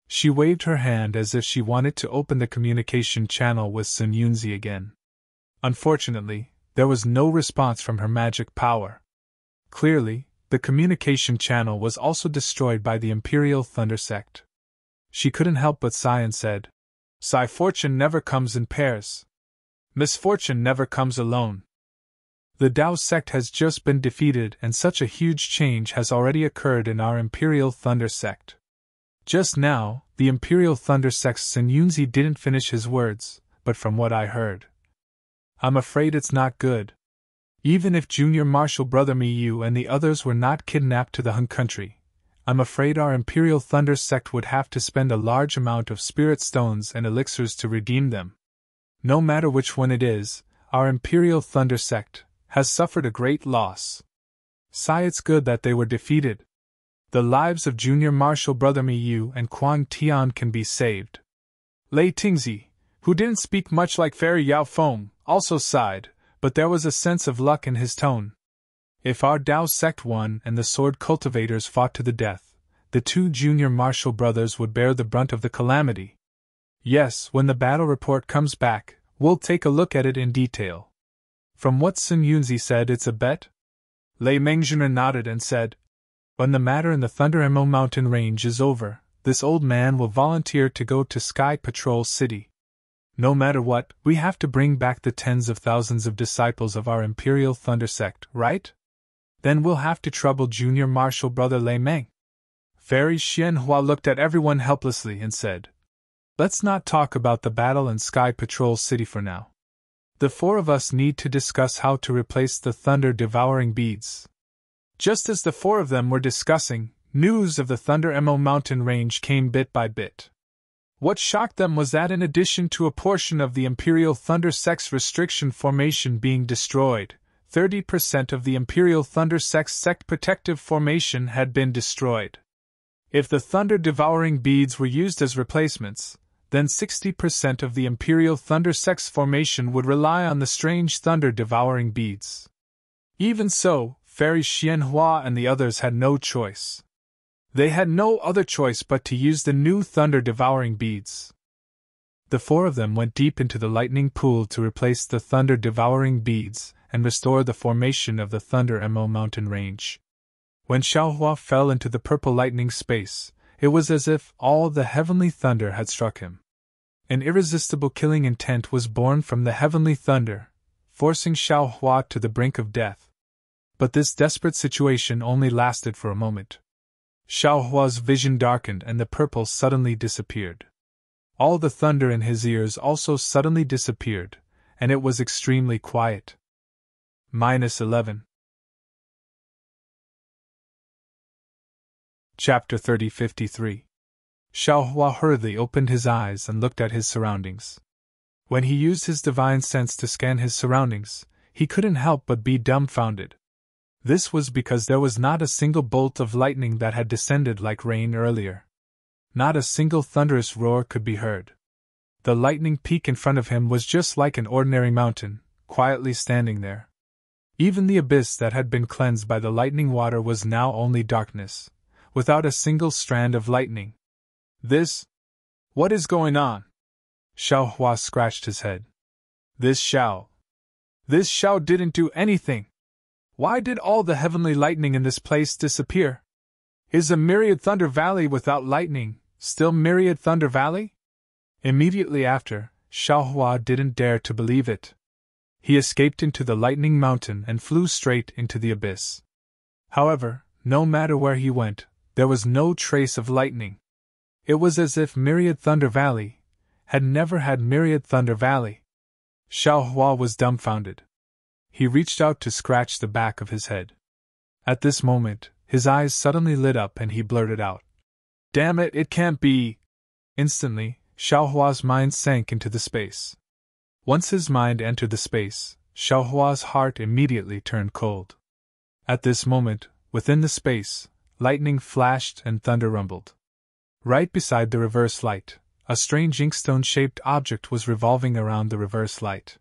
She waved her hand as if she wanted to open the communication channel with Sun Yunzi again. Unfortunately, there was no response from her magic power. Clearly, the communication channel was also destroyed by the Imperial Thunder Sect. She couldn't help but sigh and said, "Sigh, fortune never comes in pairs. Misfortune never comes alone." The Tao sect has just been defeated and such a huge change has already occurred in our Imperial Thunder sect. Just now, the Imperial Thunder sect's Sun Yunzi didn't finish his words, but from what I heard, I'm afraid it's not good. Even if Junior Marshal Brother Miyu and the others were not kidnapped to the Hun country, I'm afraid our Imperial Thunder sect would have to spend a large amount of spirit stones and elixirs to redeem them. No matter which one it is, our Imperial Thunder sect has suffered a great loss. Sigh, it's good that they were defeated. The lives of Junior Marshal Brother Miyu and Quang Tian can be saved. Lei Tingzi, who didn't speak much like Fairy Yao Feng, also sighed, but there was a sense of luck in his tone. If our Tao sect won and the sword cultivators fought to the death, the 2 junior martial brothers would bear the brunt of the calamity. Yes, when the battle report comes back, we'll take a look at it in detail. From what Sun Yunzi said, it's a bet? Lei Mengzhen nodded and said, when the matter in the Thunder Mo mountain range is over, this old man will volunteer to go to Sky Patrol City. No matter what, we have to bring back the tens of thousands of disciples of our Imperial Thunder sect, right? Then we'll have to trouble Junior Marshal Brother Lei Meng. Fairy Xianhua looked at everyone helplessly and said, let's not talk about the battle in Sky Patrol City for now. The 4 of us need to discuss how to replace the thunder-devouring beads. Just as the 4 of them were discussing, news of the Thunder Mo mountain range came bit by bit. What shocked them was that in addition to a portion of the Imperial Thunder sect's restriction formation being destroyed, 30% of the Imperial Thunder sect's sect protective formation had been destroyed. If the thunder-devouring beads were used as replacements, then 60% of the Imperial Thunder sect's formation would rely on the strange thunder-devouring beads. Even so, Fairy Xianhua and the others had no choice. They had no other choice but to use the new thunder-devouring beads. The 4 of them went deep into the lightning pool to replace the thunder-devouring beads and restore the formation of the Thunder Mo mountain range. When Xiaohua fell into the purple lightning space, it was as if all the heavenly thunder had struck him. An irresistible killing intent was born from the heavenly thunder, forcing Xiaohua to the brink of death. But this desperate situation only lasted for a moment. Xiaohua's vision darkened and the purple suddenly disappeared. All the thunder in his ears also suddenly disappeared, and it was extremely quiet. -11. Chapter 3053. Xiaohua hurriedly opened his eyes and looked at his surroundings. When he used his divine sense to scan his surroundings, he couldn't help but be dumbfounded. This was because there was not a single bolt of lightning that had descended like rain earlier. Not a single thunderous roar could be heard. The lightning peak in front of him was just like an ordinary mountain, quietly standing there. Even the abyss that had been cleansed by the lightning water was now only darkness, without a single strand of lightning. What is going on? Xiaohua scratched his head. This Xiao didn't do anything. Why did all the heavenly lightning in this place disappear? Is a Myriad Thunder Valley without lightning still Myriad Thunder Valley? Immediately after, Xiaohua didn't dare to believe it. He escaped into the lightning mountain and flew straight into the abyss. However, no matter where he went, there was no trace of lightning. It was as if Myriad Thunder Valley had never had Myriad Thunder Valley. Xiao Hua was dumbfounded. He reached out to scratch the back of his head. At this moment, his eyes suddenly lit up and he blurted out, "Damn it, it can't be!" Instantly, Xiao Hua's mind sank into the space. Once his mind entered the space, Xiao Hua's heart immediately turned cold. At this moment, within the space, lightning flashed and thunder rumbled. Right beside the reverse light, a strange inkstone-shaped object was revolving around the reverse light.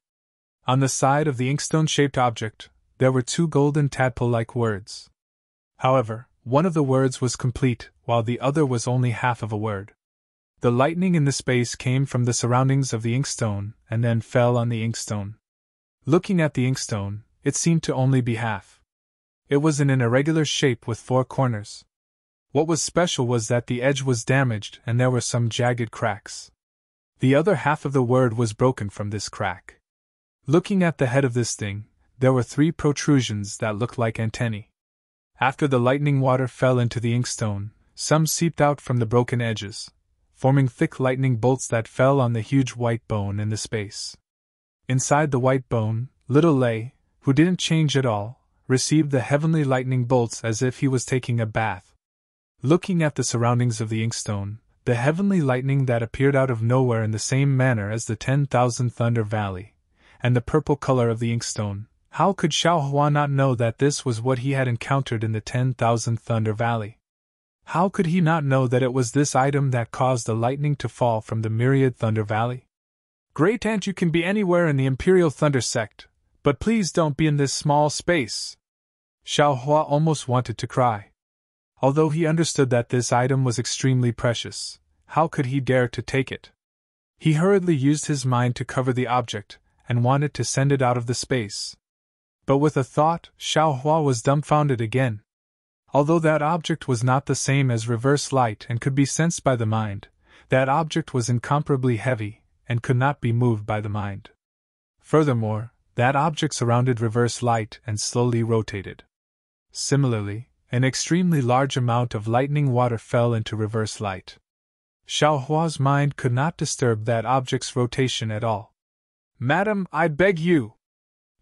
On the side of the inkstone-shaped object, there were two golden tadpole-like words. However, one of the words was complete, while the other was only half of a word. The lightning in the space came from the surroundings of the inkstone and then fell on the inkstone. Looking at the inkstone, it seemed to only be half. It was in an irregular shape with 4 corners. What was special was that the edge was damaged and there were some jagged cracks. The other half of the word was broken from this crack. Looking at the head of this thing, there were 3 protrusions that looked like antennae. After the lightning water fell into the inkstone, some seeped out from the broken edges, forming thick lightning bolts that fell on the huge white bone in the space. Inside the white bone, little Lei, who didn't change at all, received the heavenly lightning bolts as if he was taking a bath. Looking at the surroundings of the inkstone, the heavenly lightning that appeared out of nowhere in the same manner as the 10,000 Thunder Valley, and the purple color of the inkstone, how could Xiao Hua not know that this was what he had encountered in the 10,000 Thunder Valley? How could he not know that it was this item that caused the lightning to fall from the Myriad Thunder Valley? Great Aunt, you can be anywhere in the Imperial Thunder Sect, but please don't be in this small space. Xiao Hua almost wanted to cry. Although he understood that this item was extremely precious, how could he dare to take it? He hurriedly used his mind to cover the object, and wanted to send it out of the space. But with a thought, Xiao Hua was dumbfounded again. Although that object was not the same as reverse light and could be sensed by the mind, that object was incomparably heavy, and could not be moved by the mind. Furthermore, that object surrounded reverse light and slowly rotated. Similarly, an extremely large amount of lightning water fell into reverse light. Xiao Hua's mind could not disturb that object's rotation at all. "Madam, I beg you!"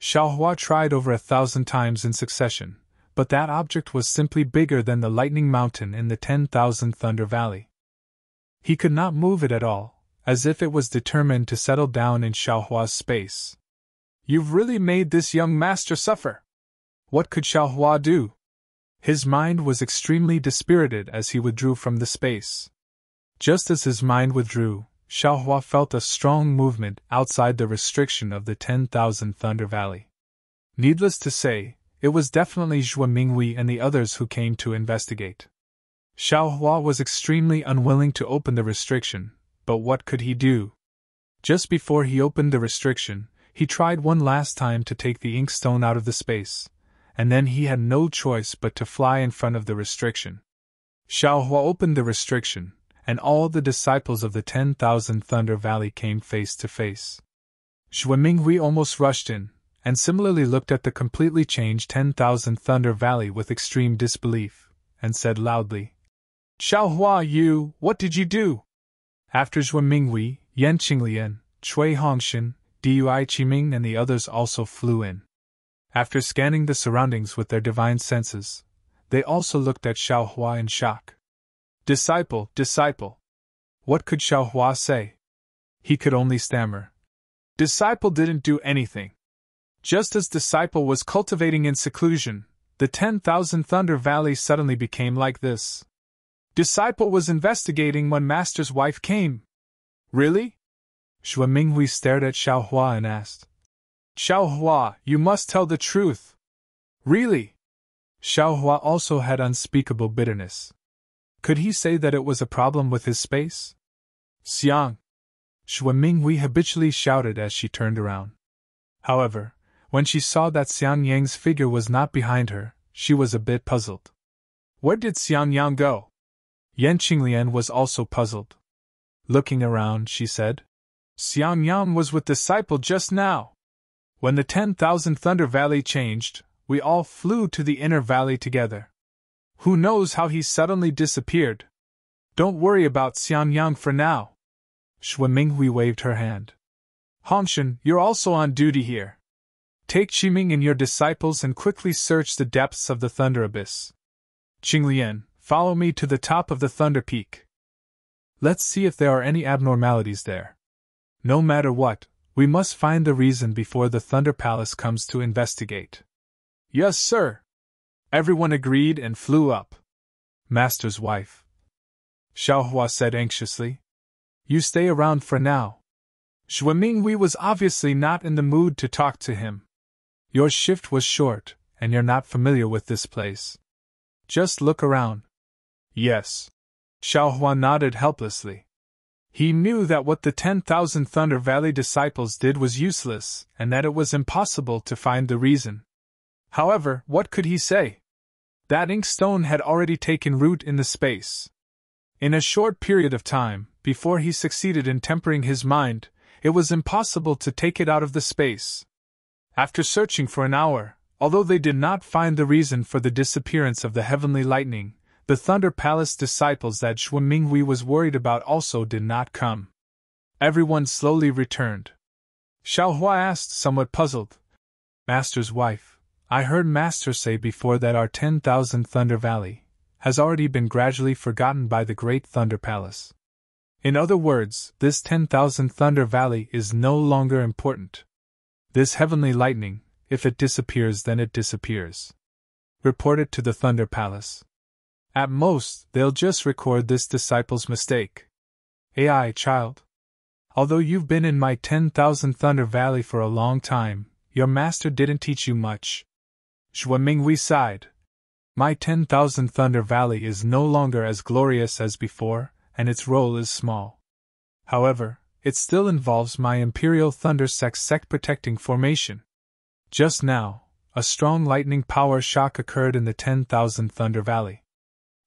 Xiao Hua tried over 1,000 times in succession, but that object was simply bigger than the lightning mountain in the 10,000 Thunder Valley. He could not move it at all, as if it was determined to settle down in Xiao Hua's space. "You've really made this young master suffer." What could Xiao Hua do? His mind was extremely dispirited as he withdrew from the space. Just as his mind withdrew, Xiao Hua felt a strong movement outside the restriction of the 10,000 Thunder Valley. Needless to say, it was definitely Zhuo Minghui and the others who came to investigate. Xiao Hua was extremely unwilling to open the restriction, but what could he do? Just before he opened the restriction, he tried one last time to take the inkstone out of the space, and then he had no choice but to fly in front of the restriction. Xiao Hua opened the restriction, and all the disciples of the 10,000 Thunder Valley came face to face. Zhuo Minghui almost rushed in, and similarly looked at the completely changed 10,000 Thunder Valley with extreme disbelief, and said loudly, "Xiao Hua, what did you do?" After Zhuo Minghui, Yan Qinglian, Cui Hongshan, Dui Qiming and the others also flew in. After scanning the surroundings with their divine senses, they also looked at Xiao Hua in shock. Disciple, disciple. What could Xiao Hua say? He could only stammer. Disciple didn't do anything. Just as Disciple was cultivating in seclusion, the 10,000 Thunder Valley suddenly became like this. Disciple was investigating when Master's wife came. Really? Zhuo Minghui stared at Xiao Hua and asked. Xiao Hua, you must tell the truth. Really? Xiao Hua also had unspeakable bitterness. Could he say that it was a problem with his space? Xiang! Zhuo Minghui habitually shouted as she turned around. However, when she saw that Xiang Yang's figure was not behind her, she was a bit puzzled. Where did Xiang Yang go? Yan Qinglian was also puzzled. Looking around, she said, Xiang Yang was with Disciple just now. When the 10,000 Thunder Valley changed, we all flew to the inner valley together. Who knows how he suddenly disappeared? Don't worry about Xianyang for now. Xue Minghui waved her hand. Hongshan, you're also on duty here. Take Qiming and your disciples and quickly search the depths of the Thunder Abyss. Qinglian, follow me to the top of the Thunder Peak. Let's see if there are any abnormalities there. No matter what, we must find the reason before the Thunder Palace comes to investigate. Yes, sir. Everyone agreed and flew up. Master's wife. Xiaohua said anxiously. You stay around for now. Xue Minghui was obviously not in the mood to talk to him. Your shift was short, and you're not familiar with this place. Just look around. Yes. Xiaohua nodded helplessly. He knew that what the 10,000 Thunder Valley disciples did was useless, and that it was impossible to find the reason. However, what could he say? That inkstone had already taken root in the space. In a short period of time, before he succeeded in tempering his mind, it was impossible to take it out of the space. After searching for an hour, although they did not find the reason for the disappearance of the heavenly lightning, the Thunder Palace disciples that Xue Minghui was worried about also did not come. Everyone slowly returned. Xiaohua asked, somewhat puzzled. Master's wife, I heard Master say before that our 10,000 Thunder Valley has already been gradually forgotten by the Great Thunder Palace. In other words, this 10,000 Thunder Valley is no longer important. This heavenly lightning, if it disappears, then it disappears. Report it to the Thunder Palace. At most, they'll just record this disciple's mistake. AI, child. Although you've been in my 10,000 Thunder Valley for a long time, your master didn't teach you much. Xue Minghui sighed. My 10,000 Thunder Valley is no longer as glorious as before, and its role is small. However, it still involves my Imperial Thunder sect protecting formation. Just now, a strong lightning power shock occurred in the 10,000 Thunder Valley.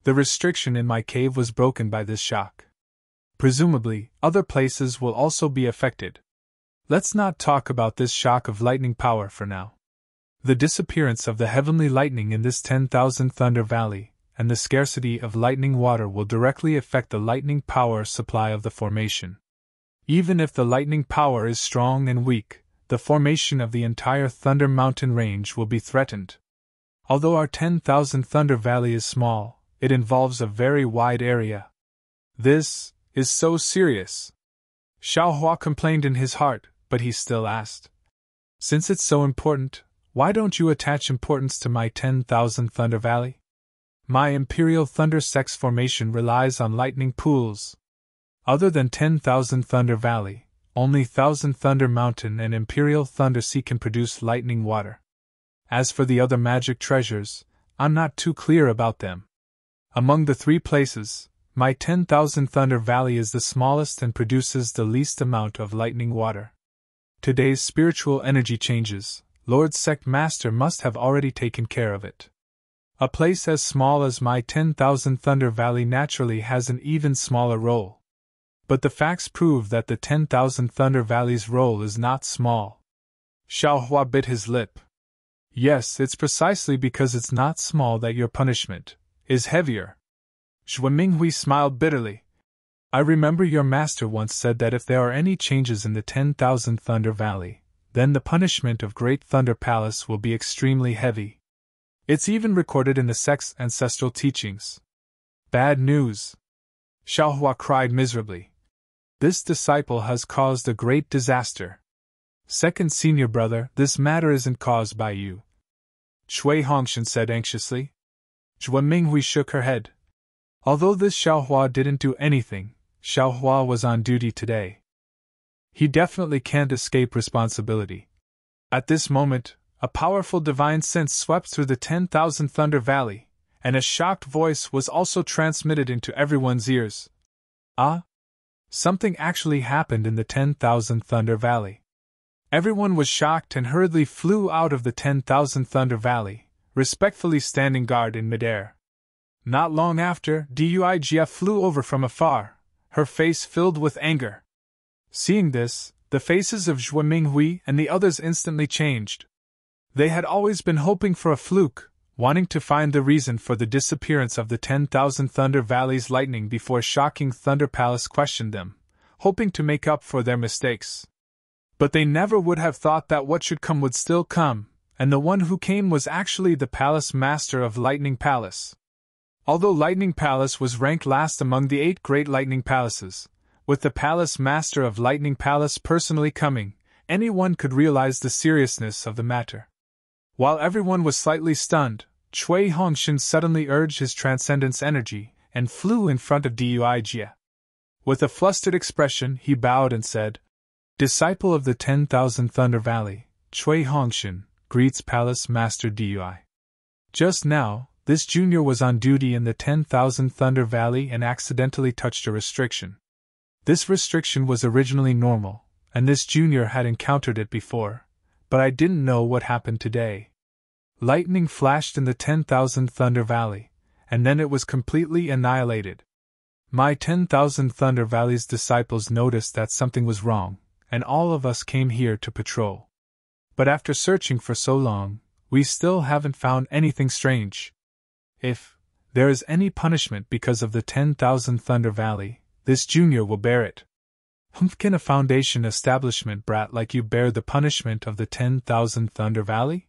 The restriction in my cave was broken by this shock. Presumably, other places will also be affected. Let's not talk about this shock of lightning power for now. The disappearance of the heavenly lightning in this 10,000 Thunder Valley and the scarcity of lightning water will directly affect the lightning power supply of the formation. Even if the lightning power is strong and weak, the formation of the entire Thunder Mountain range will be threatened. Although our 10,000 Thunder Valley is small, it involves a very wide area. This is so serious. Xiaohua complained in his heart, but he still asked. Since it's so important, why don't you attach importance to my 10,000 Thunder Valley? My Imperial Thunder Sex formation relies on lightning pools. Other than 10,000 Thunder Valley, only 1,000 Thunder Mountain and Imperial Thunder Sea can produce lightning water. As for the other magic treasures, I'm not too clear about them. Among the three places, my 10,000 Thunder Valley is the smallest and produces the least amount of lightning water. Today's spiritual energy changes, Lord Sect Master must have already taken care of it. A place as small as my 10,000 Thunder Valley naturally has an even smaller role. But the facts prove that the 10,000 Thunder Valley's role is not small. Xiaohua bit his lip. Yes, it's precisely because it's not small that your punishment is heavier. Xue Minghui smiled bitterly. I remember your master once said that if there are any changes in the 10,000 Thunder Valley, then the punishment of Great Thunder Palace will be extremely heavy. It's even recorded in the sect's ancestral teachings. Bad news! Xiaohua cried miserably. This disciple has caused a great disaster. Second senior brother, this matter isn't caused by you. Shui Hongshan said anxiously. Xue Minghui shook her head. Although this Xiaohua didn't do anything, Xiaohua was on duty today. He definitely can't escape responsibility. At this moment, a powerful divine sense swept through the 10,000 Thunder Valley, and a shocked voice was also transmitted into everyone's ears. Ah! Something actually happened in the 10,000 Thunder Valley. Everyone was shocked and hurriedly flew out of the 10,000 Thunder Valley, respectfully standing guard in midair. Not long after, Duijia flew over from afar, her face filled with anger. Seeing this, the faces of Xue Minghui and the others instantly changed. They had always been hoping for a fluke, wanting to find the reason for the disappearance of the 10,000 Thunder Valley's lightning before shocking Thunder Palace questioned them, hoping to make up for their mistakes. But they never would have thought that what should come would still come, and the one who came was actually the Palace Master of Lightning Palace. Although Lightning Palace was ranked last among the 8 great lightning palaces, with the Palace Master of Lightning Palace personally coming, anyone could realize the seriousness of the matter. While everyone was slightly stunned, Cui Hongshan suddenly urged his transcendence energy and flew in front of Duijie. With a flustered expression, he bowed and said, "Disciple of the 10,000 Thunder Valley, Cui Hongshan, greets Palace Master Dui. Just now, this junior was on duty in the 10,000 Thunder Valley and accidentally touched a restriction. This restriction was originally normal, and this junior had encountered it before, but I didn't know what happened today. Lightning flashed in the 10,000 Thunder Valley, and then it was completely annihilated. My 10,000 Thunder Valley's disciples noticed that something was wrong, and all of us came here to patrol. But after searching for so long, we still haven't found anything strange. If there is any punishment because of the 10,000 Thunder Valley, this junior will bear it. Can a foundation establishment brat like you bear the punishment of the 10,000 Thunder Valley?"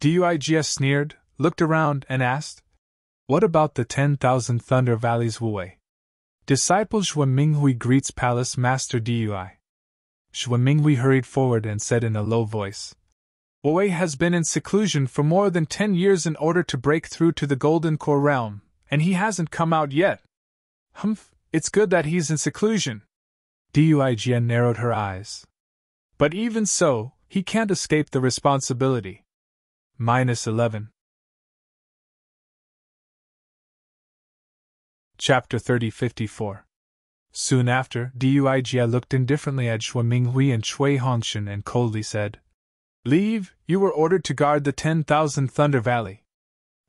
Duijie sneered, looked around, and asked, "What about the 10,000 Thunder Valleys Wei?" Disciple Xue Minghui greets Palace Master Dui. Xue Minghui hurried forward and said in a low voice, "Wei has been in seclusion for more than 10 years in order to break through to the Golden Core Realm, and he hasn't come out yet." It's good that he's in seclusion." Duijie narrowed her eyes. "But even so, he can't escape the responsibility." -11. Chapter 30-54. Soon after, Duijie looked indifferently at Xue Minghui and Cui Hongshan and coldly said, "Leave, you were ordered to guard the 10,000 Thunder Valley.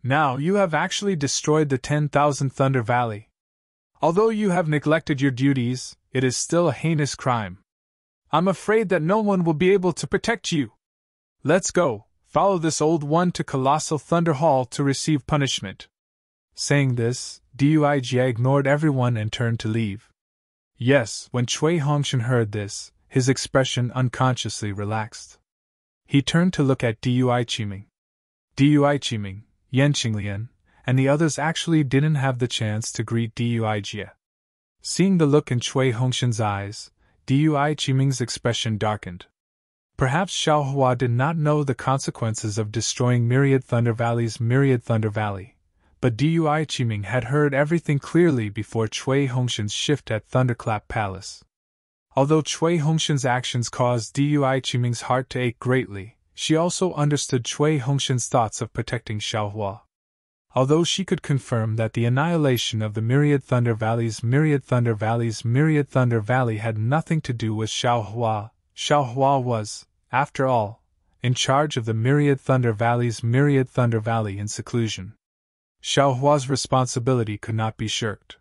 Now you have actually destroyed the 10,000 Thunder Valley. Although you have neglected your duties, it is still a heinous crime. I'm afraid that no one will be able to protect you. Let's go, follow this old one to Colossal Thunder Hall to receive punishment." Saying this, Duijie ignored everyone and turned to leave. Yes, when Cui Hongshan heard this, his expression unconsciously relaxed. He turned to look at Duijie. Duijie, Yanqinglian, and the others actually didn't have the chance to greet Duijie. Seeing the look in Cui Hongshan's eyes, Duijie's expression darkened. Perhaps Xiaohua did not know the consequences of destroying Myriad Thunder Valley's Myriad Thunder Valley, but Duijie had heard everything clearly before Cui Hongshan's shift at Thunderclap Palace. Although Cui Hongshan's actions caused Duijie's heart to ache greatly, she also understood Cui Hongshan's thoughts of protecting Xiaohua. Although she could confirm that the annihilation of the Myriad Thunder Valley's Myriad Thunder Valley had nothing to do with Xiaohua, Xiaohua was, after all, in charge of the Myriad Thunder Valley's Myriad Thunder Valley in seclusion. Xiaohua's responsibility could not be shirked.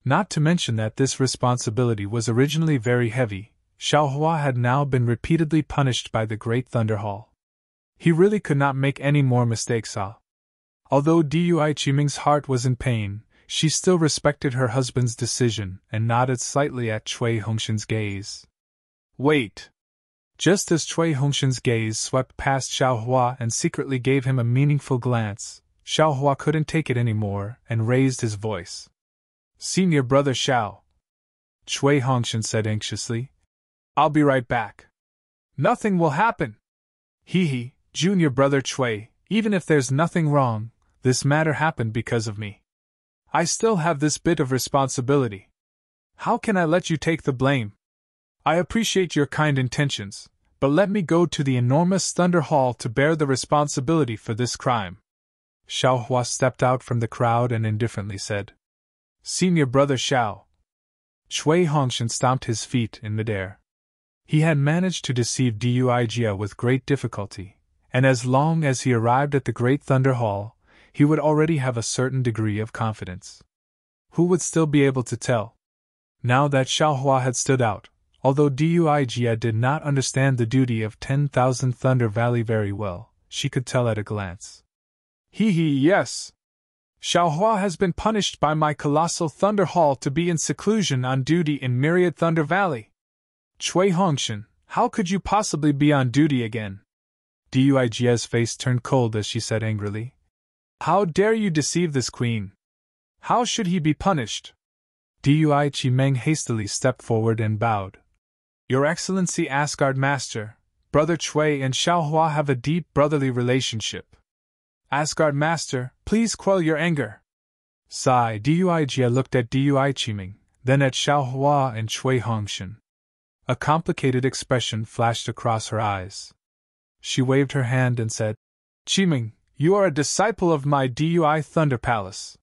Not to mention that this responsibility was originally very heavy, Xiaohua had now been repeatedly punished by the Great Thunder Hall. He really could not make any more mistakes. Although Duijie's heart was in pain, she still respected her husband's decision and nodded slightly at Cui Hongshan's gaze. "Wait!" Just as Cui Hongshan's gaze swept past Xiaohua and secretly gave him a meaningful glance, Xiaohua couldn't take it anymore and raised his voice. "Senior brother Xiao," Cui Hongshan said anxiously, "I'll be right back." "Nothing will happen." "Hee, junior brother Cui, even if there's nothing wrong, this matter happened because of me. I still have this bit of responsibility. How can I let you take the blame? I appreciate your kind intentions, but let me go to the enormous Thunder Hall to bear the responsibility for this crime." Xiaohua stepped out from the crowd and indifferently said, "Senior brother Xiao." Cui Hongshan stomped his feet in midair. He had managed to deceive Duijie with great difficulty, and as long as he arrived at the Great Thunder Hall, he would already have a certain degree of confidence. Who would still be able to tell? Now that Xiaohua had stood out, although Duijie did not understand the duty of 10,000 Thunder Valley very well, she could tell at a glance. Yes. Xiaohua has been punished by my colossal Thunder Hall to be in seclusion on duty in Myriad Thunder Valley. Cui Hongshan, how could you possibly be on duty again? Duijia's face turned cold as she said angrily. How dare you deceive this queen? How should he be punished? Dui Chimeng hastily stepped forward and bowed. Your Excellency Asgard Master, Brother Cui and Xiaohua have a deep brotherly relationship. Asgard Master, please quell your anger. Sigh. Duijia looked at Dui Chimeng, then at Xiaohua and Cui Hongshan. A complicated expression flashed across her eyes. She waved her hand and said, Chimeng, you are a disciple of my Dui Thunder Palace.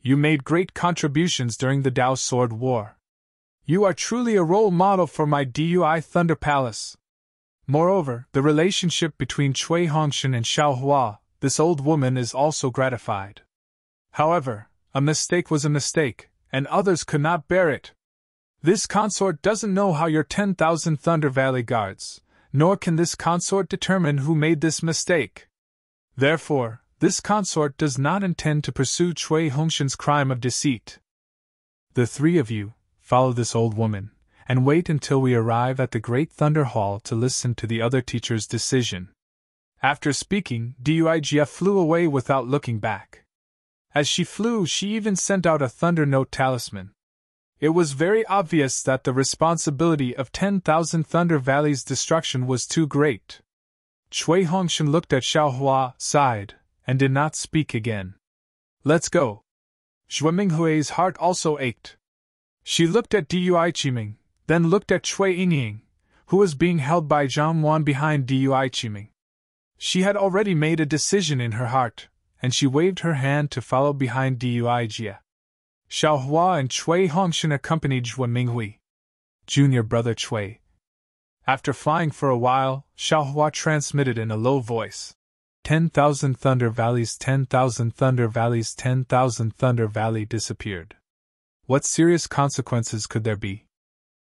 You made great contributions during the Dao Sword War. You are truly a role model for my Dui Thunder Palace. Moreover, the relationship between Cui Hongshan and Xiaohua, this old woman, is also gratified. However, a mistake was a mistake, and others could not bear it. This consort doesn't know how your 10,000 Thunder Valley guards, nor can this consort determine who made this mistake. Therefore, this consort does not intend to pursue Cui Hongshan's crime of deceit. The three of you, follow this old woman, and wait until we arrive at the Great Thunder Hall to listen to the other teacher's decision. After speaking, Duijia flew away without looking back. As she flew, she even sent out a Thunder Note talisman. It was very obvious that the responsibility of 10,000 Thunder Valley's destruction was too great. Cui Hongshan looked at Xiaohua, sighed, and did not speak again. Let's go. Zhuo Minghui's heart also ached. She looked at Dui Chimeng, then looked at Cui Yingying, who was being held by Zhang Wan behind Dui Chimeng. She had already made a decision in her heart, and she waved her hand to follow behind Duijia. Xiaohua and Cui Hongshan accompanied Zhuo Minghui. Junior brother Cui. After flying for a while, Xiaohua transmitted in a low voice. 10,000 Thunder Valleys, 10,000 Thunder Valleys, 10,000 Thunder Valley disappeared. What serious consequences could there be?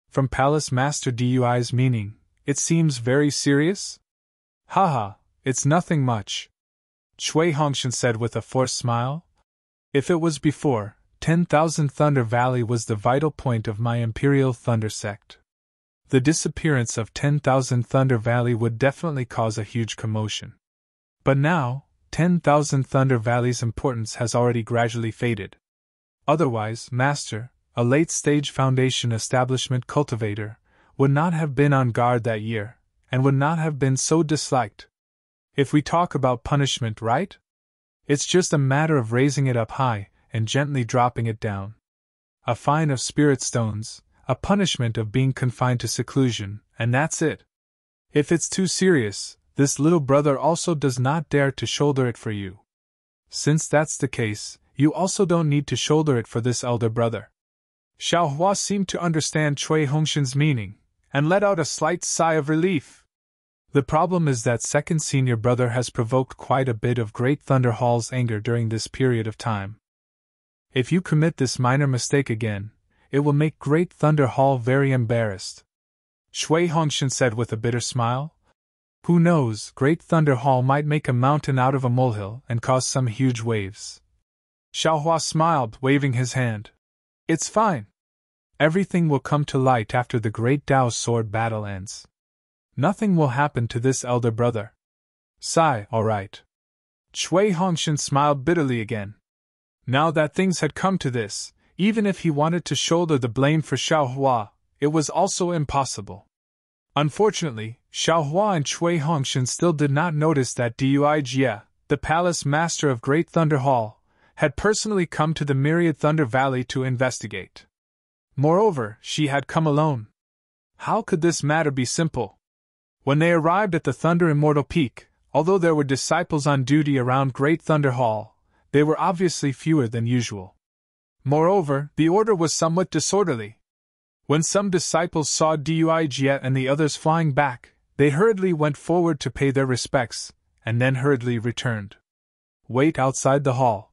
From Palace Master Dui's meaning, it seems very serious? Haha, it's nothing much. Cui Hongshan said with a forced smile. If it was before, 10,000 Thunder Valley was the vital point of my Imperial Thunder Sect. The disappearance of 10,000 Thunder Valley would definitely cause a huge commotion. But now, 10,000 Thunder Valley's importance has already gradually faded. Otherwise, Master, a late-stage Foundation establishment cultivator, would not have been on guard that year, and would not have been so disliked. If we talk about punishment, right? It's just a matter of raising it up high and gently dropping it down. A fine of spirit stones, a punishment of being confined to seclusion, and that's it. If it's too serious, this little brother also does not dare to shoulder it for you. Since that's the case, you also don't need to shoulder it for this elder brother. Xiaohua seemed to understand Cui Hongshan's meaning, and let out a slight sigh of relief. The problem is that second senior brother has provoked quite a bit of Great Thunder Hall's anger during this period of time. If you commit this minor mistake again, it will make Great Thunder Hall very embarrassed. Cui Hongshan said with a bitter smile. Who knows, Great Thunder Hall might make a mountain out of a molehill and cause some huge waves. Xiaohua smiled, waving his hand. It's fine. Everything will come to light after the Great Dao Sword battle ends. Nothing will happen to this elder brother. Sigh, all right. Cui Hongshan smiled bitterly again. Now that things had come to this, even if he wanted to shoulder the blame for Xiaohua, it was also impossible. Unfortunately, Xiaohua and Cui Hongshan still did not notice that Duijia, the Palace Master of Great Thunder Hall, had personally come to the Myriad Thunder Valley to investigate. Moreover, she had come alone. How could this matter be simple? When they arrived at the Thunder Immortal Peak, although there were disciples on duty around Great Thunder Hall, they were obviously fewer than usual. Moreover, the order was somewhat disorderly. When some disciples saw Duijia and the others flying back, they hurriedly went forward to pay their respects, and then hurriedly returned. Wait outside the hall.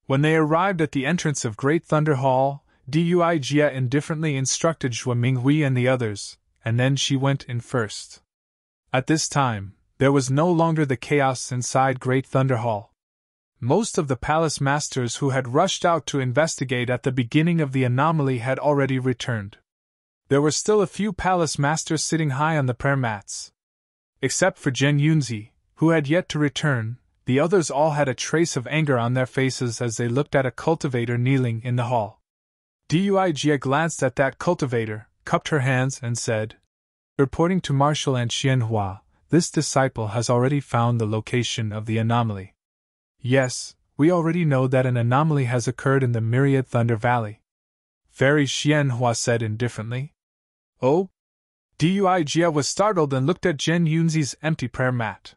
When they arrived at the entrance of Great Thunder Hall, Duijia indifferently instructed Zhuo Minghui and the others, and then she went in first. At this time, there was no longer the chaos inside Great Thunder Hall. Most of the palace masters who had rushed out to investigate at the beginning of the anomaly had already returned. There were still a few palace masters sitting high on the prayer mats. Except for Zhen Yunzi, who had yet to return, the others all had a trace of anger on their faces as they looked at a cultivator kneeling in the hall. Duijia glanced at that cultivator, cupped her hands, and said, "Reporting to Marshal and Xianhua, this disciple has already found the location of the anomaly." "Yes, we already know that an anomaly has occurred in the Myriad Thunder Valley," Fairy Xianhua said indifferently. "Oh?" Duijia was startled and looked at Zhen Yunzi's empty prayer mat.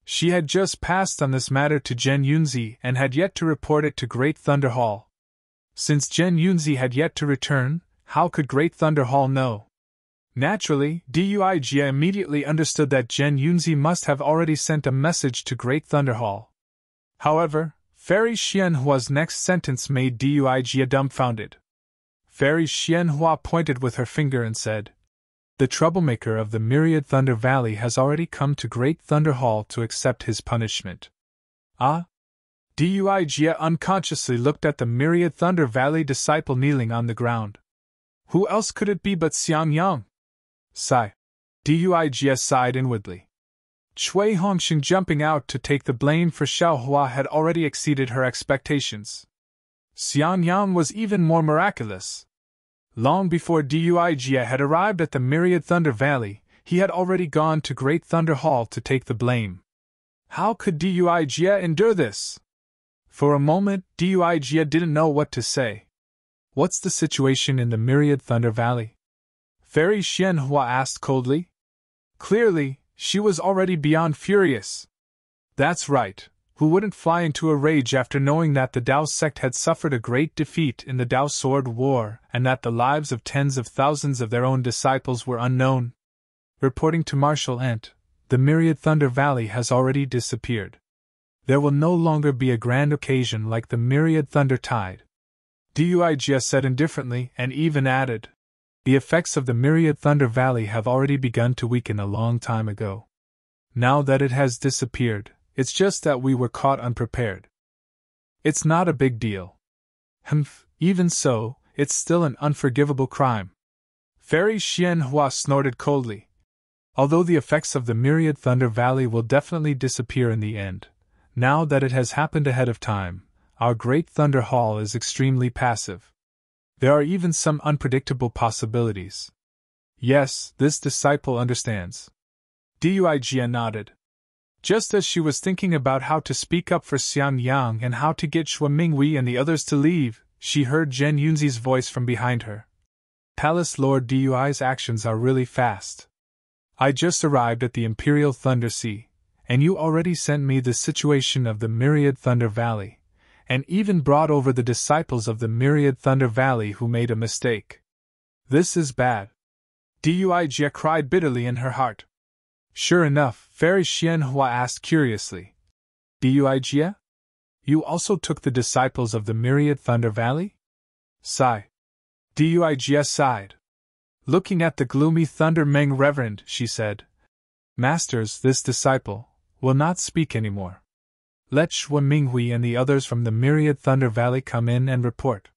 She had just passed on this matter to Zhen Yunzi and had yet to report it to Great Thunder Hall. Since Zhen Yunzi had yet to return, how could Great Thunder Hall know? Naturally, Duijia immediately understood that Zhen Yunzi must have already sent a message to Great Thunder Hall. However, Fairy Xianhua's next sentence made Duijia dumbfounded. Fairy Xianhua pointed with her finger and said, "The troublemaker of the Myriad Thunder Valley has already come to Great Thunder Hall to accept his punishment." "Ah?" Duijia unconsciously looked at the Myriad Thunder Valley disciple kneeling on the ground. Who else could it be but Xiang Yang? Sigh. Duijia sighed inwardly. Cui Hongxing jumping out to take the blame for Xiaohua had already exceeded her expectations. Xiang Yang was even more miraculous. Long before Duijia had arrived at the Myriad Thunder Valley, he had already gone to Great Thunder Hall to take the blame. How could Duijia endure this? For a moment, Duijia didn't know what to say. "What's the situation in the Myriad Thunder Valley?" Fairy Xianhua asked coldly. Clearly, she was already beyond furious. That's right, who wouldn't fly into a rage after knowing that the Dao sect had suffered a great defeat in the Dao Sword War and that the lives of tens of thousands of their own disciples were unknown? Reporting to Marshal Ent, the Myriad Thunder Valley has already disappeared. There will no longer be a grand occasion like the Myriad Thunder Tide. Duijia said indifferently and even added, "The effects of the Myriad Thunder Valley have already begun to weaken a long time ago. Now that it has disappeared, it's just that we were caught unprepared. It's not a big deal." "Humph, even so, it's still an unforgivable crime." Fairy Xianhua snorted coldly. "Although the effects of the Myriad Thunder Valley will definitely disappear in the end, now that it has happened ahead of time, our Great Thunder Hall is extremely passive. There are even some unpredictable possibilities." "Yes, this disciple understands." Duijia nodded. Just as she was thinking about how to speak up for Xiang Yang and how to get Xue Minghui and the others to leave, she heard Zhen Yunzi's voice from behind her. "Palace Lord Dui's actions are really fast. I just arrived at the Imperial Thunder Sea, and you already sent me the situation of the Myriad Thunder Valley, and even brought over the disciples of the Myriad Thunder Valley who made a mistake. This is bad." Duijia cried bitterly in her heart. Sure enough, Fairy Xianhua asked curiously, "Duijia? You also took the disciples of the Myriad Thunder Valley?" Sigh. Duijia sighed. Looking at the gloomy Thunder Meng Reverend, she said, "Masters, this disciple will not speak anymore. Let Xue Minghui and the others from the Myriad Thunder Valley come in and report."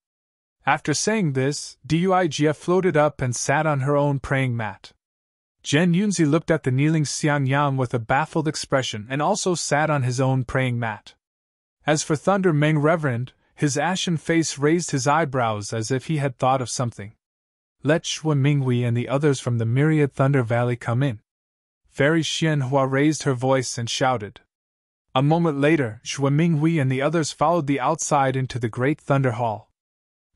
After saying this, Duijia floated up and sat on her own praying mat. Zhen Yunzi looked at the kneeling Xiang Yang with a baffled expression and also sat on his own praying mat. As for Thunder Meng Reverend, his ashen face raised his eyebrows as if he had thought of something. "Let Xue Minghui and the others from the Myriad Thunder Valley come in." Fairy Xianhua raised her voice and shouted. A moment later, Xue Minghui and the others followed the outside into the Great Thunder Hall.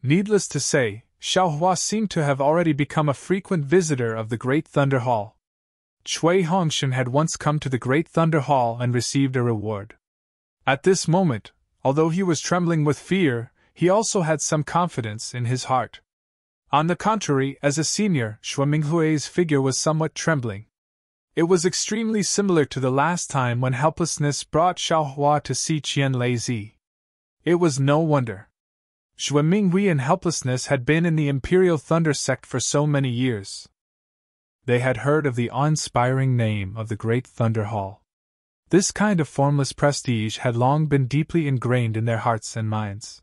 Needless to say, Xiaohua seemed to have already become a frequent visitor of the Great Thunder Hall. Cui Hongxin had once come to the Great Thunder Hall and received a reward. At this moment, although he was trembling with fear, he also had some confidence in his heart. On the contrary, as a senior, Xue Minghui's figure was somewhat trembling. It was extremely similar to the last time when helplessness brought Xiaohua to see Qian Leizi. It was no wonder. Xue Minghui and helplessness had been in the Imperial Thunder sect for so many years. They had heard of the awe-inspiring name of the Great Thunder Hall. This kind of formless prestige had long been deeply ingrained in their hearts and minds.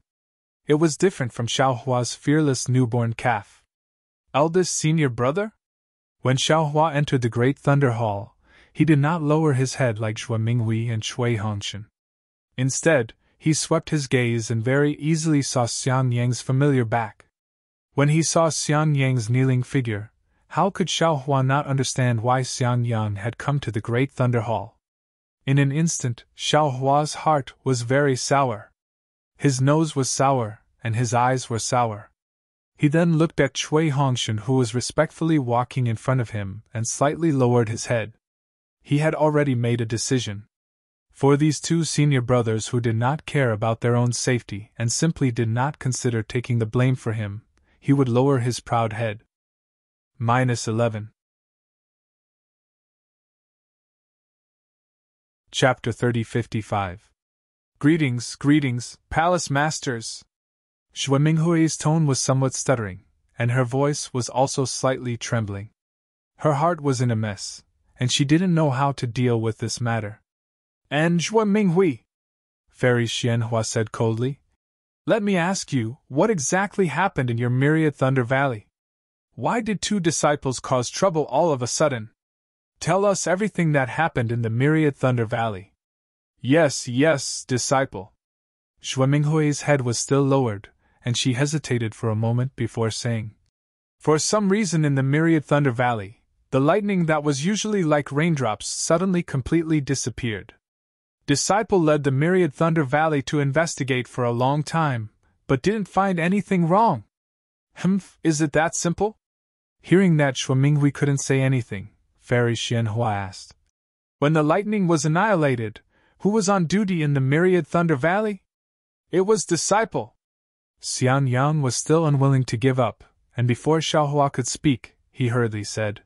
It was different from Xiaohua's fearless newborn calf. Eldest senior brother? When Xiaohua entered the Great Thunder Hall, he did not lower his head like Zhuo Minghui and Cui Hongshan. Instead, he swept his gaze and very easily saw Xiang Yang's familiar back. When he saw Xiang Yang's kneeling figure, how could Xiaohua not understand why Xiang Yang had come to the Great Thunder Hall? In an instant, Xiaohua's heart was very sour. His nose was sour, and his eyes were sour. He then looked at Cui Hongshan, who was respectfully walking in front of him, and slightly lowered his head. He had already made a decision. For these two senior brothers who did not care about their own safety and simply did not consider taking the blame for him, he would lower his proud head. -11. Chapter 3055. Greetings, greetings, Palace Masters! Zhuo Minghui's tone was somewhat stuttering, and her voice was also slightly trembling. Her heart was in a mess, and she didn't know how to deal with this matter. And Zhuo Minghui, Fairy Xianhua said coldly, let me ask you, what exactly happened in your Myriad Thunder Valley? Why did two disciples cause trouble all of a sudden? Tell us everything that happened in the Myriad Thunder Valley. Yes, disciple. Zhuo Minghui's head was still lowered, and she hesitated for a moment before saying, for some reason in the Myriad Thunder Valley, the lightning that was usually like raindrops suddenly completely disappeared. Disciple led the Myriad Thunder Valley to investigate for a long time, but didn't find anything wrong. Is it that simple? Hearing that Zhuo Minghui couldn't say anything, Fairy Xianhua asked, when the lightning was annihilated, who was on duty in the Myriad Thunder Valley? It was Disciple. Xiang Yang was still unwilling to give up, and before Xiaohua could speak, he hurriedly said,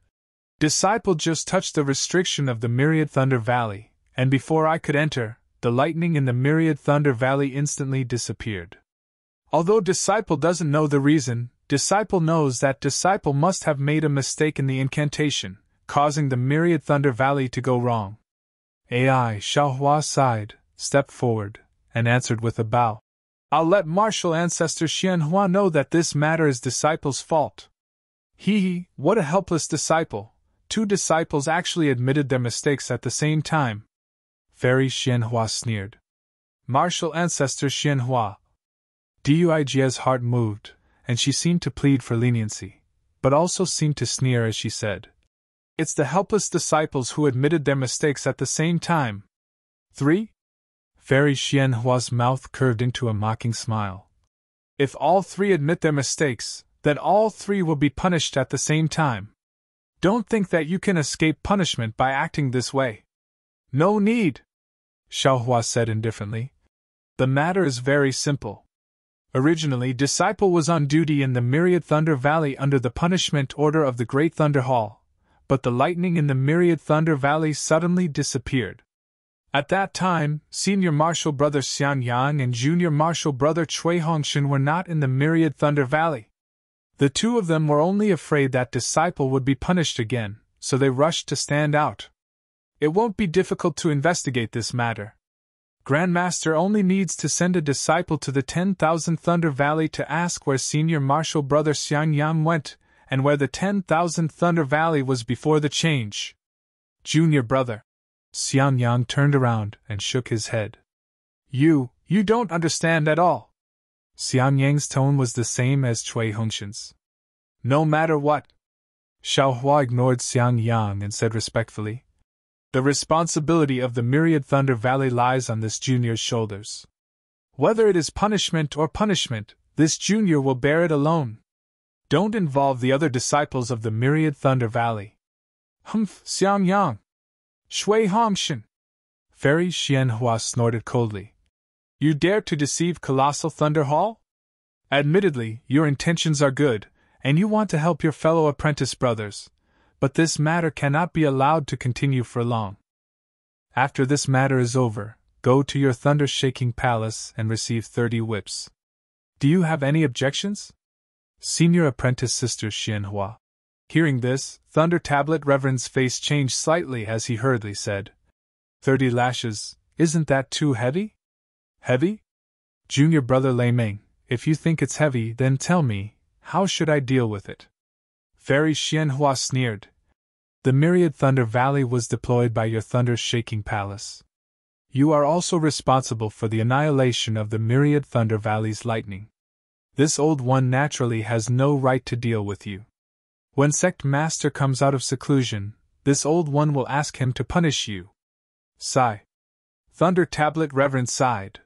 Disciple just touched the restriction of the Myriad Thunder Valley, and before I could enter, the lightning in the Myriad Thunder Valley instantly disappeared. Although Disciple doesn't know the reason, Disciple knows that Disciple must have made a mistake in the incantation, causing the Myriad Thunder Valley to go wrong. AI Xiaohua sighed, stepped forward, and answered with a bow. I'll let martial ancestor Xianhua know that this matter is Disciple's fault. What a helpless disciple. Two disciples actually admitted their mistakes at the same time. Fairy Xianhua sneered. Martial ancestor Xianhua. Duijia's heart moved, and she seemed to plead for leniency, but also seemed to sneer as she said, it's the helpless disciples who admitted their mistakes at the same time. 3? Fairy Xianhua's mouth curved into a mocking smile. If all three admit their mistakes, then all three will be punished at the same time. Don't think that you can escape punishment by acting this way. No need, Xiaohua said indifferently. The matter is very simple. Originally, Disciple was on duty in the Myriad Thunder Valley under the punishment order of the Great Thunder Hall, but the lightning in the Myriad Thunder Valley suddenly disappeared. At that time, Senior Martial Brother Xiang Yang and Junior Martial Brother Cui Hongshan were not in the Myriad Thunder Valley. The two of them were only afraid that Disciple would be punished again, so they rushed to stand out. It won't be difficult to investigate this matter. Grandmaster only needs to send a disciple to the 10,000 Thunder Valley to ask where Senior Martial Brother Xiang Yang went, and where the 10,000 Thunder Valley was before the change. Junior brother. Xiang Yang turned around and shook his head. You don't understand at all. Xiang Yang's tone was the same as Cui Hongshan's. No matter what. Xiaohua ignored Xiang Yang and said respectfully, the responsibility of the Myriad Thunder Valley lies on this junior's shoulders. Whether it is punishment or punishment, this junior will bear it alone. Don't involve the other disciples of the Myriad Thunder Valley. Xiang Yang. Cui Hongshan. Fairy Xianhua snorted coldly. You dare to deceive Colossal Thunder Hall? Admittedly, your intentions are good, and you want to help your fellow apprentice brothers, but this matter cannot be allowed to continue for long. After this matter is over, go to your thunder-shaking palace and receive 30 whips. Do you have any objections? Senior apprentice sister Xianhua. Hearing this, Thunder Tablet Reverend's face changed slightly as he hurriedly said, 30 lashes, isn't that too heavy? Heavy? Junior brother Lei Ming, if you think it's heavy, then tell me, how should I deal with it? Fairy Xianhua sneered. The myriad Thunder Valley was deployed by your thunder-shaking palace. You are also responsible for the annihilation of the myriad Thunder Valley's lightning. This old one naturally has no right to deal with you. When Sect Master comes out of seclusion, this old one will ask him to punish you. Sigh. Thunder Tablet Reverend sighed.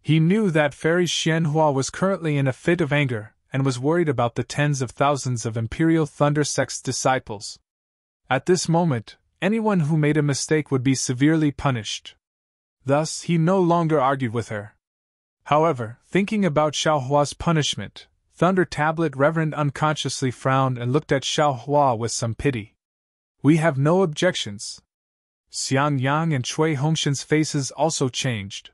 He knew that Fairy Xianhua was currently in a fit of anger, and was worried about the tens of thousands of Imperial Thunder Sect's disciples. At this moment, anyone who made a mistake would be severely punished. Thus, he no longer argued with her. However, thinking about Xiaohua's punishment, Thunder Tablet Reverend unconsciously frowned and looked at Xiaohua with some pity. We have no objections. Xiang Yang and Cui Hongshan's faces also changed.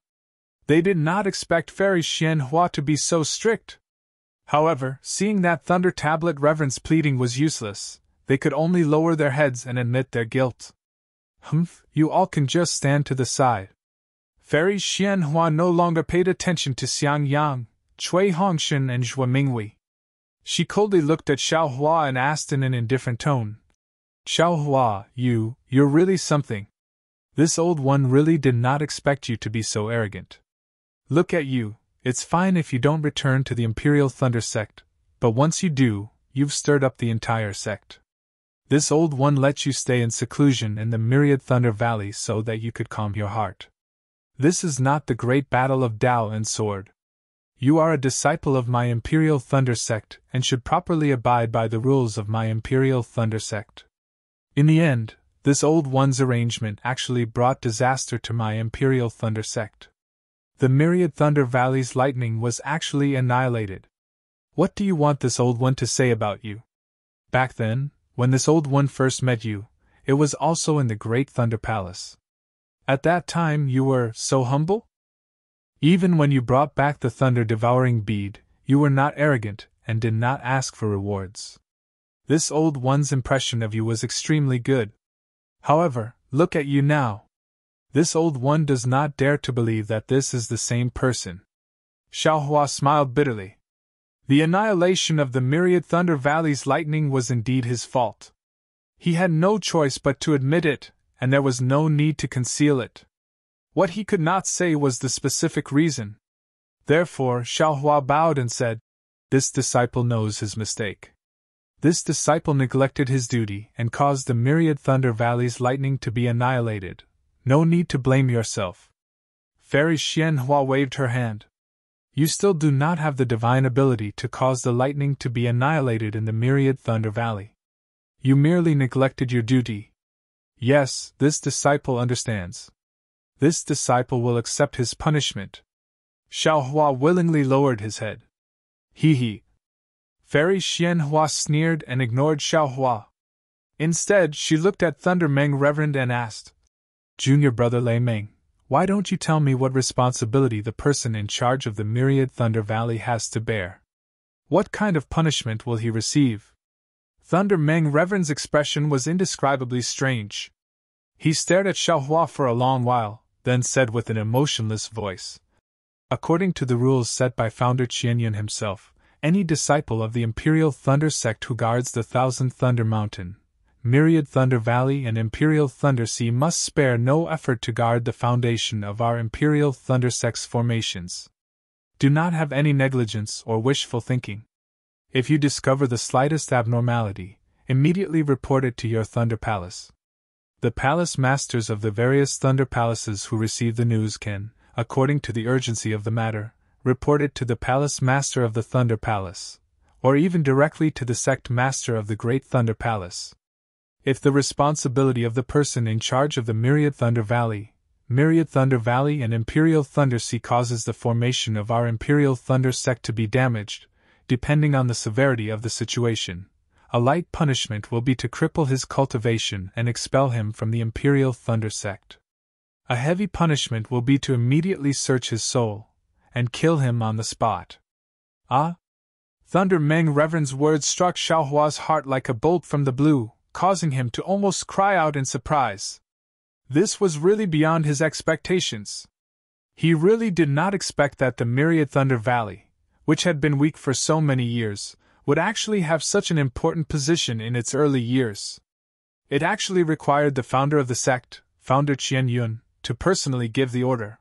They did not expect Fairy Xianhua to be so strict. However, seeing that Thunder Tablet Reverend's pleading was useless, they could only lower their heads and admit their guilt. Humph, you all can just stand to the side. Fairy Xianhua no longer paid attention to Xiang Yang, Cui Hongshan and Zhua Mingwei. She coldly looked at Xiaohua and asked in an indifferent tone, Xiaohua, you're really something. This old one really did not expect you to be so arrogant. Look at you, it's fine if you don't return to the Imperial Thunder Sect, but once you do, you've stirred up the entire sect. This old one let you stay in seclusion in the Myriad Thunder Valley so that you could calm your heart. This is not the great battle of Dao and Sword. You are a disciple of my Imperial Thunder Sect and should properly abide by the rules of my Imperial Thunder Sect. In the end, this old one's arrangement actually brought disaster to my Imperial Thunder Sect. The Myriad Thunder Valley's lightning was actually annihilated. What do you want this old one to say about you? Back then, when this old one first met you, it was also in the Great Thunder Palace. At that time you were so humble? Even when you brought back the thunder-devouring bead, you were not arrogant and did not ask for rewards. This old one's impression of you was extremely good. However, look at you now. This old one does not dare to believe that this is the same person. Xiaohua smiled bitterly. The annihilation of the Myriad Thunder Valley's lightning was indeed his fault. He had no choice but to admit it, and there was no need to conceal it. What he could not say was the specific reason. Therefore, Xiaohua bowed and said, This disciple knows his mistake. This disciple neglected his duty and caused the Myriad Thunder Valley's lightning to be annihilated. No need to blame yourself. Fairy Xianhua waved her hand. You still do not have the divine ability to cause the lightning to be annihilated in the Myriad Thunder Valley. You merely neglected your duty. Yes, this disciple understands. This disciple will accept his punishment. Xiaohua willingly lowered his head. He. Fairy Xianhua sneered and ignored Xiaohua. Instead, she looked at Thunder Meng Reverend and asked, Junior brother Lei Meng, why don't you tell me what responsibility the person in charge of the Myriad Thunder Valley has to bear? What kind of punishment will he receive? Thunder Meng Reverend's expression was indescribably strange. He stared at Xiaohua for a long while, then said with an emotionless voice, According to the rules set by Founder Qianyun himself, any disciple of the Imperial Thunder Sect who guards the Thousand Thunder Mountain, Myriad Thunder Valley and Imperial Thunder Sea must spare no effort to guard the foundation of our Imperial Thunder Sect's formations. Do not have any negligence or wishful thinking. If you discover the slightest abnormality, immediately report it to your Thunder Palace. The palace masters of the various Thunder Palaces who receive the news can, according to the urgency of the matter, report it to the Palace Master of the Thunder Palace, or even directly to the Sect Master of the Great Thunder Palace. If the responsibility of the person in charge of the Myriad Thunder Valley and Imperial Thunder Sea causes the formation of our Imperial Thunder Sect to be damaged, depending on the severity of the situation, a light punishment will be to cripple his cultivation and expel him from the Imperial Thunder Sect. A heavy punishment will be to immediately search his soul and kill him on the spot. Ah! Thunder Meng Reverend's words struck Xiaohua's heart like a bolt from the blue, causing him to almost cry out in surprise. This was really beyond his expectations. He really did not expect that the Myriad Thunder Valley, which had been weak for so many years, would actually have such an important position in its early years. It actually required the founder of the sect, Founder Qian Yun, to personally give the order.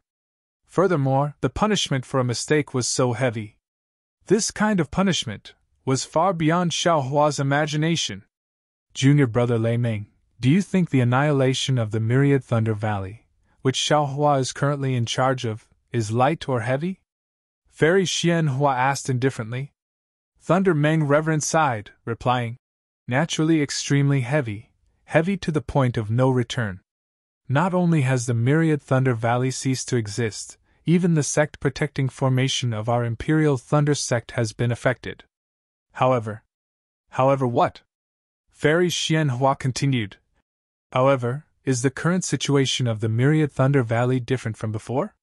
Furthermore, the punishment for a mistake was so heavy. This kind of punishment was far beyond Xiao Hua's imagination. Junior brother Lei Ming, do you think the annihilation of the Myriad Thunder Valley, which Xiao Hua is currently in charge of, is light or heavy? Fairy Xian Hua asked indifferently. Thunder Meng Reverend sighed, replying, naturally extremely heavy, heavy to the point of no return. Not only has the Myriad Thunder Valley ceased to exist, even the sect protecting formation of our Imperial Thunder sect has been affected. However what? Fairy Xian Hua continued. However, is the current situation of the Myriad Thunder Valley different from before?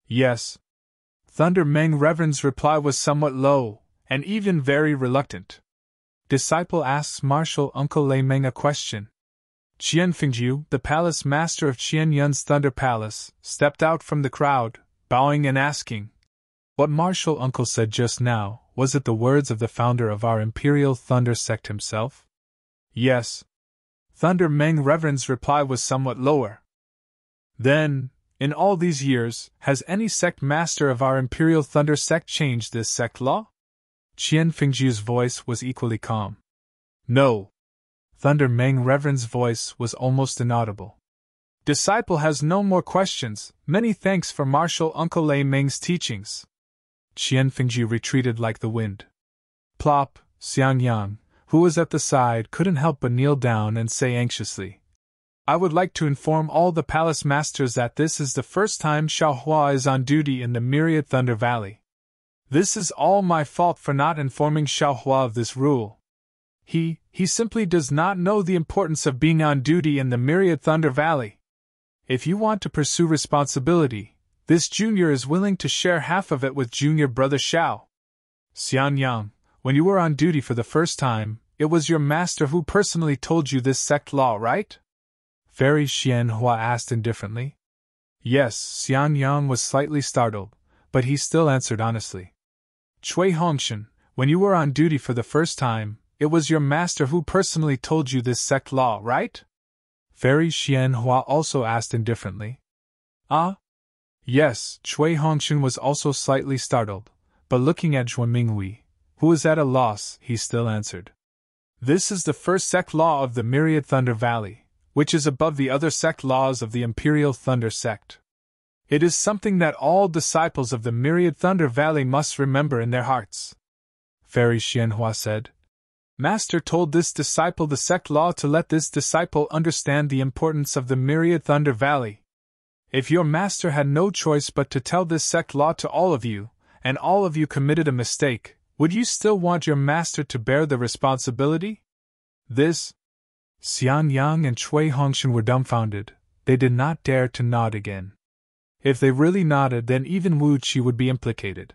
Yes. Thunder Meng Reverend's reply was somewhat low, and even very reluctant. Disciple asks Martial Uncle Lei Meng a question. Qian Fengju, the palace master of Qian Yun's Thunder Palace, stepped out from the crowd, bowing and asking, what Martial Uncle said just now, was it the words of the founder of our Imperial Thunder sect himself? Yes. Thunder Meng Reverend's reply was somewhat lower. Then, in all these years, has any sect master of our Imperial Thunder sect changed this sect law? Qian Fengju's voice was equally calm. No. Thunder Meng Reverend's voice was almost inaudible. Disciple has no more questions, many thanks for Martial Uncle Lei Meng's teachings. Qian Fengju retreated like the wind. Plop, Xiang Yang, who was at the side, couldn't help but kneel down and say anxiously, I would like to inform all the palace masters that this is the first time Xiao Hua is on duty in the Myriad Thunder Valley. This is all my fault for not informing Xiao Hua of this rule. He simply does not know the importance of being on duty in the Myriad Thunder Valley. If you want to pursue responsibility, this junior is willing to share half of it with junior brother Xiao. Xian Yang, when you were on duty for the first time, it was your master who personally told you this sect law, right? Fairy Xian Hua asked indifferently. Yes, Xian Yang was slightly startled, but he still answered honestly. Cui Hongshan, when you were on duty for the first time, it was your master who personally told you this sect law, right? Fairy Xian Hua also asked indifferently. Ah? Yes, Cui Hongshan was also slightly startled, but looking at Zhuan Minghui, who was at a loss, he still answered. This is the first sect law of the Myriad Thunder Valley, which is above the other sect laws of the Imperial Thunder sect. It is something that all disciples of the Myriad Thunder Valley must remember in their hearts. Fairy Xian Hua said. Master told this disciple the sect law to let this disciple understand the importance of the Myriad Thunder Valley. If your master had no choice but to tell this sect law to all of you, and all of you committed a mistake, would you still want your master to bear the responsibility? This? Xian Yang and Cui Hongshan were dumbfounded. They did not dare to nod again. If they really nodded, then even Wu Qi would be implicated.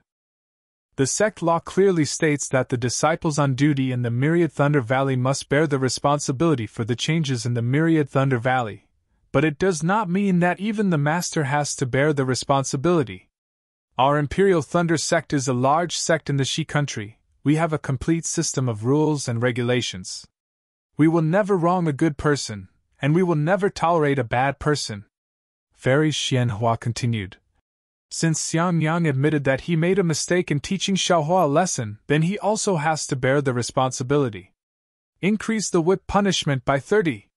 The sect law clearly states that the disciples on duty in the Myriad Thunder Valley must bear the responsibility for the changes in the Myriad Thunder Valley, but it does not mean that even the master has to bear the responsibility. Our Imperial Thunder sect is a large sect in the Shi country. We have a complete system of rules and regulations. We will never wrong a good person, and we will never tolerate a bad person. Fairy Xian Hua continued. Since Xiang Yang admitted that he made a mistake in teaching Xiao Hua a lesson, then he also has to bear the responsibility. Increase the whip punishment by 30.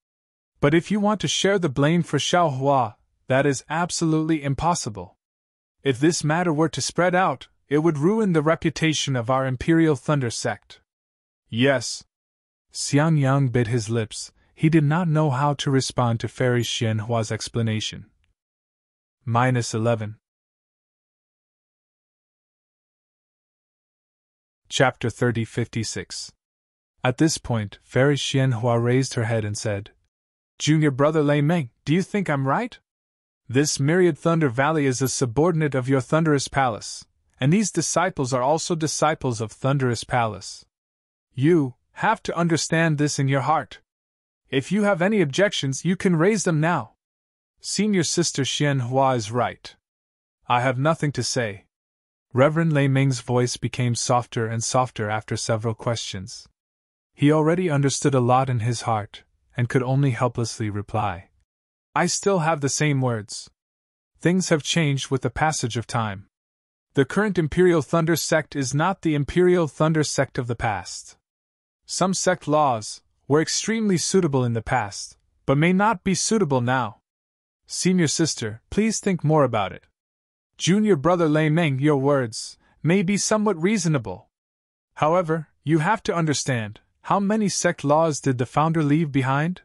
But if you want to share the blame for Xiao Hua, that is absolutely impossible. If this matter were to spread out, it would ruin the reputation of our Imperial Thunder sect. Yes. Xiang Yang bit his lips. He did not know how to respond to Fairy Xian Hua's explanation. -11. Chapter 3056. At this point, Fairy Xian Hua raised her head and said, Junior brother Lei Meng, do you think I'm right? This Myriad Thunder Valley is a subordinate of your Thunderous Palace, and these disciples are also disciples of Thunderous Palace. You have to understand this in your heart. If you have any objections, you can raise them now. Senior Sister Xianhua is right. I have nothing to say. Reverend Lei Ming's voice became softer and softer after several questions. He already understood a lot in his heart, and could only helplessly reply. I still have the same words. Things have changed with the passage of time. The current Imperial Thunder sect is not the Imperial Thunder sect of the past. Some sect laws were extremely suitable in the past, but may not be suitable now. Senior Sister, please think more about it. Junior Brother Lei Ming, your words may be somewhat reasonable. However, you have to understand, how many sect laws did the founder leave behind?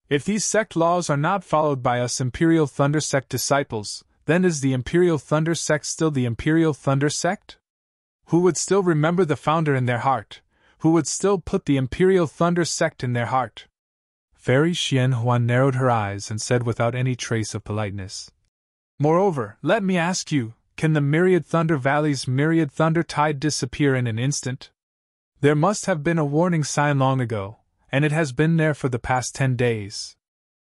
If these sect laws are not followed by us Imperial Thunder sect disciples, then is the Imperial Thunder sect still the Imperial Thunder sect? Who would still remember the founder in their heart? Who would still put the Imperial Thunder sect in their heart? Fairy Xianhua narrowed her eyes and said without any trace of politeness. Moreover, let me ask you, can the Myriad Thunder Valley's Myriad Thunder Tide disappear in an instant? There must have been a warning sign long ago, and it has been there for the past 10 days.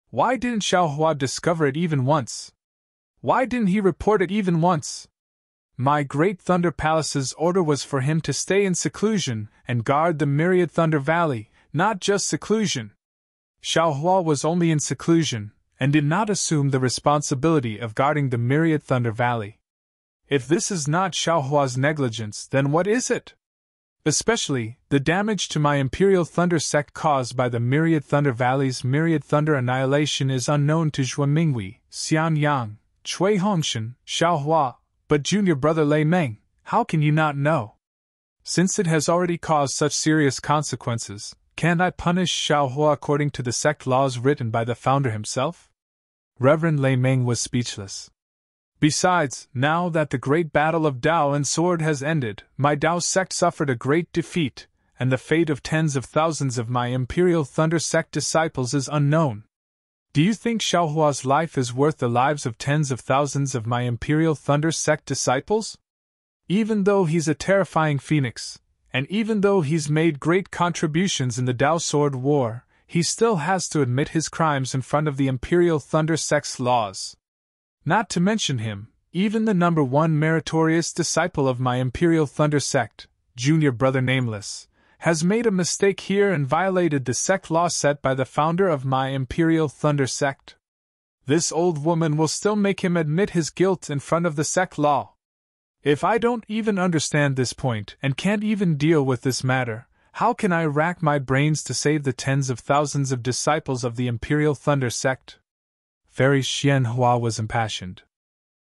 Why didn't Xiaohua discover it even once? Why didn't he report it even once? My Great Thunder Palace's order was for him to stay in seclusion and guard the Myriad Thunder Valley, not just seclusion. Xiaohua was only in seclusion, and did not assume the responsibility of guarding the Myriad Thunder Valley. If this is not Xiaohua's negligence, then what is it? Especially, the damage to my Imperial Thunder sect caused by the Myriad Thunder Valley's Myriad Thunder annihilation is unknown to Zhua Mingwei, Xian Yang, Cui Hongshan, Xiaohua, but Junior Brother Lei Ming, how can you not know? Since it has already caused such serious consequences, can't I punish Xiaohua according to the sect laws written by the founder himself? Reverend Lei Ming was speechless. Besides, now that the great battle of Dao and Sword has ended, my Dao sect suffered a great defeat, and the fate of tens of thousands of my Imperial Thunder sect disciples is unknown. Do you think Xiaohua's life is worth the lives of tens of thousands of my Imperial Thunder sect disciples? Even though he's a terrifying phoenix, and even though he's made great contributions in the Dao Sword War, he still has to admit his crimes in front of the Imperial Thunder sect's laws. Not to mention him, even the number one meritorious disciple of my Imperial Thunder sect, Junior Brother Nameless, has made a mistake here and violated the sect law set by the founder of my Imperial Thunder sect. This old woman will still make him admit his guilt in front of the sect law. If I don't even understand this point and can't even deal with this matter, how can I rack my brains to save the tens of thousands of disciples of the Imperial Thunder sect? Fairy Xianhua was impassioned.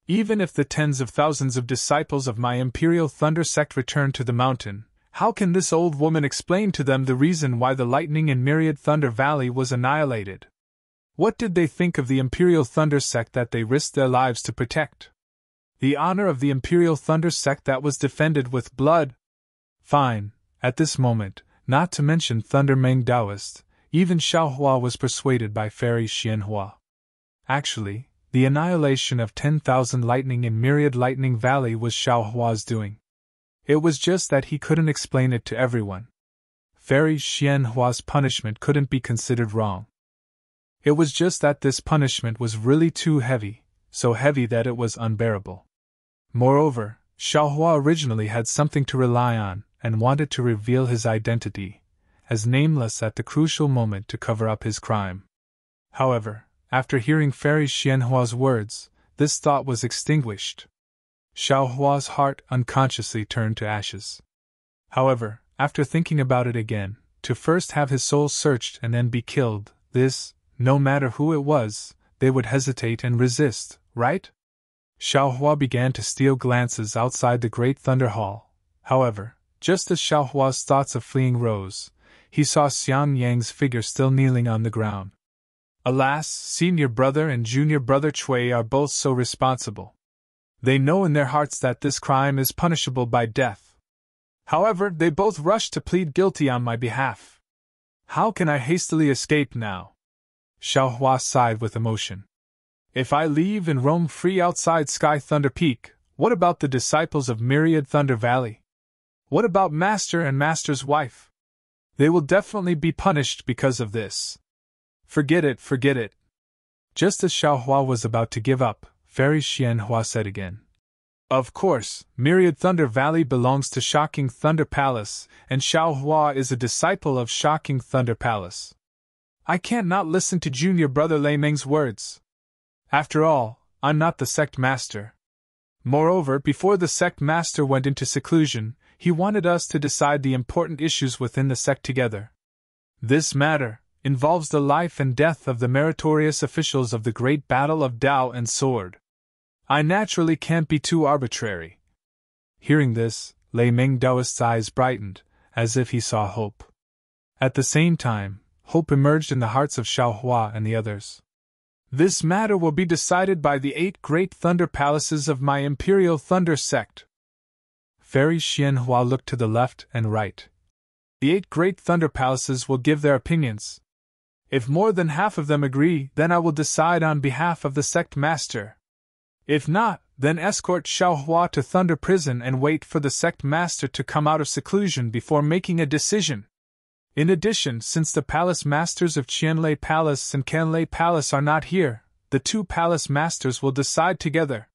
Even if the tens of thousands of disciples of my Imperial Thunder sect return to the mountain, how can this old woman explain to them the reason why the lightning in Myriad Thunder Valley was annihilated? What did they think of the Imperial Thunder sect that they risked their lives to protect? The honor of the Imperial Thunder sect that was defended with blood? Fine. At this moment, not to mention Thunder Meng Taoist, even Xiaohua was persuaded by Fairy Xianhua. Actually, the annihilation of 10,000 lightning in Myriad Lightning Valley was Xiaohua's doing. It was just that he couldn't explain it to everyone. Fairy Xianhua's punishment couldn't be considered wrong. It was just that this punishment was really too heavy, so heavy that it was unbearable. Moreover, Xiaohua originally had something to rely on, and wanted to reveal his identity, as Nameless at the crucial moment to cover up his crime. However, after hearing Fairy Xianhua's words, this thought was extinguished. Xiaohua's heart unconsciously turned to ashes. However, after thinking about it again, to first have his soul searched and then be killed, this, no matter who it was, they would hesitate and resist, right? Xiaohua began to steal glances outside the Great Thunder Hall. However, just as Xiaohua's thoughts of fleeing rose, he saw Xiang Yang's figure still kneeling on the ground. Alas, Senior Brother and Junior Brother Cui are both so responsible. They know in their hearts that this crime is punishable by death. However, they both rush to plead guilty on my behalf. How can I hastily escape now? Xiaohua sighed with emotion. If I leave and roam free outside Sky Thunder Peak, what about the disciples of Myriad Thunder Valley? What about Master and Master's wife? They will definitely be punished because of this. Forget it, forget it. Just as Xiaohua was about to give up, Fairy Xianhua said again. Of course, Myriad Thunder Valley belongs to Shocking Thunder Palace, and Xiaohua is a disciple of Shocking Thunder Palace. I can't not listen to junior brother Lei Meng's words. After all, I'm not the sect master. Moreover, before the sect master went into seclusion, he wanted us to decide the important issues within the sect together. This matter involves the life and death of the meritorious officials of the great battle of Dao and Sword. I naturally can't be too arbitrary. Hearing this, Lei Meng Daoist's eyes brightened, as if he saw hope. At the same time, hope emerged in the hearts of Xiaohua and the others. This matter will be decided by the 8 great thunder palaces of my Imperial Thunder sect. Fairy Xianhua looked to the left and right. The 8 great thunder palaces will give their opinions. If more than half of them agree, then I will decide on behalf of the sect master. If not, then escort Xiaohua to Thunder Prison and wait for the sect master to come out of seclusion before making a decision. In addition, since the palace masters of Qianlei Palace and Canlei Palace are not here, the 2 palace masters will decide together.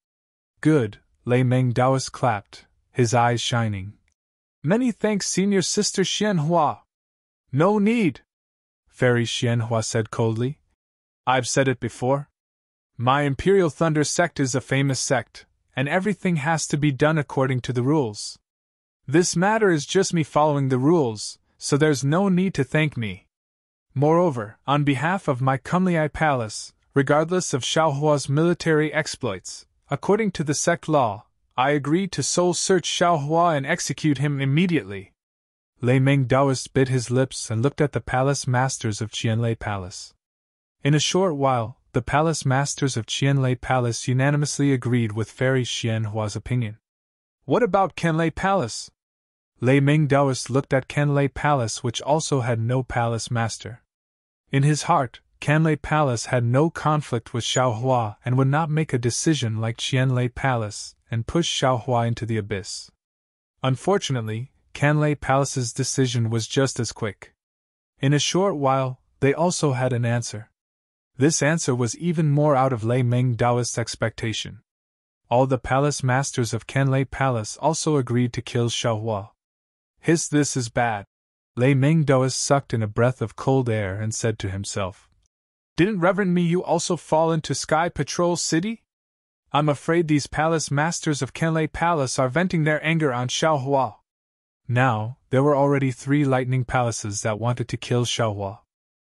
Good, Lei Meng Daoist clapped, his eyes shining. Many thanks, senior sister Xianhua. No need, Fairy Xianhua said coldly. I've said it before. My Imperial Thunder sect is a famous sect, and everything has to be done according to the rules. This matter is just me following the rules, so there's no need to thank me. Moreover, on behalf of my Kunlei Palace, regardless of Xiaohua's military exploits, according to the sect law, I agree to soul search Xiaohua and execute him immediately. Lei Meng Daoist bit his lips and looked at the palace masters of Qianlei Palace. In a short while, the palace masters of Qianlei Palace unanimously agreed with Fairy Xianhua's opinion. What about Canlei Palace? Lei Meng Daoist looked at Canlei Palace, which also had no palace master. In his heart, Canlei Palace had no conflict with Xiaohua and would not make a decision like Qianlei Palace and push Xiaohua into the abyss. Unfortunately, Canlei Palace's decision was just as quick. In a short while, they also had an answer. This answer was even more out of Lei Meng Daoist's expectation. All the palace masters of Canlei Palace also agreed to kill Xiaohua. This is bad. Lei Meng Daoist sucked in a breath of cold air and said to himself, Didn't Reverend Miyu also fall into Sky Patrol City? I'm afraid these palace masters of Canlei Palace are venting their anger on Xiaohua. Now, there were already 3 lightning palaces that wanted to kill Xiaohua.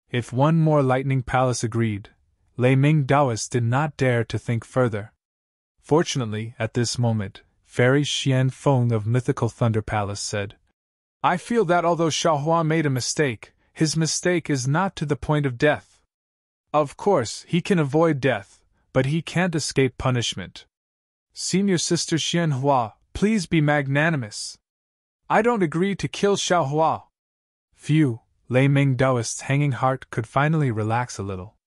If one more lightning palace agreed, Lei Meng Daoist did not dare to think further. Fortunately, at this moment, Fairy Xian Feng of Mythical Thunder Palace said, I feel that although Xiaohua made a mistake, his mistake is not to the point of death. Of course, he can avoid death, but he can't escape punishment. Senior Sister Xianhua, please be magnanimous. I don't agree to kill Xiaohua. Phew, Lei Meng Daoist's hanging heart could finally relax a little.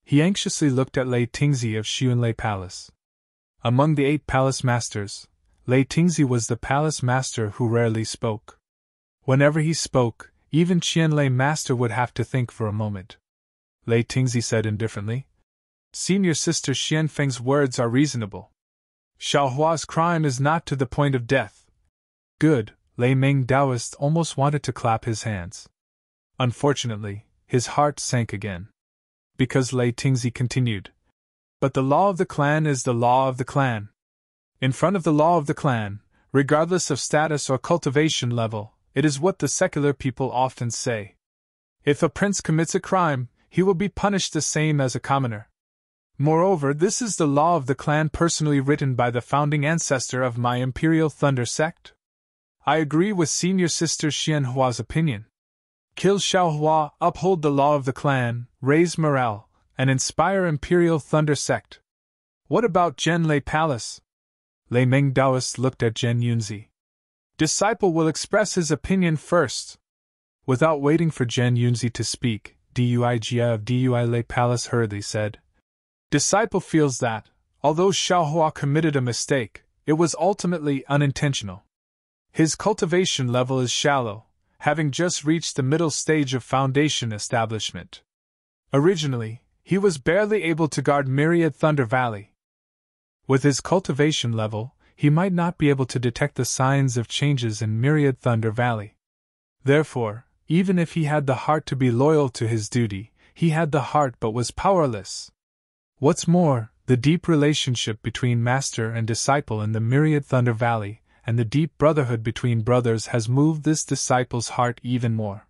He anxiously looked at Lei Tingzi of Xianlei Palace. Among the 8 palace masters, Lei Tingzi was the palace master who rarely spoke. Whenever he spoke, even Qianlei master would have to think for a moment. Lei Tingzi said indifferently, Senior Sister Xianfeng's words are reasonable. Xiaohua's crime is not to the point of death. Good, Lei Meng Daoist almost wanted to clap his hands. Unfortunately, his heart sank again. Because Lei Tingzi continued, But the law of the clan is the law of the clan. In front of the law of the clan, regardless of status or cultivation level, it is what the secular people often say. If a prince commits a crime, he will be punished the same as a commoner. Moreover, this is the law of the clan personally written by the founding ancestor of my Imperial Thunder sect. I agree with Senior Sister Xianhua's opinion. Kill Xiaohua, uphold the law of the clan, raise morale, and inspire Imperial Thunder sect. What about Zhenlei Palace? Lei Meng Daoist looked at Zhen Yunzi. Disciple will express his opinion first. Without waiting for Zhen Yunzi to speak, Duijia of Duilei Palace hurriedly said, Disciple feels that, although Xiaohua committed a mistake, it was ultimately unintentional. His cultivation level is shallow, having just reached the middle stage of foundation establishment. Originally, he was barely able to guard Myriad Thunder Valley. With his cultivation level, he might not be able to detect the signs of changes in Myriad Thunder Valley. Therefore, even if he had the heart to be loyal to his duty, he had the heart but was powerless. What's more, the deep relationship between master and disciple in the Myriad Thunder Valley, and the deep brotherhood between brothers has moved this disciple's heart even more.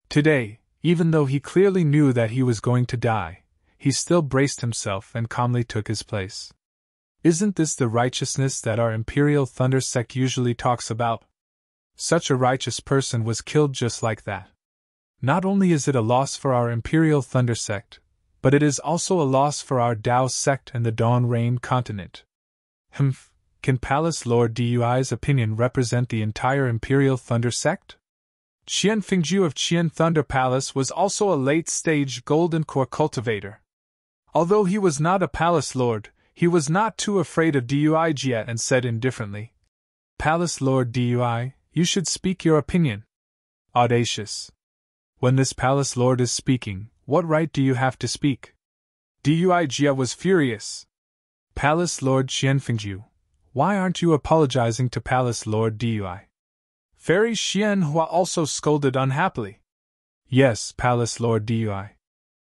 Today, even though he clearly knew that he was going to die, he still braced himself and calmly took his place. Isn't this the righteousness that our Imperial Thunder sect usually talks about? Such a righteous person was killed just like that. Not only is it a loss for our Imperial Thunder sect, but it is also a loss for our Tao sect and the Dawn Rain continent. Can Palace Lord Dui's opinion represent the entire Imperial Thunder sect? Qian Fingju of Qian Thunder Palace was also a late-stage Golden Core cultivator. Although he was not a Palace Lord, he was not too afraid of Dui yet and said indifferently, "Palace Lord Dui, you should speak your opinion." Audacious. When this Palace Lord is speaking, what right do you have to speak? Dui Jia was furious. Palace Lord Qianfengju, why aren't you apologizing to Palace Lord Dui? Fairy Xianhua also scolded unhappily. Yes, Palace Lord Dui.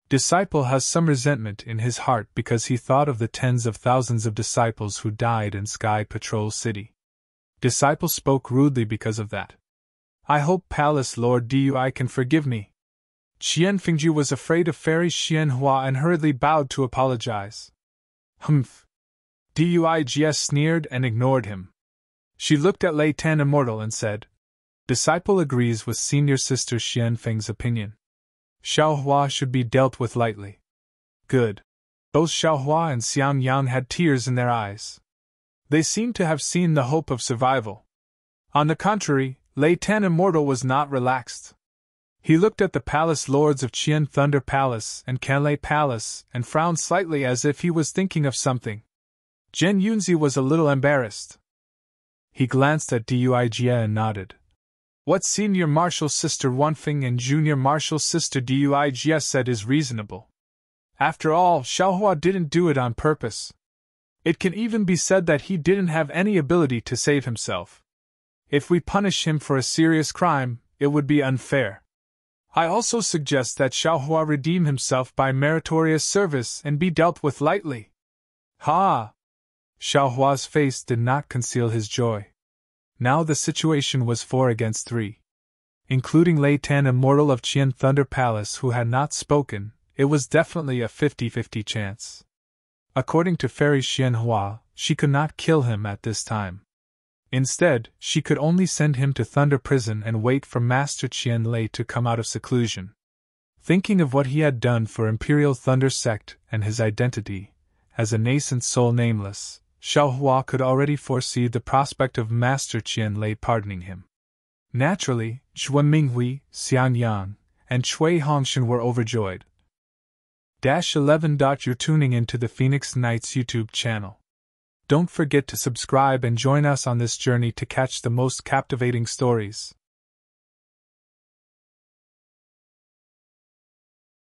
Disciple has some resentment in his heart because he thought of the tens of thousands of disciples who died in Sky Patrol City. Disciple spoke rudely because of that. I hope Palace Lord Dui can forgive me. Qian Fingju was afraid of Fairy Xianhua and hurriedly bowed to apologize. Humph. Dui Jia sneered and ignored him. She looked at Lei Tan Immortal and said, Disciple agrees with senior sister Xian Feng's opinion. Xiaohua should be dealt with lightly. Good. Both Xiaohua and Xiang Yang had tears in their eyes. They seemed to have seen the hope of survival. On the contrary, Lei Tan Immortal was not relaxed. He looked at the palace lords of Qian Thunder Palace and Kanlei Palace and frowned slightly as if he was thinking of something. Zhen Yunzi was a little embarrassed. He glanced at Dui Jia and nodded. What Senior Marshal Sister Wanfeng and Junior Marshal Sister Dui Jia said is reasonable. After all, Xiaohua didn't do it on purpose. It can even be said that he didn't have any ability to save himself. If we punish him for a serious crime, it would be unfair. I also suggest that Xiaohua redeem himself by meritorious service and be dealt with lightly. Ha! Xiaohua's face did not conceal his joy. Now the situation was 4 against 3. Including Lei Tan Immortal of Qian Thunder Palace who had not spoken, it was definitely a 50-50 chance. According to Fairy Xianhua, she could not kill him at this time. Instead, she could only send him to Thunder Prison and wait for Master Qian Lei to come out of seclusion. Thinking of what he had done for Imperial Thunder Sect and his identity, as a nascent soul nameless, Xiaohua could already foresee the prospect of Master Qian Lei pardoning him. Naturally, Zhuan Minghui, Xiang Yang, and Cui Hongshan were overjoyed. 11. You're tuning into the Phoenix Knights YouTube channel. Don't forget to subscribe and join us on this journey to catch the most captivating stories.